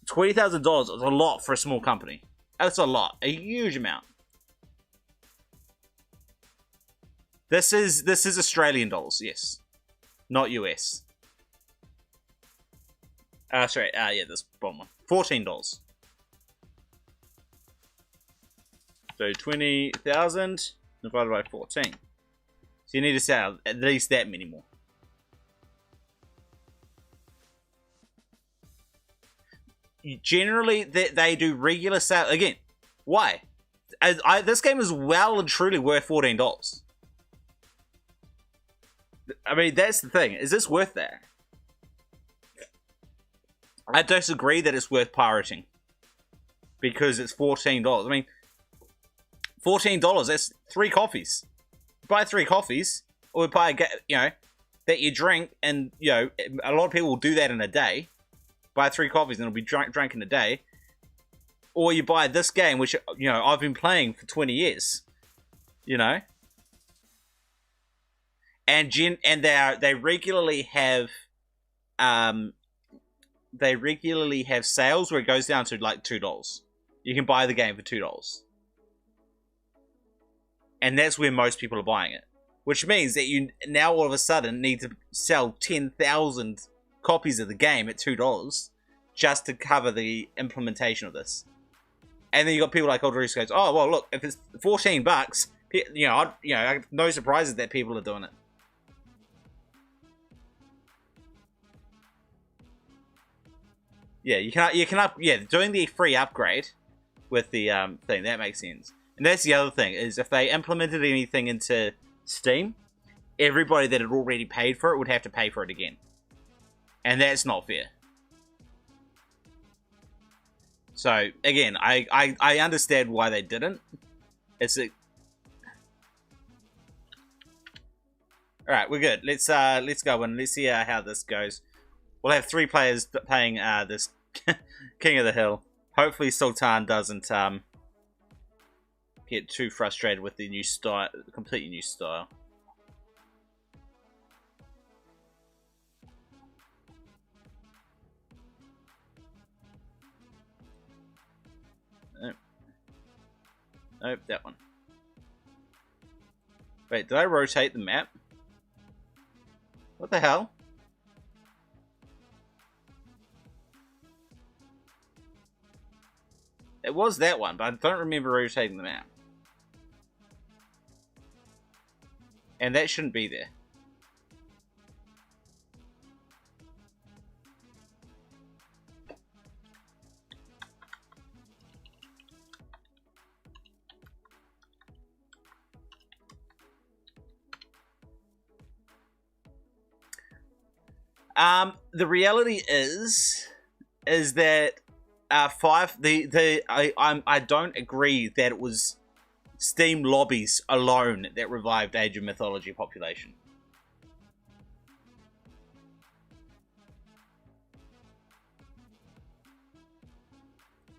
$20,000 is a lot for a small company. That's a lot. A huge amount. This is Australian dollars, yes. Not US. Sorry, yeah, this bottom one. $14. So 20,000 divided by 14. So you need to sell at least that many more. Generally, they do regular sale. Again, why? This game is well and truly worth $14. I mean, that's the thing. Is this worth that? I disagree that it's worth pirating. Because it's $14. I mean, $14, that's 3 coffees. Buy 3 coffees, or buy, that you drink, and, a lot of people will do that in a day. Buy 3 coffees, and it'll be drank in a day. Or you buy this game, which, I've been playing for 20 years. And they regularly have sales where it goes down to like $2. You can buy the game for $2. And that's where most people are buying it. Which means that you now all of a sudden need to sell 10,000 copies of the game at $2 just to cover the implementation of this. And then you got people like Aldris goes, oh well, look, if it's $14, no surprises that people are doing it. Yeah, you can doing the free upgrade with the thing, that makes sense. And that's the other thing, is if they implemented anything into Steam, everybody that had already paid for it would have to pay for it again. And that's not fair. So, again, I understand why they didn't. Alright, we're good. Let's go and let's see how this goes. We'll have 3 players playing this King of the Hill. Hopefully Sultan doesn't get too frustrated with the new style, completely new style. Nope, that one. Wait, did I rotate the map? What the hell? It was that one, but I don't remember rotating them out. And that shouldn't be there. The reality is that I don't agree that it was Steam lobbies alone that revived Age of Mythology population.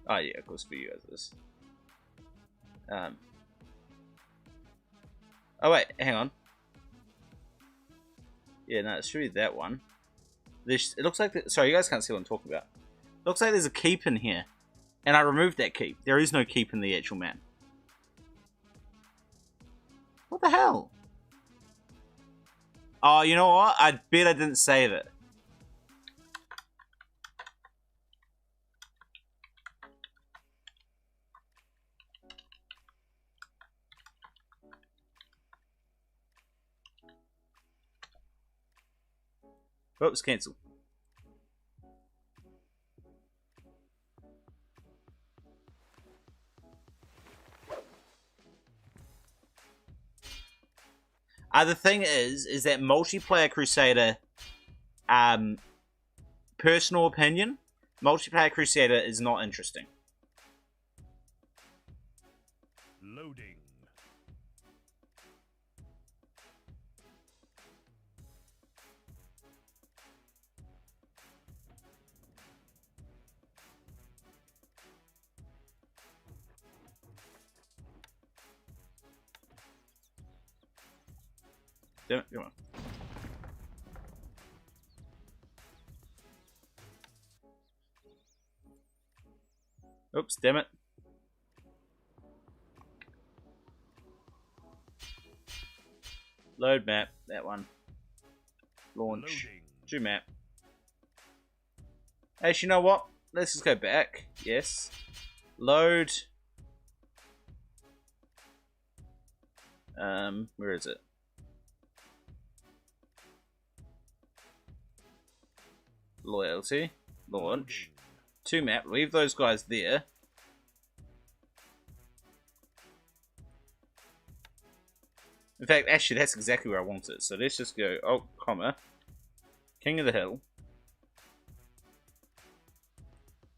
Oh yeah, of course for you guys it is. Oh wait, hang on. Yeah, no, it should be that one. It looks like... Sorry, you guys can't see what I'm talking about. It looks like there's a keep in here. And I removed that keep. There is no keep in the actual map. What the hell? Oh, you know what? I bet I didn't save it. Oops, cancel. The thing is that multiplayer Crusader, personal opinion, multiplayer Crusader is not interesting. Loading. Damn it, come on. Oops, damn it. Load map, that one. Launch. Loading. Do map. Actually, you know what? Let's just go back. Yes. Load. Where is it? Loyalty. Launch. To map. Leave those guys there. In fact, actually, that's exactly where I want it. So let's just go, oh, comma, King of the Hill.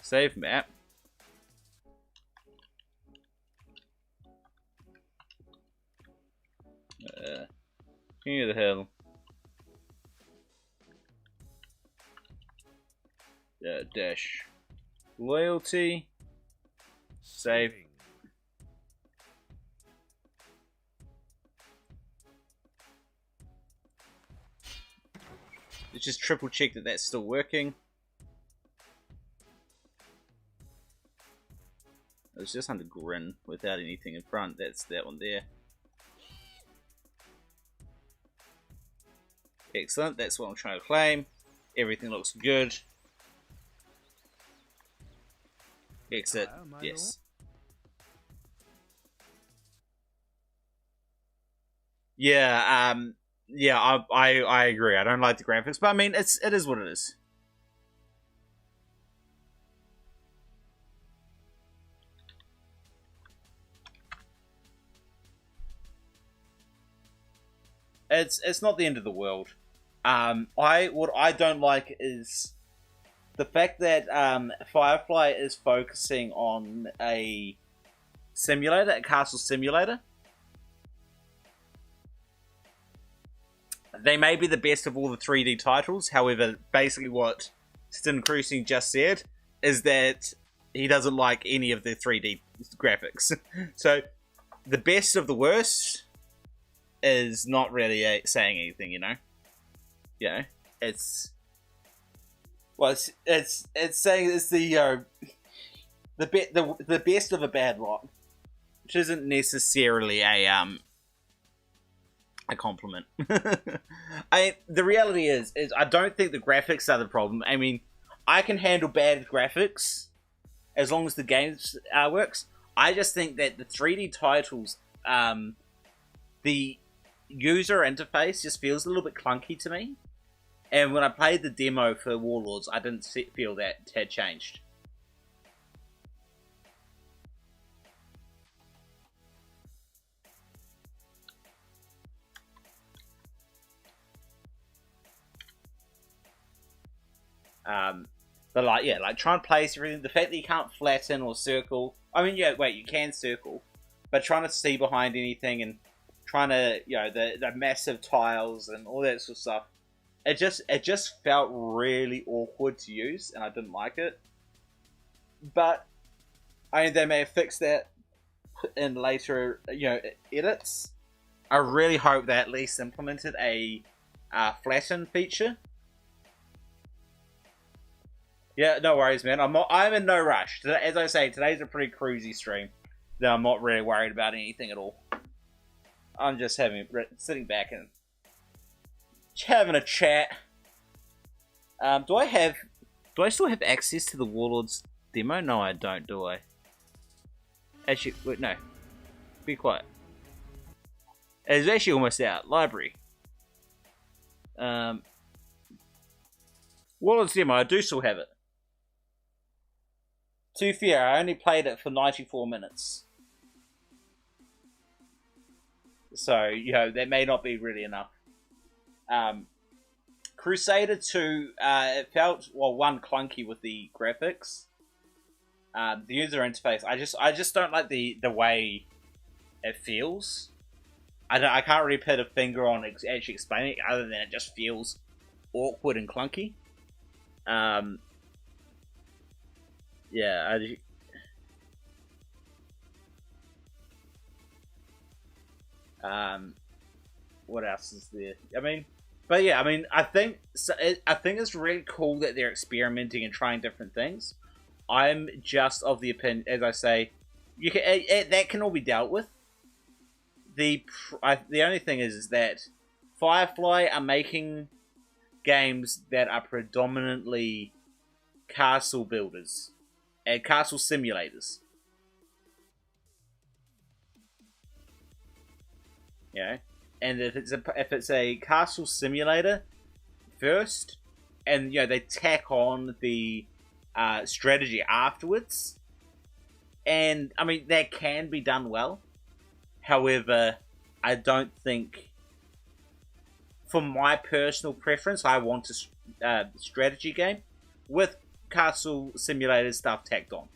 Save map. King of the Hill. Dash. Loyalty. Save. Saving. Let's just triple check that that's still working. It's just under Grin without anything in front. That's that one there. Excellent. That's what I'm trying to claim. Everything looks good. Exit. Yes. Yeah. Yeah. I agree. I don't like the graphics, but I mean, it is what it is. It's not the end of the world. What I don't like is the fact that Firefly is focusing on a simulator, a castle simulator. They may be the best of all the 3D titles. However, basically what Stin Cruising just said is that he doesn't like any of the 3D graphics. So, the best of the worst is not really saying anything, you know? You know, it's... Well, it's saying it's the best of a bad lot, which isn't necessarily a compliment. The reality is I don't think the graphics are the problem. I mean, I can handle bad graphics, as long as the game works. I just think that the 3D titles, the user interface just feels a little bit clunky to me. And when I played the demo for Warlords, I didn't feel that it had changed. But like trying to place everything, the fact that you can't flatten or circle. I mean, yeah, wait, you can circle, but trying to see behind anything and trying to, the massive tiles and all that sort of stuff. It just felt really awkward to use, and I didn't like it. But I mean, they may have fixed that in later, edits. I really hope they at least implemented a flatten feature. Yeah, no worries, man. I'm in no rush. As I say, today's a pretty cruisy stream. That I'm not really worried about anything at all. I'm just sitting back and having a chat. Do I still have access to the Warlords demo? No, I don't, do I? Actually, wait, no. Be quiet. It's actually almost out. Library. Warlords demo, I do still have it. To be fair, I only played it for 94 minutes. So, that may not be really enough. Crusader 2, it felt, one, clunky with the graphics. The user interface, I just don't like the way it feels. I can't really put a finger on actually explaining it, other than it just feels awkward and clunky. Yeah, what else is there? I think it's really cool that they're experimenting and trying different things. I'm just of the opinion, as I say, that can all be dealt with. The only thing is that Firefly are making games that are predominantly castle builders and castle simulators. And if it's a castle simulator first, and they tack on the strategy afterwards, and I mean that can be done well. However, I don't think, for my personal preference, I want a strategy game with castle simulator stuff tacked on.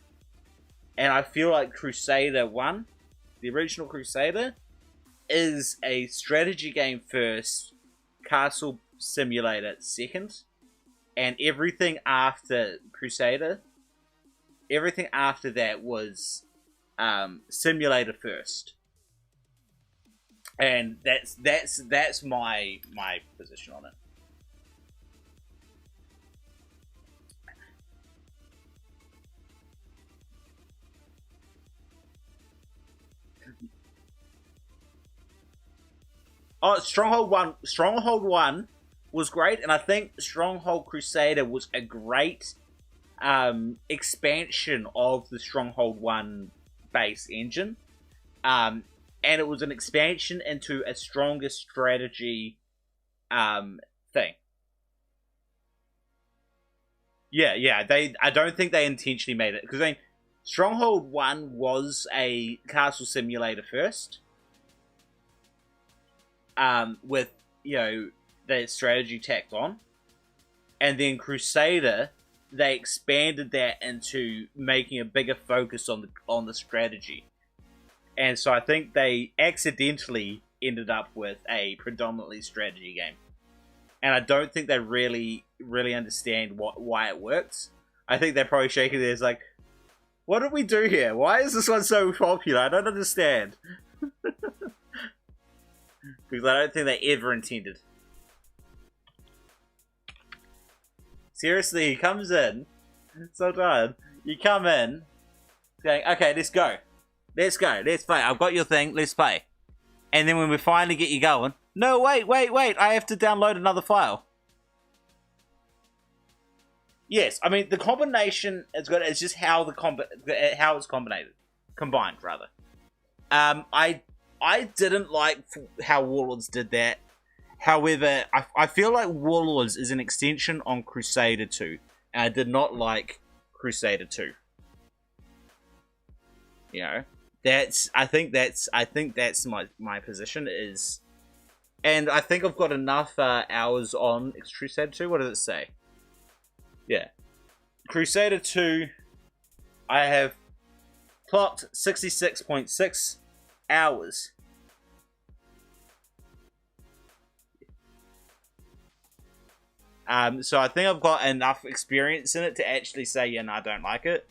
And I feel like Crusader 1, the original Crusader, is a strategy game first, castle simulator second, and everything after Crusader, everything after that was simulator first. And that's my position on it. Oh, Stronghold 1 was great, and I think Stronghold Crusader was a great expansion of the Stronghold 1 base engine. And it was an expansion into a stronger strategy thing. Yeah. I don't think they intentionally made it, because Stronghold 1 was a castle simulator first. With the strategy tacked on, and then Crusader, they expanded that into making a bigger focus on the strategy, and so I think they accidentally ended up with a predominantly strategy game, and I don't think they really understand why it works. I think they're probably shaking their heads like, what did we do here? Why is this one so popular? I don't understand. Because I don't think they ever intended. Seriously, he comes in. So tired. You come in, saying, okay, let's go. Let's play. I've got your thing, let's play. And then when we finally get you going, no, wait, I have to download another file. Yes, I mean the combination is good. It's just how how it's combined rather. I didn't like how Warlords did that. However, I feel like Warlords is an extension on Crusader 2, and I did not like Crusader 2. You know, I think that's my position is, and I think I've got enough hours on Crusader 2. What does it say? Yeah, Crusader 2. I have clocked 66.6 hours. So I think I've got enough experience in it to actually say, yeah, no, I don't like it.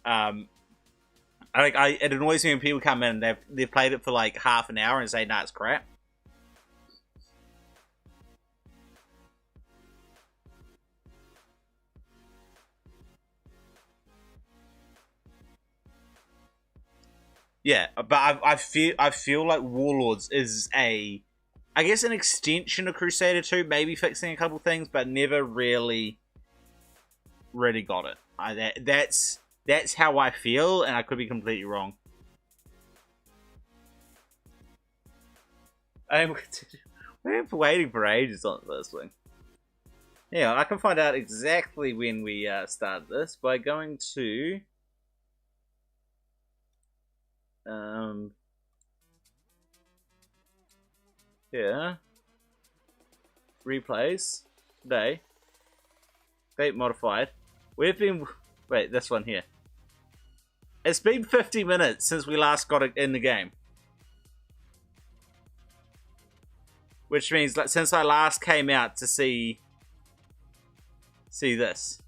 It annoys me when people come in and they've played it for like half an hour and say, nah, it's crap. Yeah, but I feel like Warlords is I guess an extension of Crusader 2, maybe fixing a couple things, but never really got it. That's how I feel, and I could be completely wrong. We're waiting for ages on this thing. Yeah, I can find out exactly when we started this by going to yeah, replays today, date modified. We've been this one here. It's been 50 minutes since we last got it in the game, which means that since I last came out to see this.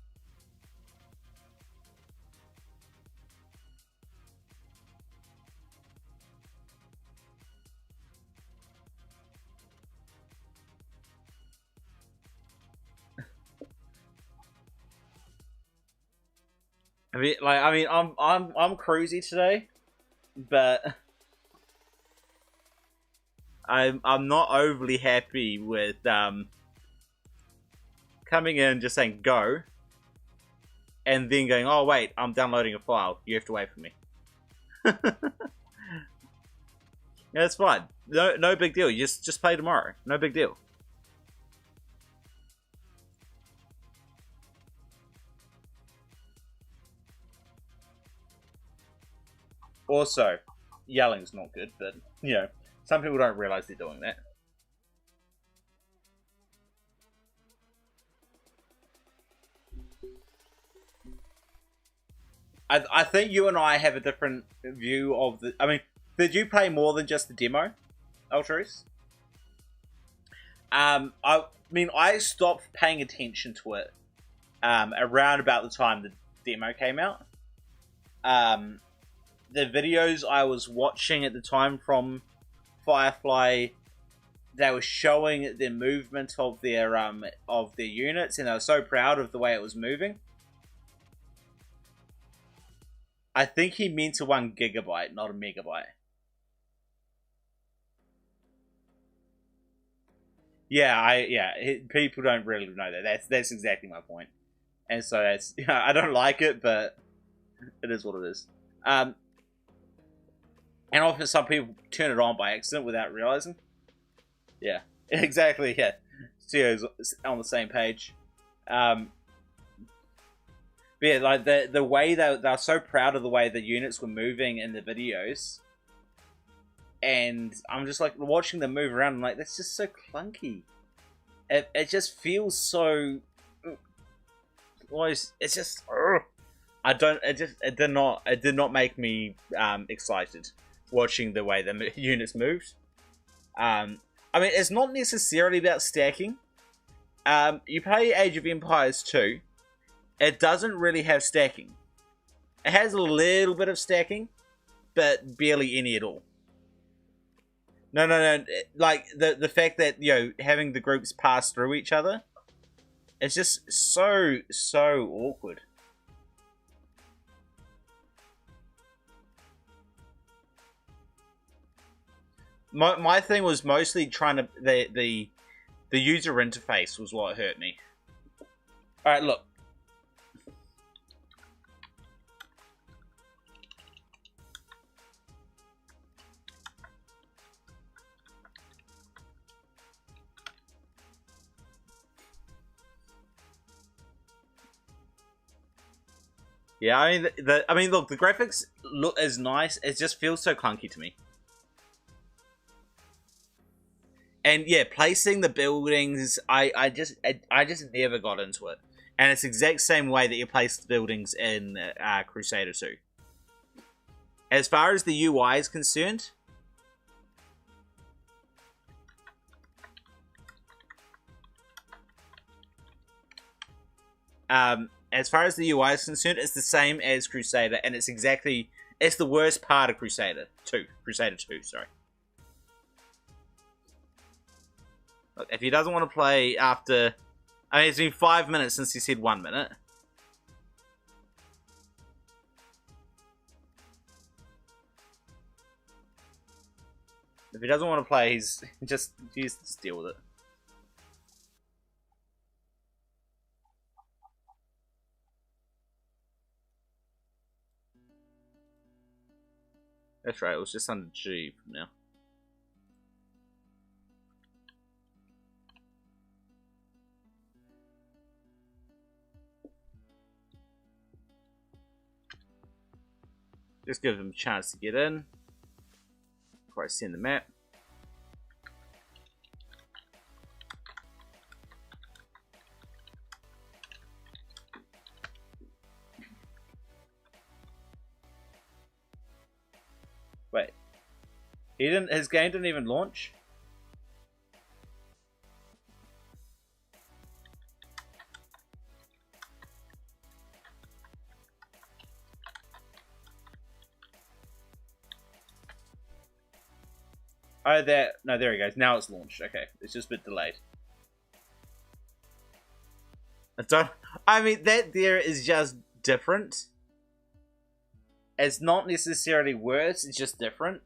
I'm cruisy today, but I'm not overly happy with coming in just saying go, and then going, oh wait, I'm downloading a file. You have to wait for me. Yeah, it's fine. No big deal. You just play tomorrow. No big deal. Also, yelling's not good, but, you know, some people don't realize they're doing that. I think you and I have a different view of the... I mean, did you play more than just the demo, Ultras? I mean, I stopped paying attention to it around about the time the demo came out. The videos I was watching at the time from Firefly, they were showing the movement of their units, and they were so proud of the way it was moving. I think he meant a 1 gigabyte, not a megabyte. Yeah, people don't really know that. That's exactly my point. And so that's, I don't like it, but it is what it is. And often some people turn it on by accident without realizing. Yeah, exactly. Yeah, Steo's on the same page. But yeah, like the way they're so proud of the way the units were moving in the videos, and I'm just like watching them move around. I'm like, that's just so clunky. It just feels so. It's just. It did not make me excited watching the way the units moved. I mean, it's not necessarily about stacking. You play Age of Empires 2. It doesn't really have stacking. It has a little bit of stacking, but barely any at all. No. Like, the fact that, you know, having the groups pass through each other, it's just so awkward. My thing was mostly trying to... The user interface was what hurt me. Alright, look. Yeah, I mean, I mean, look, the graphics look as nice. It just feels so clunky to me. And yeah, placing the buildings, I just never got into it. And it's the exact same way that you place the buildings in Crusader 2. As far as the UI is concerned, as far as the UI is concerned, it's the same as Crusader, and it's the worst part of Crusader 2. Crusader 2, sorry. Look, if he doesn't want to play after... I mean, it's been 5 minutes since he said 1 minute. If he doesn't want to play, he's just deal with it. That's right, it was just under G from now. Just give them a chance to get in before I send the map. Wait. His game didn't even launch? Oh, no, there he goes. Now it's launched. Okay, it's just a bit delayed. I mean, that there is just different. It's not necessarily worse. It's just different.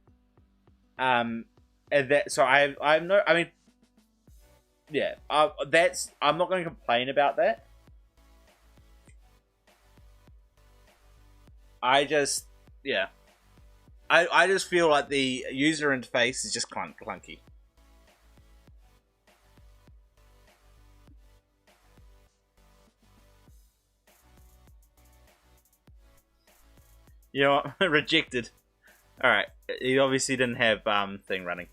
And that so I'm no. I mean, yeah. I'm not going to complain about that. I just feel like the user interface is just clunky. You know what? Rejected. Alright. He obviously didn't have thing running.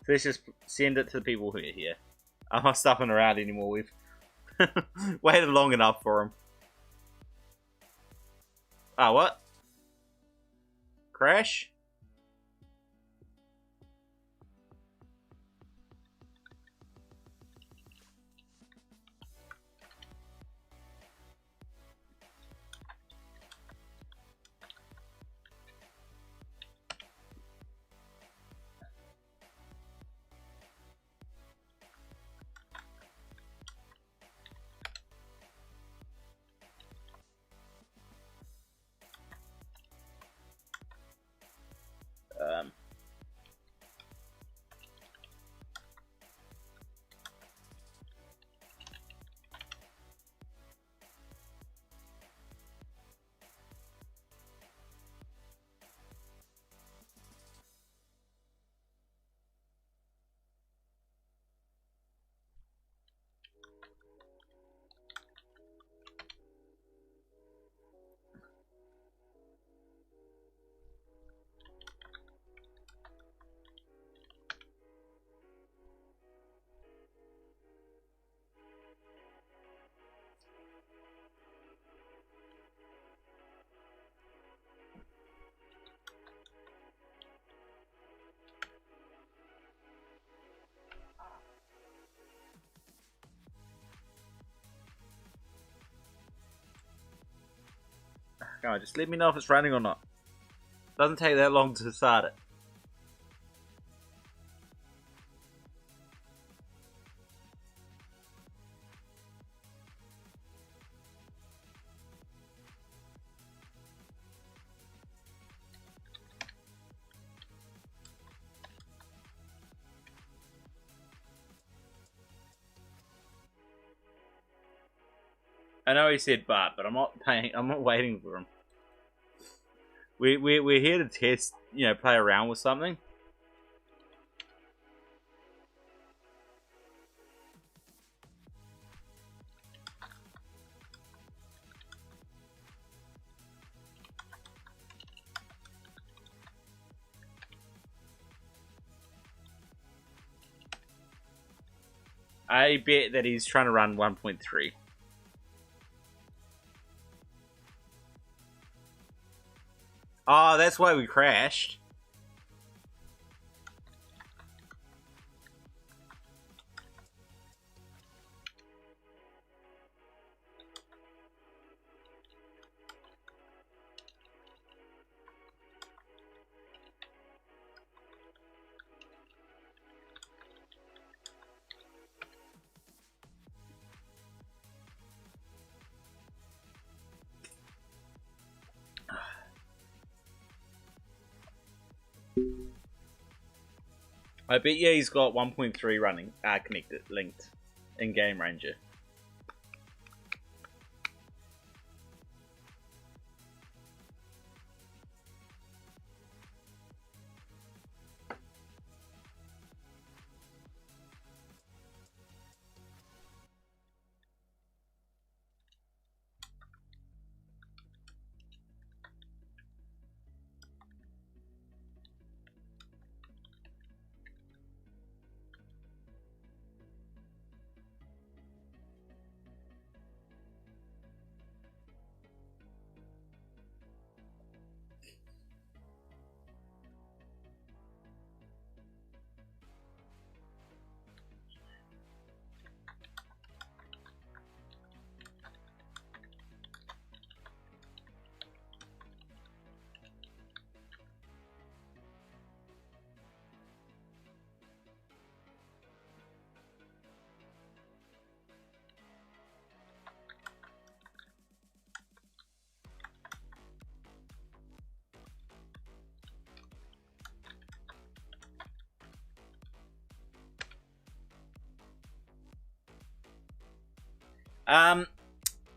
So let's just send it to the people who are here. I'm not stuffing around anymore. We've waited long enough for him. Ah, what? Crash? Come on, just let me know if it's running or not. Doesn't take that long to start it. I know he said but I'm not paying. I'm not waiting for him. We're here to test, play around with something. I bet that he's trying to run 1.3. Oh, that's why we crashed. I bet you he's got 1.3 running, connected, linked in Game Ranger.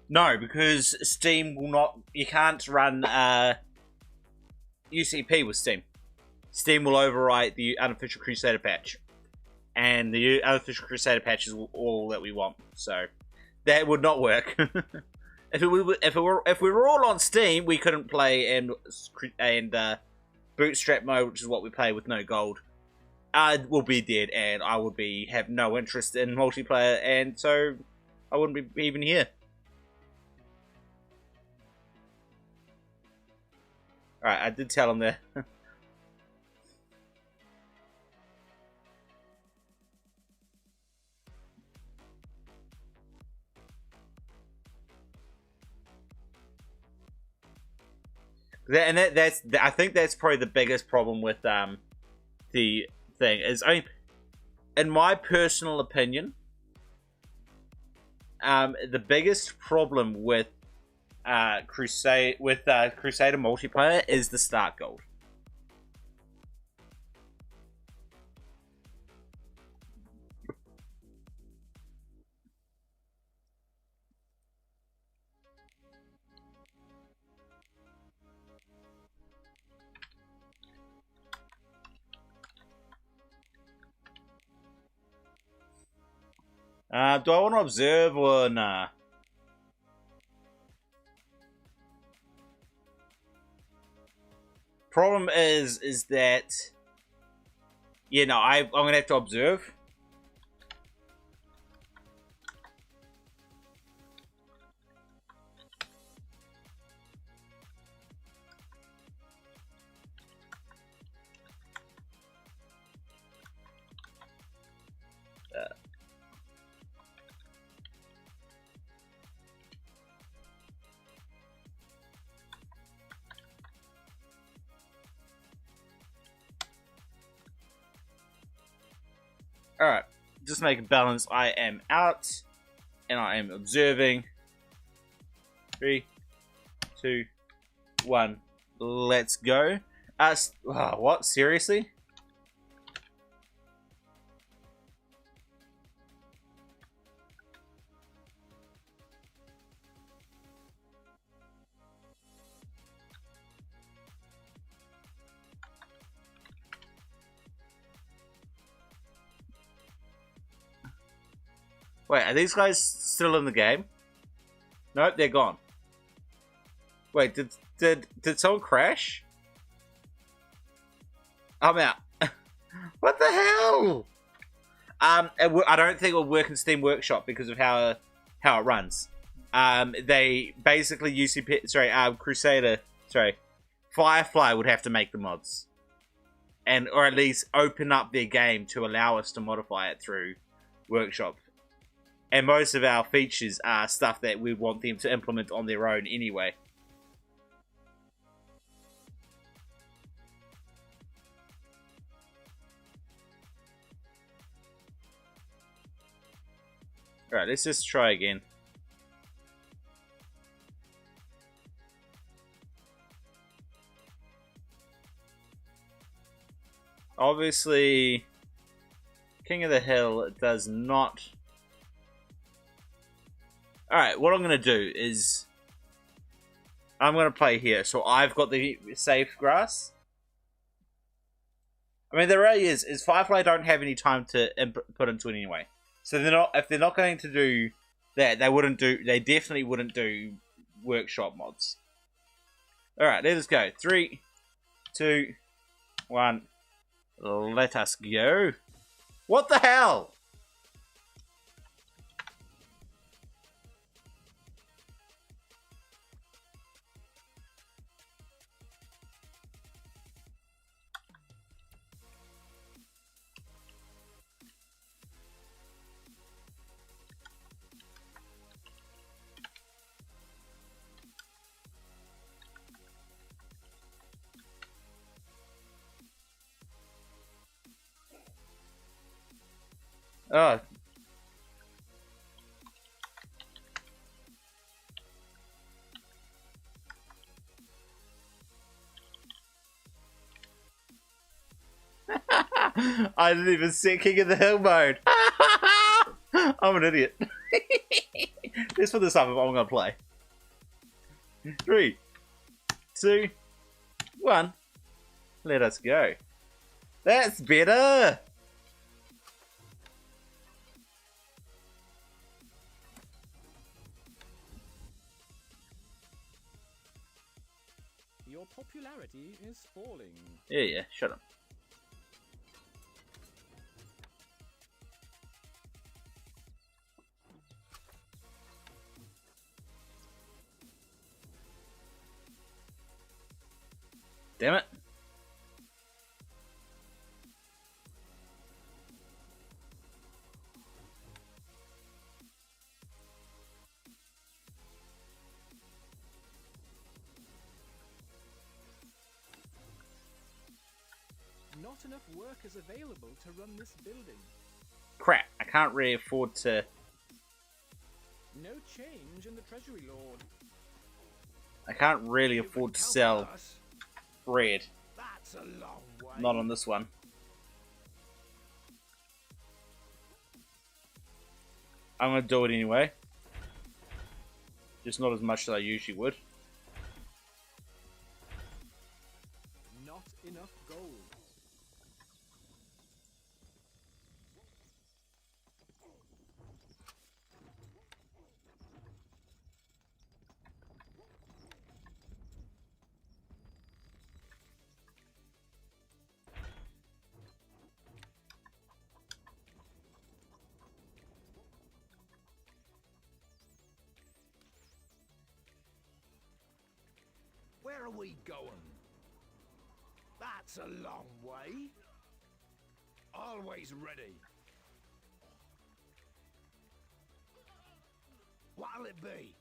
No, because Steam will not. You can't run UCP with Steam. Steam will overwrite the unofficial Crusader patch, and the unofficial Crusader patch is all that we want. So that would not work. if we were all on Steam, we couldn't play and bootstrap mode, which is what we play with no gold. Will be dead, and I would have no interest in multiplayer, and so I wouldn't be even here. Alright, I did tell him there. I think that's probably the biggest problem with the thing is, in my personal opinion, the biggest problem with Crusader multiplayer is the start gold. Do I want to observe or nah? Problem is that, you know, I'm gonna have to observe. Alright, just make a balance. I am out, and I am observing. 3, 2, 1, let's go. What? Seriously? Wait, are these guys still in the game? Nope, they're gone. Wait, did someone crash? I'm out. What the hell? I don't think it will work in Steam Workshop because of how it runs. They basically Firefly would have to make the mods, or at least open up their game to allow us to modify it through Workshop. And most of our features are stuff that we want them to implement on their own anyway. Alright, let's just try again. Obviously, King of the Hill does not... Alright, what I'm going to do is... I'm going to play here. So I've got the safe grass. I mean, the reality is Firefly don't have any time to put into it anyway. So if they're not going to do that, they definitely wouldn't do Workshop mods. Alright, let us go. 3, 2, 1. Let us go. What the hell? Oh. I didn't even see King of the Hill mode. I'm an idiot. This for the stuff I'm gonna play. 3, 2, 1. Let us go. That's better. Your popularity is falling. Yeah, shut up. Damn it. Not enough work is available to run this building. Crap, I can't really afford to... No change in the Treasury Lord. I can't really afford to sell bread. That's a long way. Not on this one. I'm gonna do it anyway. Just not as much as I usually would. Not enough gold. Where are we going? That's a long way. Always ready. What'll it be?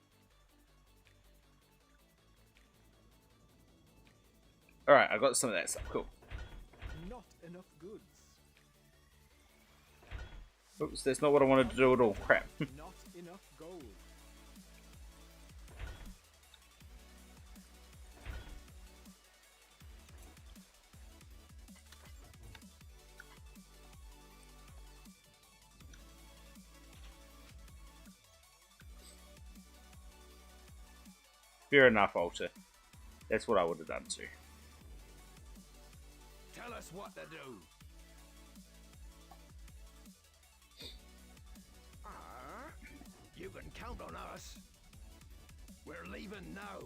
Alright, I got some of that stuff. Cool. Not enough goods. Oops, that's not what I wanted to do at all. Crap. Not enough gold. Fair enough, Alter. That's what I would have done too. Tell us what to do. You can count on us. We're leaving now.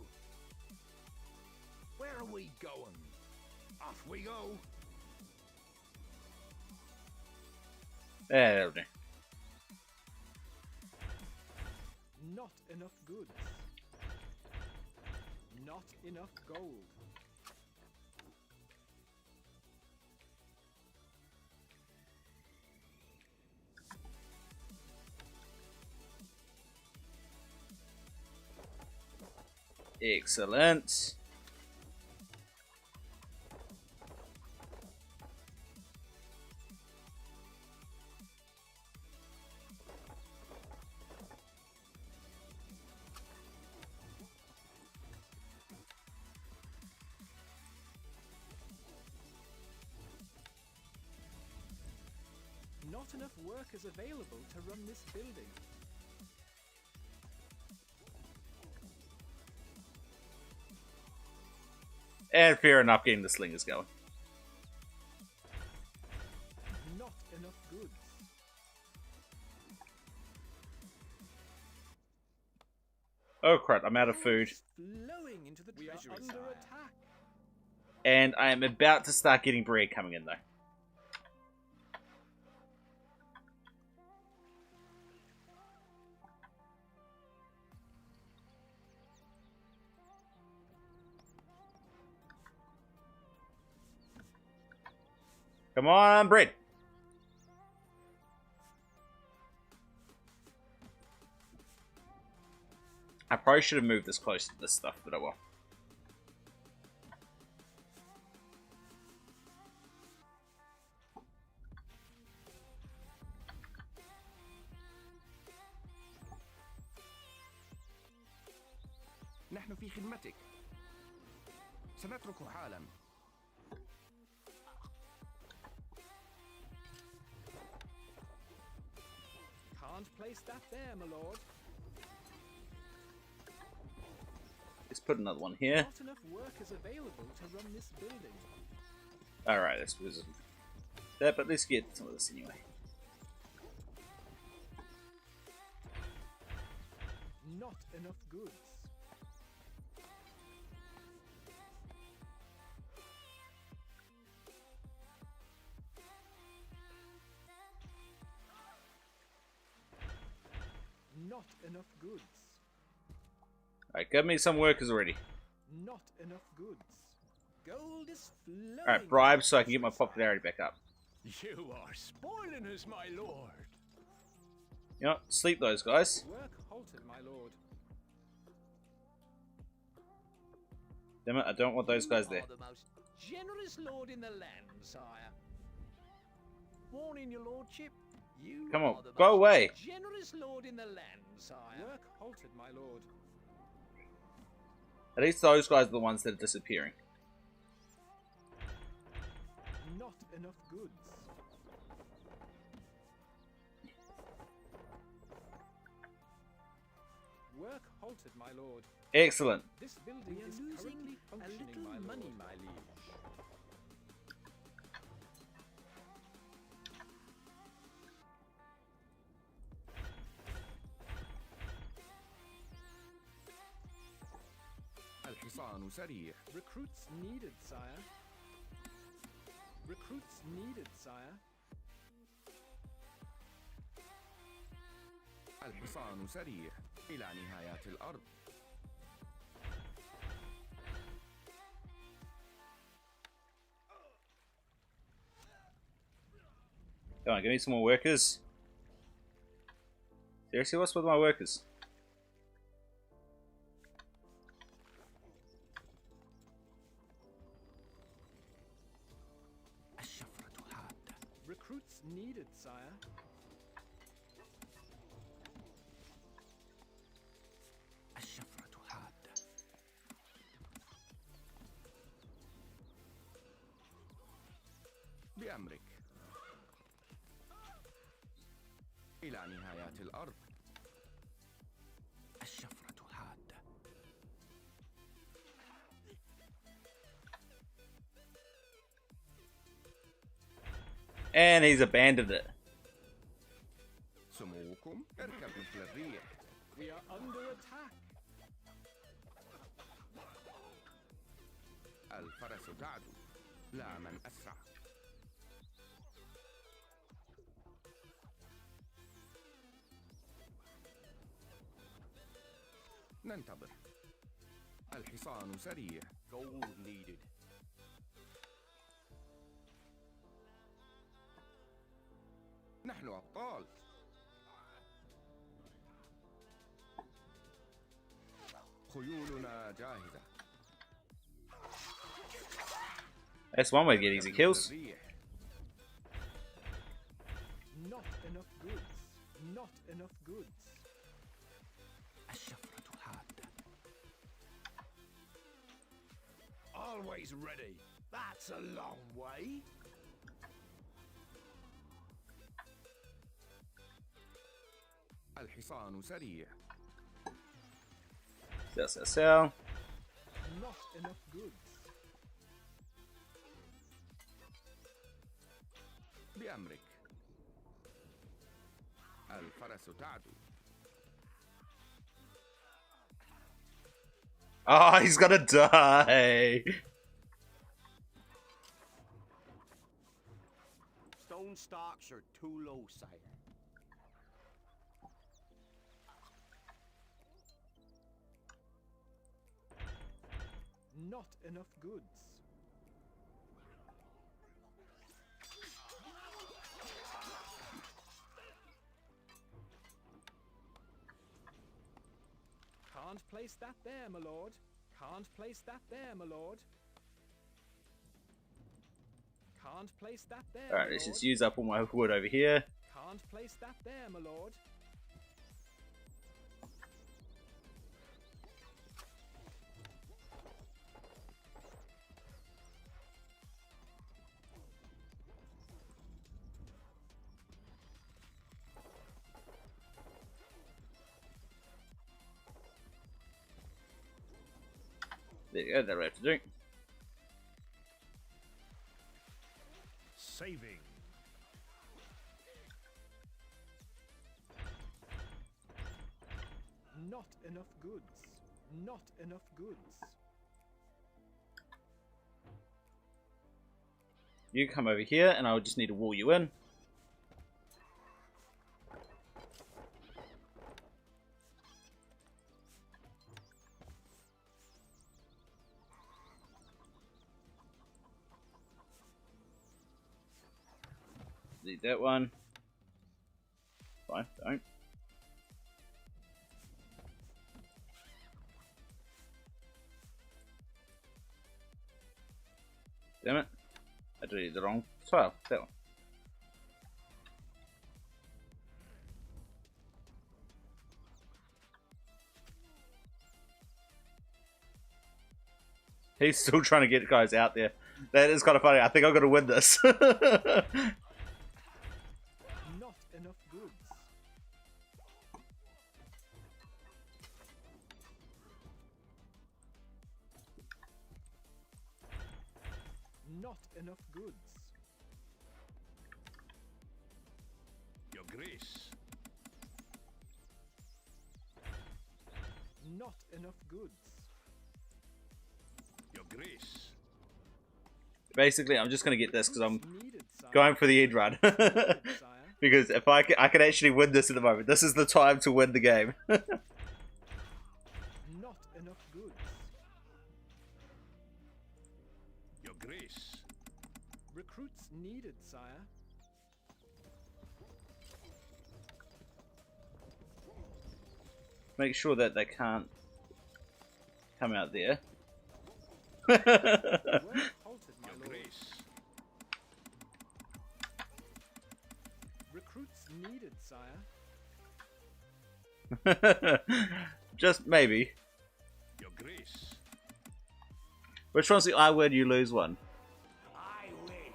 Where are we going? Off we go. Yeah, that'll do. Not enough goods. Not enough gold. Excellent. Not enough workers available to run this building. And fair enough, getting the slingers going. Not enough goods. Oh crap, I'm out of food. Flowing into the treasury. We are under attack. And I am about to start getting bread coming in though. Come on, bread. I probably should have moved this close to this stuff, but oh well. نحن في خدمتك. سنترك حالا. Can't place that there, my lord. Let's put another one here. Not enough workers available to run this building. Alright, let's do that, but let's get some of this anyway. Not enough goods. Not enough goods. Alright, give me some workers already. Not enough goods. Gold is flowing. Alright, bribes so I can get my popularity back up. You are spoiling us, my lord. You know what? Sleep those guys. Work halted, my lord. Damn it, I don't want those guys there. You are the most generous lord in the land, sire. Warning your lordship. You Come on, are the go most away. Generous lord in the land, sire. Work halted, my lord. At least those guys are the ones that are disappearing. Not enough goods. Work halted, my lord. Excellent. This building is currently functioning, my lord. money, my liege. الحصان سريع. Recruits needed, sire. Recruits needed, sire. الحصان سريع إلى نهايات الأرض. Come on, give me some more workers. Seriously, what's with my workers? الشفرة حادة. Recruits needed, sire. الشفرة حادة. بأمرك. إلى نهايات الأرض. الشفرة حادة. And he's abandoned it. سموكم اركب مثل الريح. We are under attack. الفرس تعدو لا من أسرع. ننتظر. الحصان سريع. Gold needed. نحن أبطال. خيولنا جاهزة. That's one way to get easy kills. الريح. Not enough goods. Not enough goods. الشفرة حادة. Always ready. That's a long way. الحصان سريع. Sell, sell, sell. Not enough goods. بأمرك. الفرس تعدو. Oh, he's gonna die. Stone stocks are too low, sire. Not enough goods. Can't place that there, my lord. Can't place that there, my lord. Can't place that there. Alright, my let's lord. just use up all my wood over here. Can't place that there, my lord. There you go, that'll have to do. Saving. Not enough goods. Not enough goods. You come over here and I'll just need to wall you in. Need that one. Fine, don't. Damn it. I deleted the wrong tile. That one. He's still trying to get guys out there. That is kind of funny. I think I'm going to win this. Not enough goods. Not enough goods. Your grace. Not enough goods. Your grace. Basically, I'm just going to get this because I'm Needed, sire. going for the end run. Needed, sire. Because if I can actually win this at the moment. This is the time to win the game. Not enough goods. Your grace. Recruits needed, sire. Make sure that they can't come out there. Well halted, my Your lord. grace. Recruits needed, sire. Just maybe. Your grace. Which one's the I win, you lose one? I win,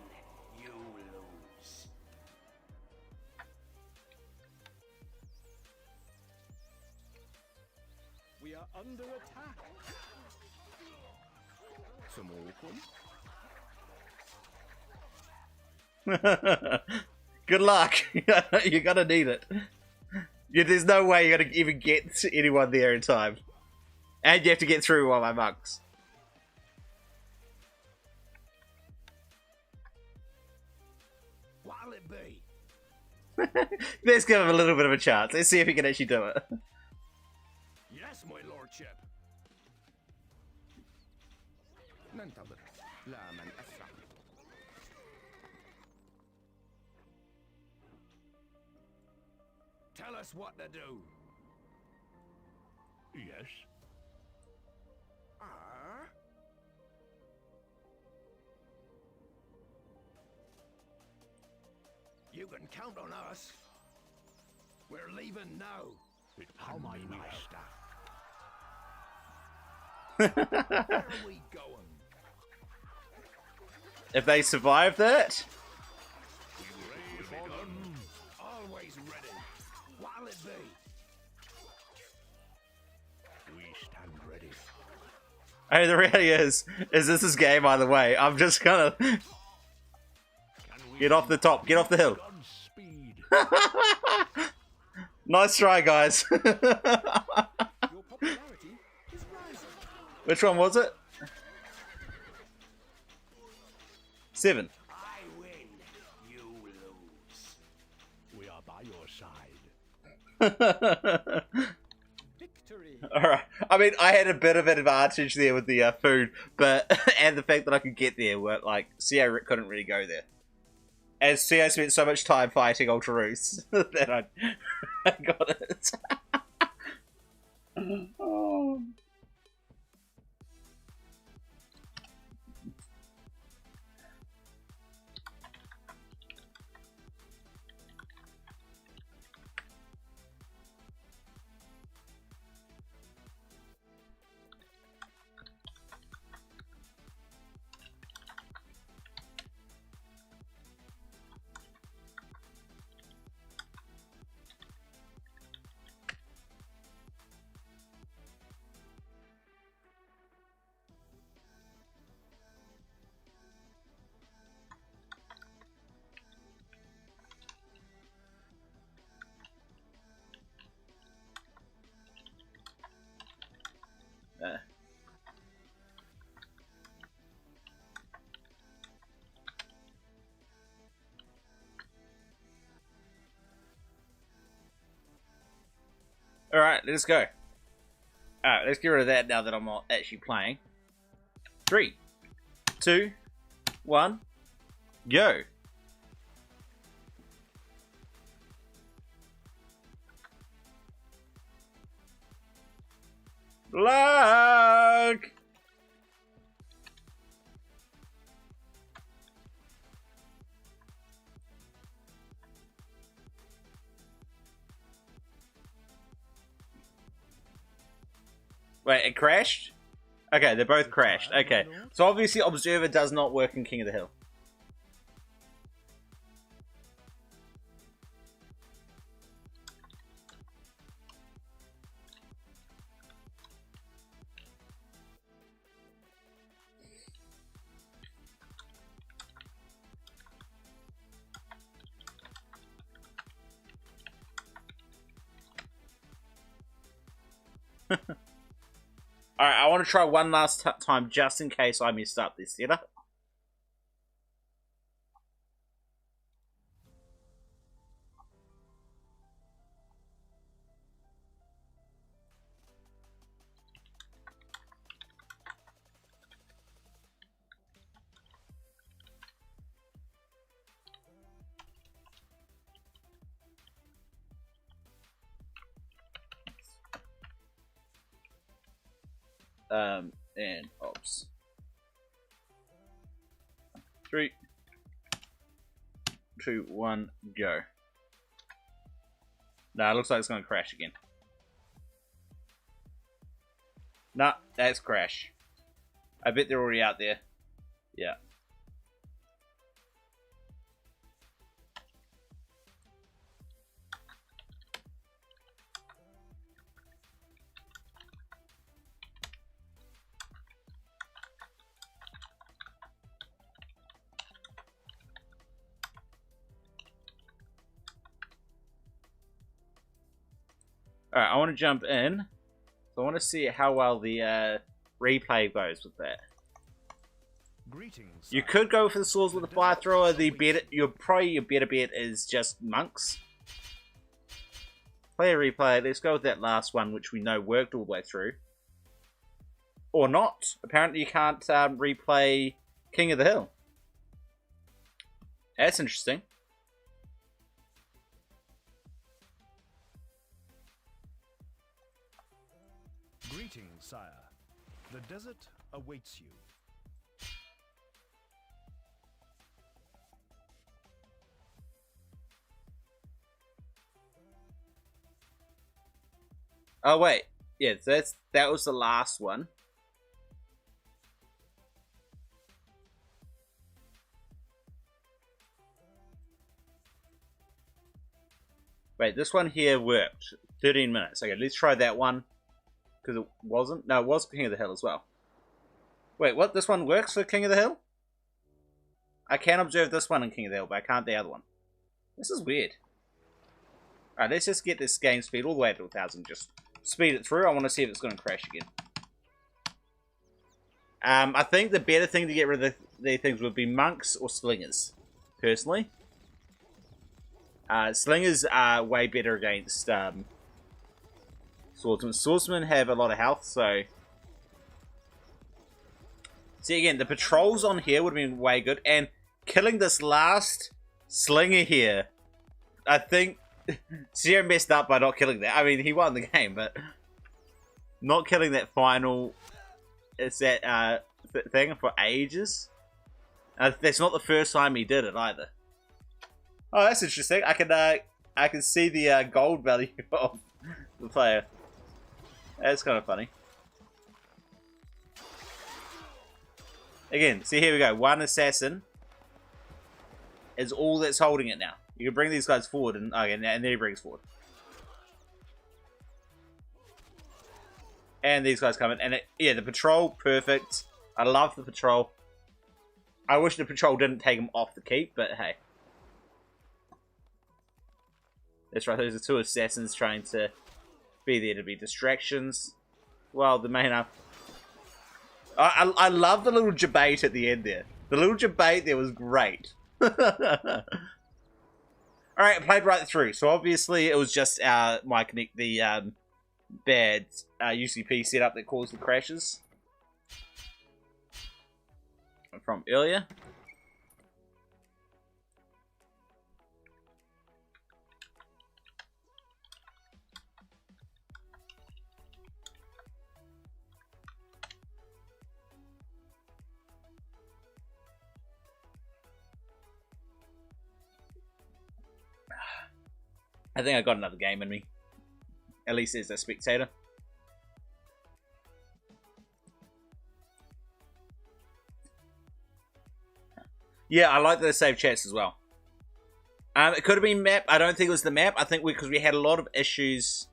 you lose. We are under attack. سموكم. Good luck. You're gonna need it. There's no way you're gonna even get anyone there in time. And you have to get through one of my monks. What'll it be? Let's give him a little bit of a chance. Let's see if he can actually do it. Yes, my lordship. ship. ننتظر لا من أسرع. Tell us what to do. Yes. Ah? You can count on us. We're leaving now. How may we Where are we going? If they survive that, Always ready. What'll it be? We stand ready. hey, the reality is this is game either way. I'm just gonna get off the top, get off the hill. Godspeed. Nice try, guys. Your popularity is rising. Which one was it? 7. I win, you lose. We are by your side. Victory. Alright. I mean, I had a bit of an advantage there with the food, but and the fact that I could get there, where like CO couldn't really go there. As CO spent so much time fighting Ultra Roost that I got it. Oh. Alright, let's go. Alright, let's get rid of that now that I'm not actually playing. 3, 2, 1, go! Luck! Wait, it crashed? Okay, they both crashed. Okay, so obviously Observer does not work in King of the Hill. Alright, I want to try one last time just in case I messed up this setup. And ops. 3, 2, 1, go. Nah, it looks like it's gonna crash again. Nah, that's crash. I bet they're already out there. Yeah. Alright, I want to jump in. So I want to see how well the replay goes with that. Greetings. You could go for the swords with the fire thrower. The better, your better bet is just monks. Player replay. Let's go with that last one, which we know worked all the way through. Or not. Apparently you can't replay King of the Hill. That's interesting. Greetings, sire. The desert awaits you. Oh wait, yeah, that was the last one. Wait, this one here worked. 13 minutes. Okay, let's try that one. Because it wasn't? No, it was King of the Hill as well. Wait, what? This one works for King of the Hill? I can observe this one in King of the Hill, but I can't the other one. This is weird. Alright, let's just get this game speed all the way to 1000. Just speed it through. I want to see if it's going to crash again. I think the better thing to get rid of these things would be monks or slingers, personally. Slingers are way better against swordsmen. Swordsmen have a lot of health, so... See, again, the patrols on here would have been way good, and killing this last slinger here, I think Sierra messed up by not killing that. I mean, he won the game, but not killing that final thing for ages. That's not the first time he did it either. Oh, that's interesting. I can see the gold value of the player. That's kind of funny. Again, see, here we go. One assassin is all that's holding it now. You can bring these guys forward, and okay, and then he brings forward. And these guys come in, and yeah, the patrol, perfect. I love the patrol. I wish the patrol didn't take him off the keep, but hey. That's right, those are two assassins trying to be there to be distractions. Well, the main up. I love the little debate at the end there. The little debate there was great. Alright, I played right through. So obviously it was just the bad UCP setup that caused the crashes from earlier. I think I got another game in me. At least as a spectator. Yeah, I like the save chats as well. It could have been map. I don't think it was the map. I think because we had a lot of issues.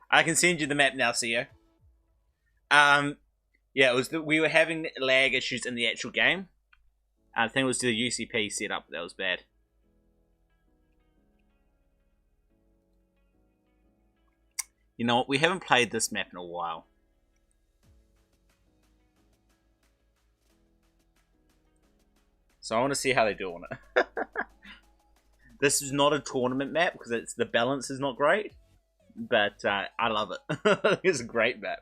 I can send you the map now, CEO. Yeah, it was we were having lag issues in the actual game. I think it was the UCP setup that was bad. You know what? We haven't played this map in a while. So I want to see how they do on it. This is not a tournament map because the balance is not great. But I love it. It's a great map.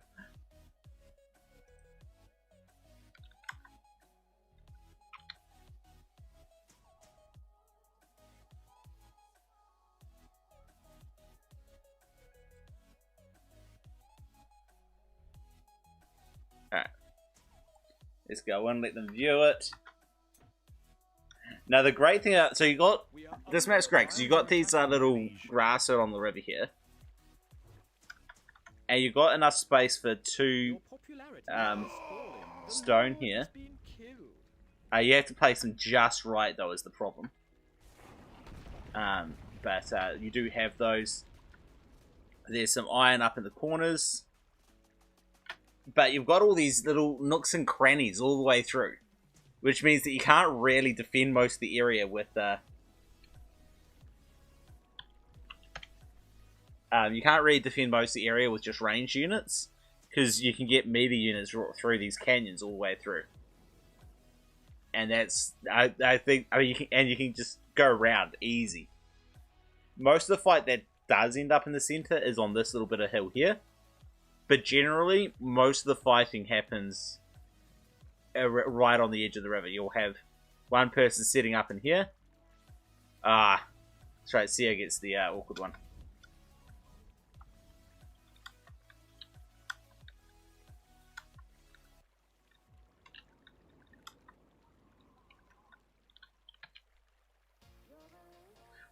Alright. Let's go and let them view it. Now the great thing so you got this map's great because you got these little grass out on the river here. And you got enough space for two stone here. You have to place them just right though is the problem. But you do have those. There's some iron up in the corners. But you've got all these little nooks and crannies all the way through. Which means that you can't really defend most of the area with... you can't really defend most of the area with just ranged units. Because you can get melee units through these canyons all the way through. And that's... I think... I mean, you can just go around easy. most of the fight that does end up in the center is on this little bit of hill here. But generally, most of the fighting happens right on the edge of the river. You'll have one person setting up in here. That's right, Sia gets the awkward one.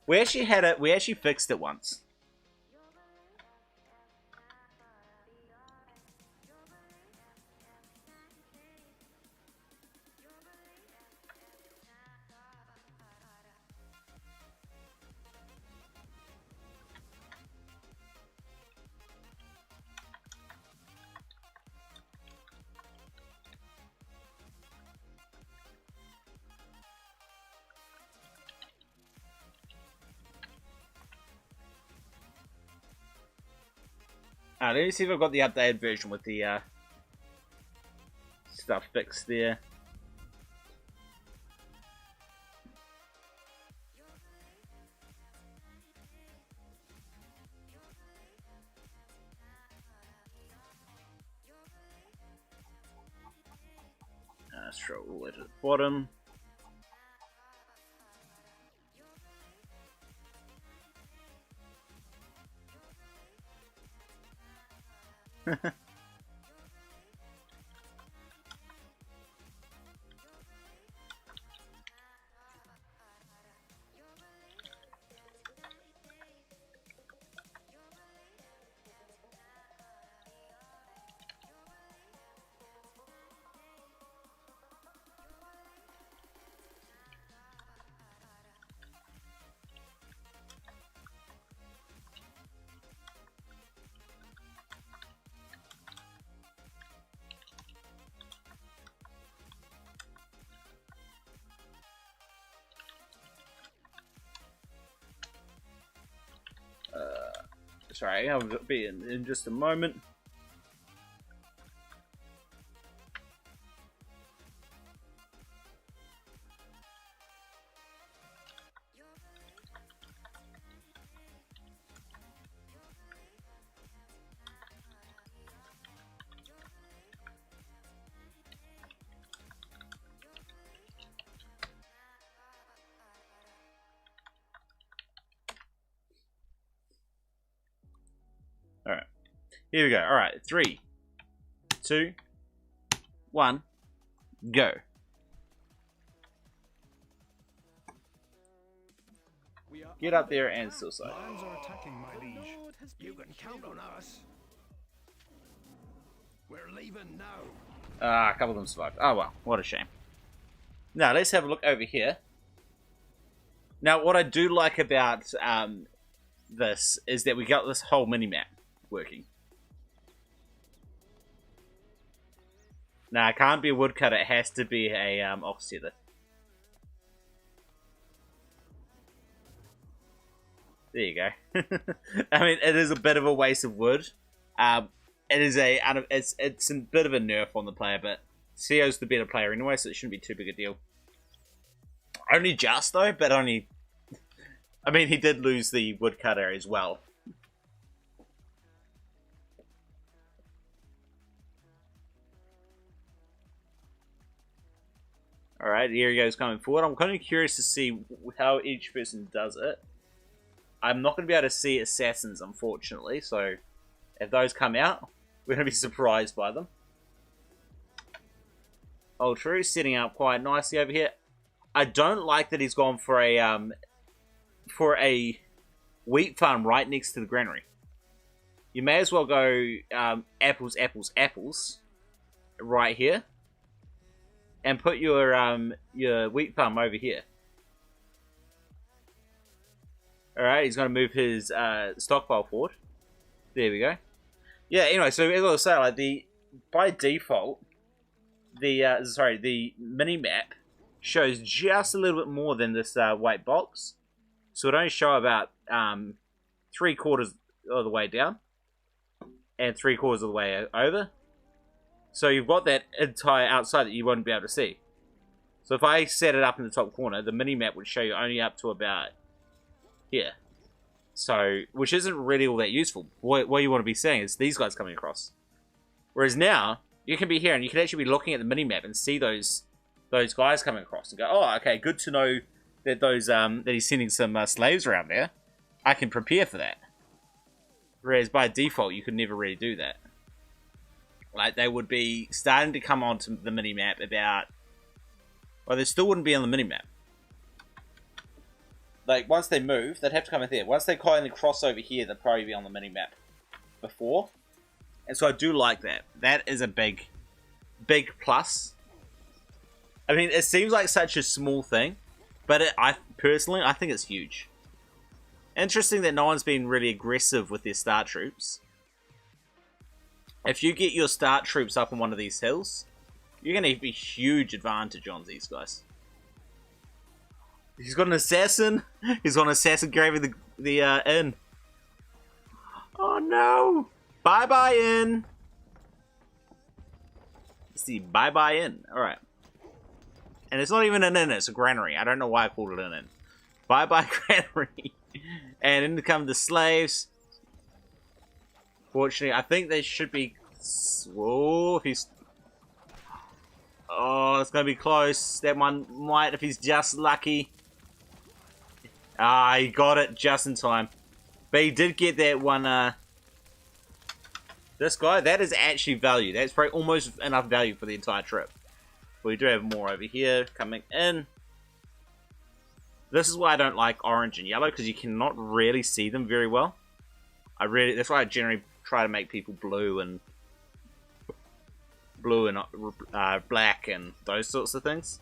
We actually fixed it once. Let me see if I've got the updated version with the stuff fixed there. Scroll all the way to the bottom. Sorry, I'll be in just a moment. Alright. Here we go. Alright. 3, 2, 1, go. Get up there and suicide. Lions are attacking, my liege. You can count on us. We're leaving now. A couple of them survived. Oh well, what a shame. Now, let's have a look over here. Now, what I do like about this is that we got this whole mini-map working. Now, it can't be a woodcutter, it has to be a ox tether. There you go. I mean, it is a bit of a waste of wood. It is it's a bit of a nerf on the player, but CO's the better player anyway, so it shouldn't be too big a deal. Only just though, but only. I mean, he did lose the woodcutter as well. Alright, here he goes coming forward. I'm kind of curious to see how each person does it. I'm not going to be able to see assassins, unfortunately, so if those come out, we're going to be surprised by them. Old True setting up quite nicely over here. I don't like that he's gone for a wheat farm right next to the granary. You may as well go apples, apples, apples right here, and put your wheat farm over here. Alright, he's going to move his stockpile forward. There we go. Yeah, anyway, so as I was saying, like by default, the mini-map shows just a little bit more than this white box. So it only show about 3/4 of the way down and 3/4 of the way over. So you've got that entire outside that you won't be able to see. So if I set it up in the top corner, the mini-map would show you only up to about here. So, which isn't really all that useful. What you want to be seeing is these guys coming across. Whereas now, you can be here and you can actually be looking at the minimap and see those guys coming across and go, oh, okay, good to know that that he's sending some slaves around there. I can prepare for that. Whereas by default, you could never really do that. Like, they would be starting to come onto the minimap about... Well, they still wouldn't be on the minimap. Like, once they move, they'd have to come in here. Once they kind of cross over here, they'd probably be on the minimap before. And so I do like that. That is a big plus. I mean, it seems like such a small thing, but I personally think it's huge. Interesting that no one's been really aggressive with their start troops. If you get your start troops up on one of these hills, you're going to have a huge advantage on these guys. He's got an assassin. He's got an assassin grabbing the inn. Oh no! Bye-bye inn! Let's see, bye-bye inn. Alright. And it's not even an inn, it's a granary. I don't know why I called it an inn. Bye-bye granary. And in come the slaves. Fortunately, I think they should be... Whoa, if he's... Oh, it's going to be close. That one might, if he's just lucky. Ah, he got it just in time. But he did get that one, This guy, that is actually value. That's probably almost enough value for the entire trip. We do have more over here coming in. This is why I don't like orange and yellow, because you cannot really see them very well. That's why I generally try to make people blue and black and those sorts of things.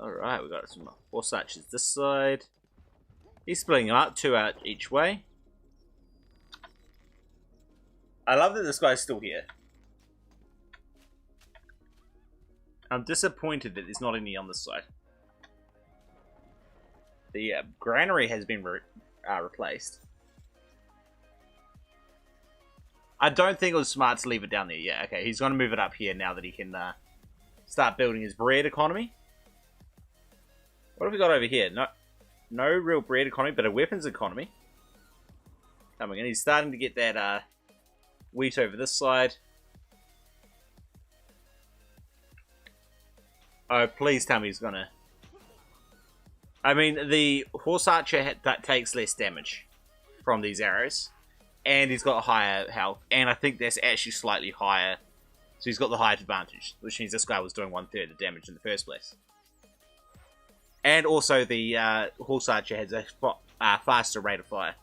Alright, we got some horse archers this side. He's splitting them up, 2 out each way. I love that this guy's still here. I'm disappointed that there's not any on this side. The granary has been replaced. I don't think it was smart to leave it down there. Yeah, okay, he's going to move it up here now that he can start building his bread economy. What have we got over here? No real bread economy, but a weapons economy. Coming in. He's starting to get that wheat over this side. Oh, please tell me he's gonna... I mean, the horse archer that takes less damage from these arrows. And he's got higher health. And I think that's actually slightly higher. So he's got the height advantage. Which means this guy was doing 1/3 of damage in the first place. And also the horse archer has a faster rate of fire.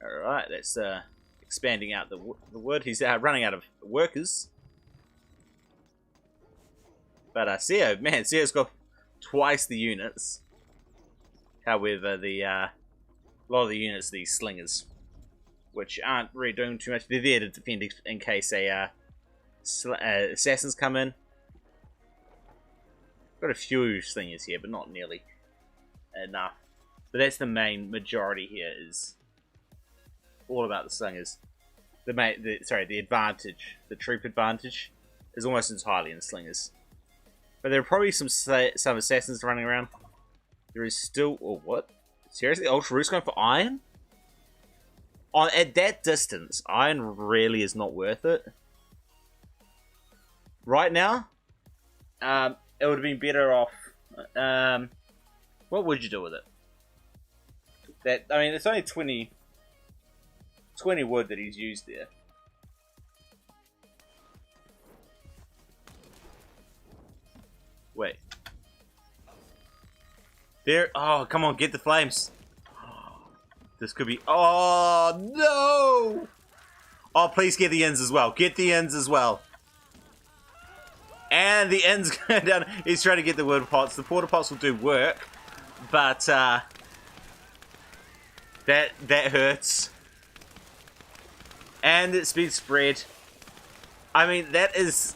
Alright, that's expanding out the wood. He's running out of workers. But Seo, man, Seo's got twice the units. However, a lot of the units are these slingers, which aren't really doing too much. They're there to defend in case assassins come in. Got a few slingers here, but not nearly enough. But that's the main majority here, is all about the slingers. The advantage, the troop advantage, is almost entirely in slingers. But there are probably some assassins running around. There is still... Oh, what? Seriously? Ultra Root's going for iron? At that distance, iron really is not worth it. Right now, it would have been better off... what would you do with it? I mean, it's only 20 wood that he's used there. Wait. There. Oh, come on, get the flames. This could be... Oh, no! Oh, please get the ends as well. Get the ends as well. And the ends go down. He's trying to get the wood pots. The porta pots will do work. But, that hurts. And it's been spread. I mean, that is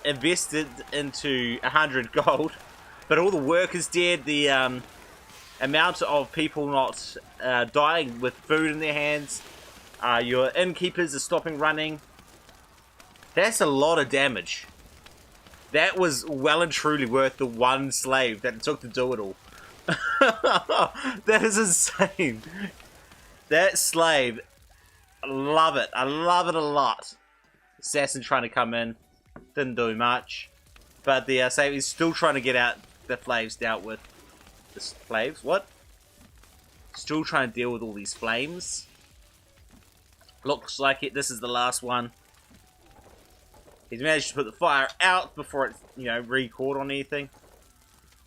invested into 100 gold. But all the work is dead. The amount of people not dying with food in their hands. Your innkeepers are stopping running. That's a lot of damage. That was well and truly worth the one slave that it took to do it all. That is insane. That slave, I love it. I love it a lot. Assassin trying to come in, didn't do much. But the slave is still trying to get out the flames dealt with. The slaves? What? Still trying to deal with all these flames. Looks like it. This is the last one. He's managed to put the fire out before it's, you know, re-caught on anything.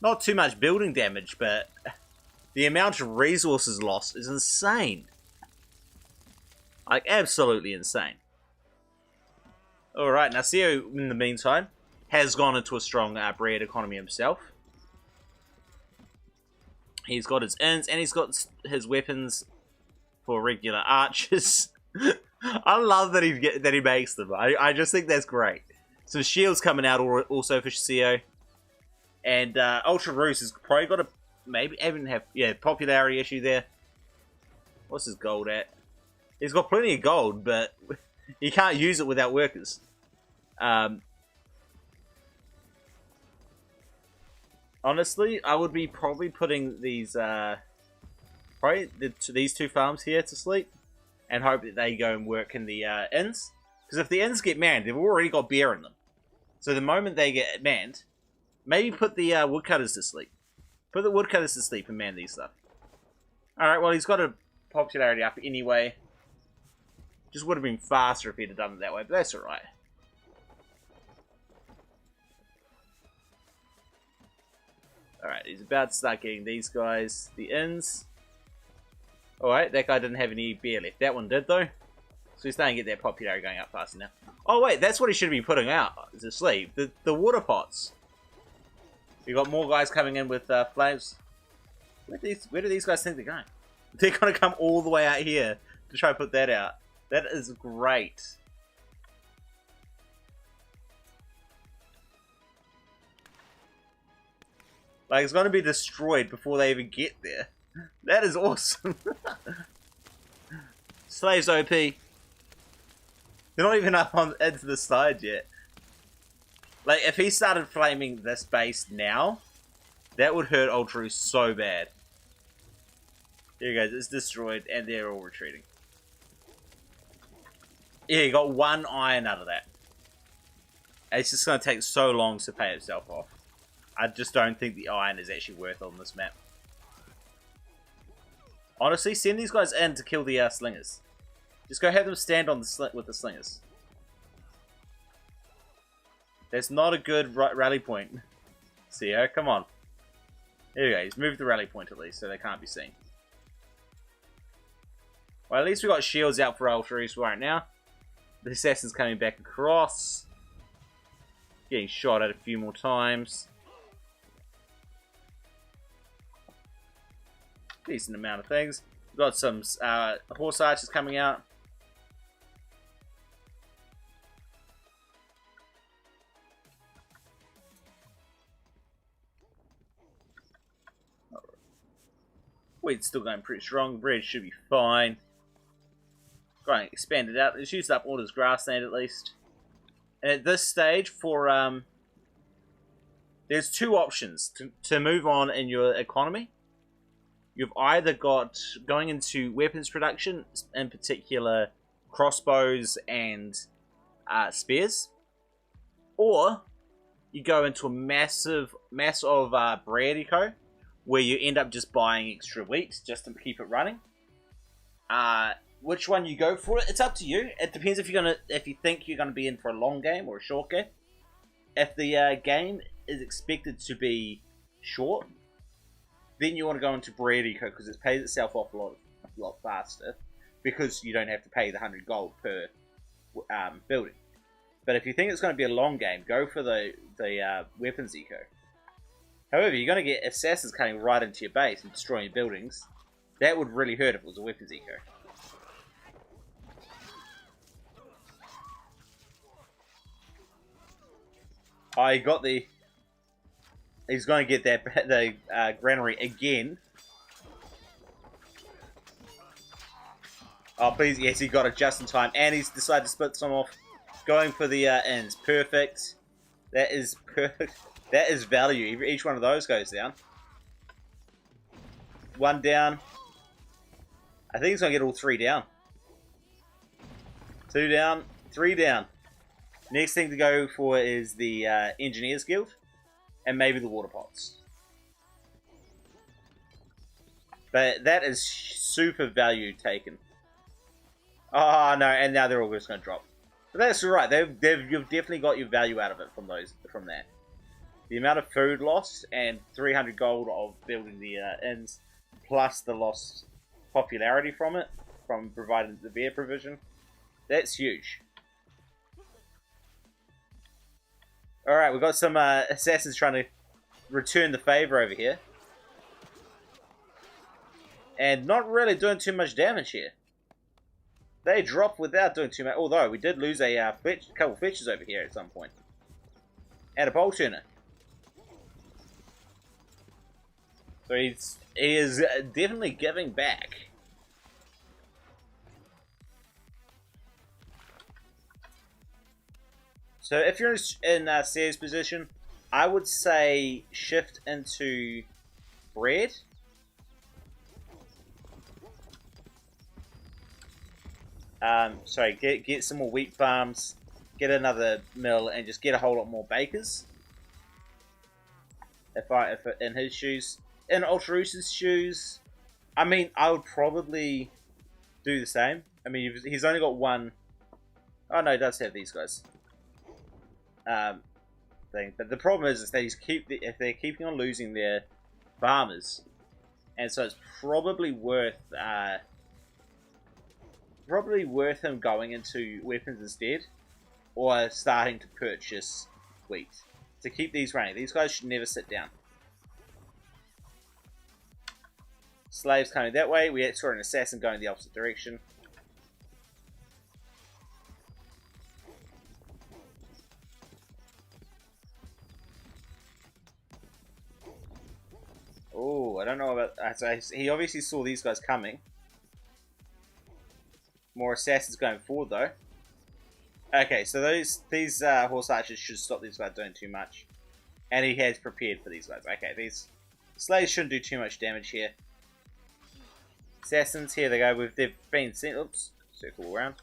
Not too much building damage, but the amount of resources lost is insane. Like, absolutely insane. Alright, now Seo, in the meantime, has gone into a strong bread economy himself. He's got his inns, and he's got his weapons for regular archers. I love that he makes them. I just think that's great. Some shields coming out also for Seo. And Ultra Ruse has probably got a maybe even have popularity issue there. What's his gold at? He's got plenty of gold, but you can't use it without workers. Honestly, I would be probably putting these these two farms here to sleep, and hope that they go and work in the inns. Because if the inns get manned, they've already got beer in them. So the moment they get manned, maybe put the woodcutters to sleep. Put the woodcutters to sleep and man these stuff. Alright, well, he's got a popularity up anyway. Just would have been faster if he'd have done it that way, but that's alright. Alright, he's about to start getting these guys the inns. Alright, that guy didn't have any beer left. That one did, though. So he's starting to get that popularity going up faster now. Oh, wait, that's what he should be putting out as a sleeve. The water pots. We got more guys coming in with flames. Where do these guys think they're going? They're going to come all the way out here to try to put that out. That is great. Like, it's going to be destroyed before they even get there. That is awesome. Slaves OP. They're not even up on into the side yet. Like, if he started flaming this base now, that would hurt Ultra so bad. Here you go, it's destroyed, and they're all retreating. Yeah, you got one iron out of that. And it's just going to take so long to pay itself off. I just don't think the iron is actually worth it on this map. Honestly, send these guys in to kill the slingers. Just go have them stand on the with the slingers. That's not a good rally point. Seo, come on. There you go, he's moved the rally point at least, so they can't be seen. Well, at least we got shields out for Ultras right now. The assassin's coming back across. Getting shot at a few more times. Decent amount of things. We've got some horse archers coming out. Wheat's still going pretty strong. Bread should be fine. Going to expand it out. It's used up all this grassland at least. And at this stage, for there's two options to move on in your economy. You've either got going into weapons production, in particular crossbows and spears, or you go into a massive bread eco, where you end up just buying extra wheat just to keep it running. Which one you go for? It's up to you. It depends if you think you're gonna be in for a long game or a short game. If the game is expected to be short, then you want to go into bread eco because it pays itself off a lot faster because you don't have to pay the 100 gold per building. But if you think it's going to be a long game, go for the weapons eco. However, you're going to get assassins cutting right into your base and destroying your buildings. That would really hurt if it was a weapons eco. Oh, he got the... He's going to get the granary again. Oh, please. Yes, he got it just in time. And he's decided to split some off. Going for the ends. Perfect. That is perfect. That is value. Each one of those goes down. One down. I think he's going to get all three down. Two down. Three down. Next thing to go for is the Engineers Guild. And maybe the water pots. But that is super value taken. Oh no, and now they're all just going to drop. But that's alright. You've definitely got your value out of it from that. The amount of food lost and 300 gold of building the inns, plus the lost popularity from it, from providing the beer provision. That's huge. Alright, we've got some assassins trying to return the favor over here. And not really doing too much damage here. They drop without doing too much. Although, we did lose a couple fetches over here at some point. And a bowl turner. So he is definitely giving back. So if you're in Sears position, I would say shift into bread. Sorry, get some more wheat farms, get another mill, and just get a whole lot more bakers. If in his shoes, in Ultrarusa's shoes, I mean, I would probably do the same. I mean, he's only got one. Oh no, he does have these guys. But the problem is that if they're keeping on losing their farmers, and so it's probably worth him going into weapons instead, or starting to purchase wheat to keep these running. These guys should never sit down. Slaves coming that way. We saw an assassin going the opposite direction. Oh, I don't know about... So he obviously saw these guys coming. More assassins going forward, though. Okay, so these horse archers should stop these guys doing too much. And he has prepared for these guys. Okay, these slaves shouldn't do too much damage here. Assassins, here they go. They've been sent... Oops, circle around.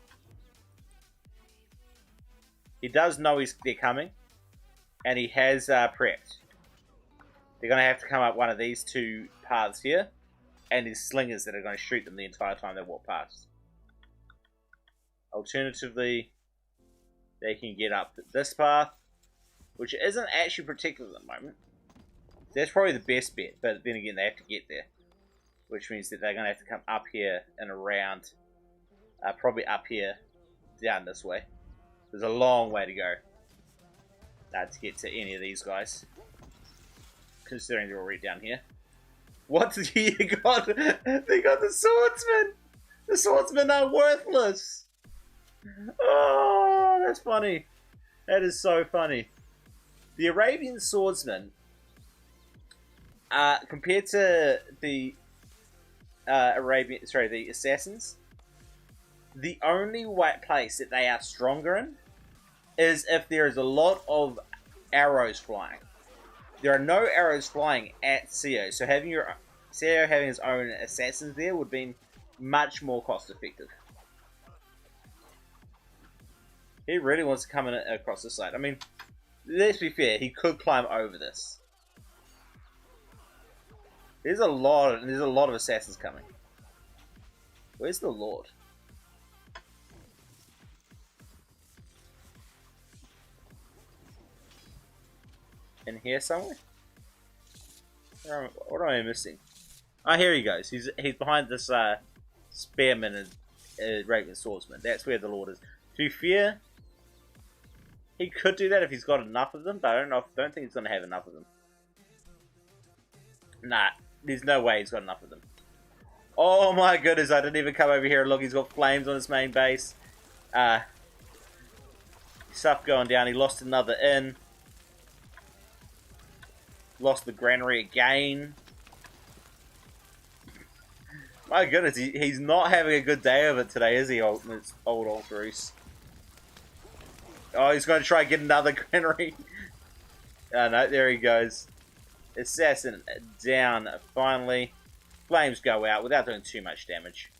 He does know they're coming. And he has prepped. They're going to have to come up one of these two paths here. And his slingers that are going to shoot them the entire time they walk past. Alternatively, they can get up this path, which isn't actually protected at the moment. That's probably the best bet, but then again, they have to get there. Which means that they're going to have to come up here and around, probably up here, down this way. There's a long way to go to get to any of these guys, considering they're already down here. What did you got? They got the swordsmen! The swordsmen are worthless! Oh, that's funny. That is so funny. The Arabian swordsmen, compared to the the assassins, the only place that they are stronger in is if there is a lot of arrows flying. There are no arrows flying at CO, so having CO having his own assassins there would be much more cost effective. He really wants to come in across the side. I mean, let's be fair, he could climb over this. There's a lot of assassins coming. Where's the Lord? In here somewhere? What am I missing? Oh, here he goes. He's behind this spearman and Raven swordsman. That's where the Lord is. To be fair, he could do that if he's got enough of them, but I don't think he's going to have enough of them. Nah, there's no way he's got enough of them. Oh my goodness, I didn't even come over here and look. He's got flames on his main base. Stuff going down. He lost another inn. Lost the granary again. My goodness, he's not having a good day of it today, is he, old Bruce? Oh, he's going to try and get another granary. Oh, no, there he goes. Assassin down, finally. Flames go out without doing too much damage.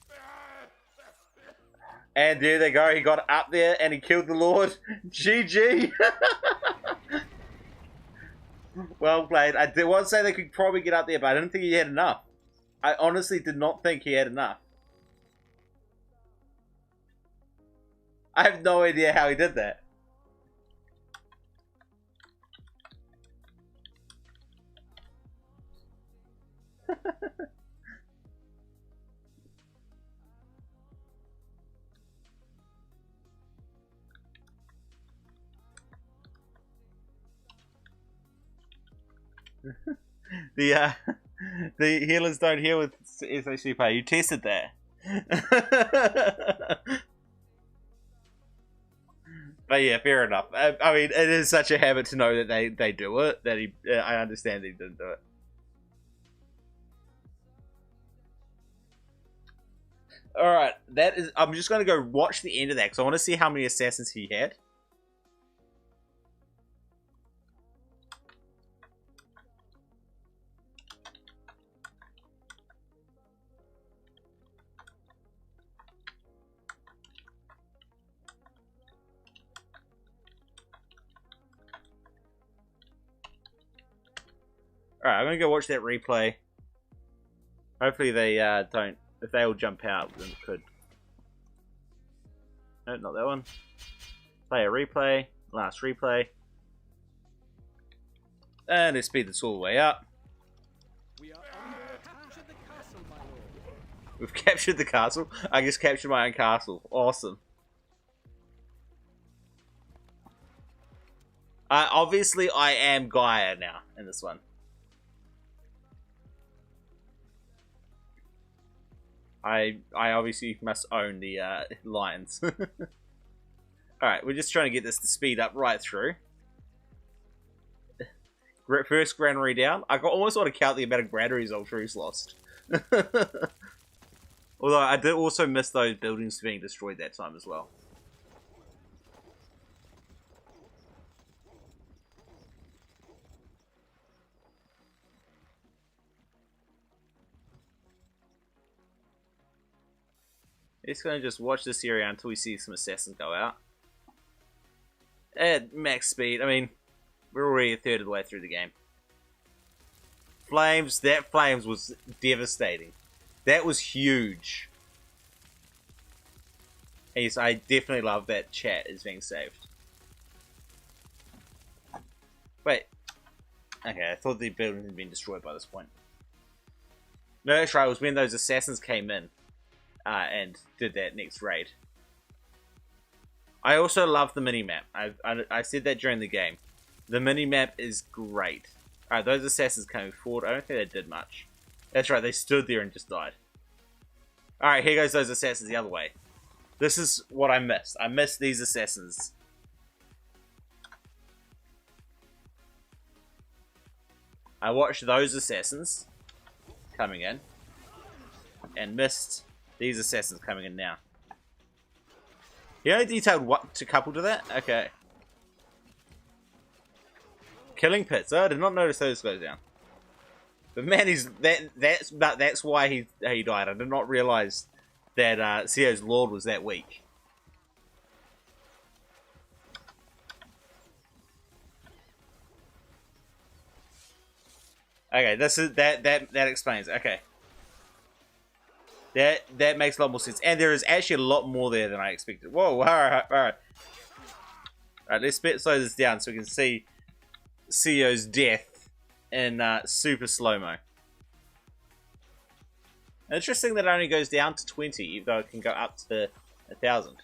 And there they go, he got up there and he killed the Lord. GG! Well played. I did want to say they could probably get up there, but I didn't think he had enough. I honestly did not think he had enough. I have no idea how he did that. The healers don't heal with SHCPlayer. You tested that. But yeah, fair enough. I mean, it is such a habit to know that they do it that I understand that he didn't do it. All right, that is. I'm just going to go watch the end of that because I want to see how many assassins he had. Alright, I'm gonna go watch that replay. Hopefully they don't. If they all jump out, then it could. No, not that one. Play a replay. Last replay. And let's speed this all the way up. We are on to capture the castle, my lord. We've captured the castle. I just captured my own castle. Awesome. Obviously, I am Gaia now in this one. I obviously must own the lions. Alright, we're just trying to get this to speed up right through. First granary down. I almost want to count the amount of granaries Ultru's lost. Although I did also miss those buildings being destroyed that time as well. It's going to just watch this area until we see some assassins go out. At max speed, I mean, we're already a third of the way through the game. Flames, that flames was devastating. That was huge. Yes, I definitely love that chat is being saved. Wait. Okay, I thought the building had been destroyed by this point. No, that's right, it was when those assassins came in. And did that next raid. I also love the minimap. I said that during the game. The minimap is great. Alright, those assassins coming forward. I don't think they did much. That's right, they stood there and just died. Alright, here goes those assassins the other way. This is what I missed. I missed these assassins. I watched those assassins coming in. And missed these assassins coming in now. He only detailed what to couple to that? Okay. Killing pits. Oh, I did not notice those go down. But man, that's why he died. I did not realize that Seo's Lord was that weak. Okay, that explains. Okay. That makes a lot more sense. And there is actually a lot more there than I expected. Whoa, alright. Alright, let's slow this down so we can see CEO's death in super slow-mo. Interesting that it only goes down to 20, even though it can go up to 1,000.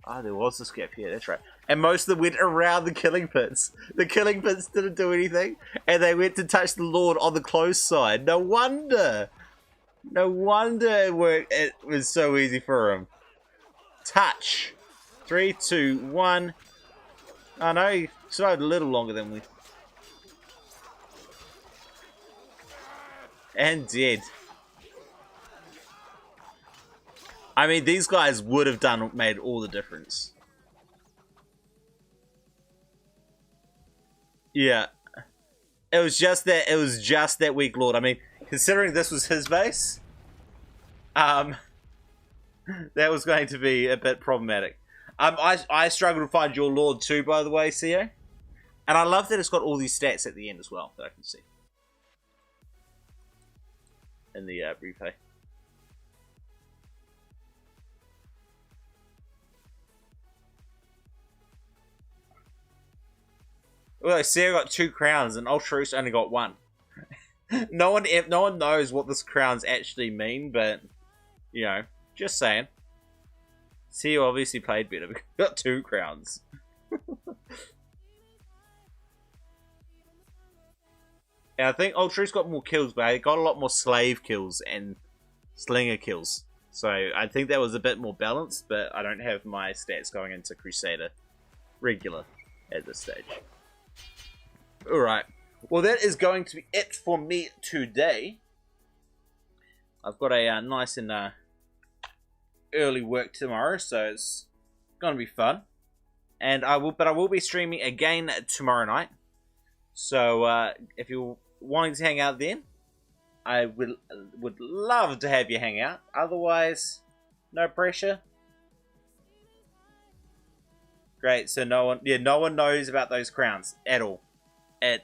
Ah, there was this gap here, that's right. And most of them went around the killing pits. The killing pits didn't do anything, and they went to touch the Lord on the close side. No wonder! No wonder it was so easy for him. Touch! 3, 2, 1. Oh no, he survived a little longer than we... And dead. I mean, these guys would have made all the difference. Yeah. It was just that weak lord. I mean, considering this was his base, that was going to be a bit problematic. I struggle to find your lord too, by the way, CEO. And I love that it's got all these stats at the end as well that I can see in the replay. Well, I see I got 2 crowns and Ultraus only got 1. No one knows what this crowns actually mean, but you know, just saying. See, you obviously played better because we got 2 crowns. And I think Ultraus got more kills, but I got a lot more slave kills and slinger kills. So I think that was a bit more balanced, but I don't have my stats going into Crusader regular at this stage. Alright, well that is going to be it for me today. I've got a nice and early work tomorrow, so it's going to be fun. And I will be streaming again tomorrow night. So if you're wanting to hang out then, I would love to have you hang out. Otherwise, no pressure. Great, so no one knows about those crowns at all. It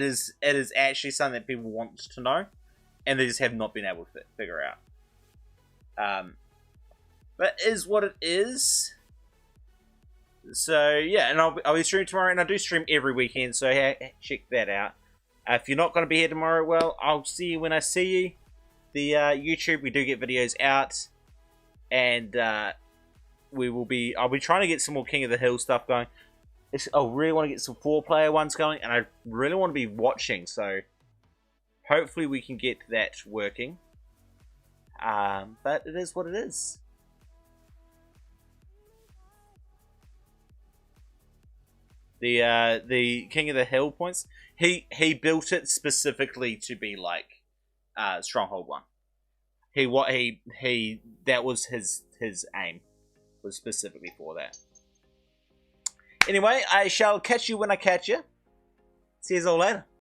is actually something that people want to know, and they just have not been able to figure out. But it is what it is. So yeah, and I'll be streaming tomorrow, and I do stream every weekend, so check that out. If you're not going to be here tomorrow, well, I'll see you when I see you. The YouTube, we do get videos out, and I'll be trying to get some more King of the Hill stuff going. I really want to get some 4-player ones going, and I really want to be watching, so hopefully we can get that working. But it is what it is. The King of the Hill points, he built it specifically to be like Stronghold 1. That was his aim, was specifically for that. Anyway, I shall catch you when I catch you. See you all later.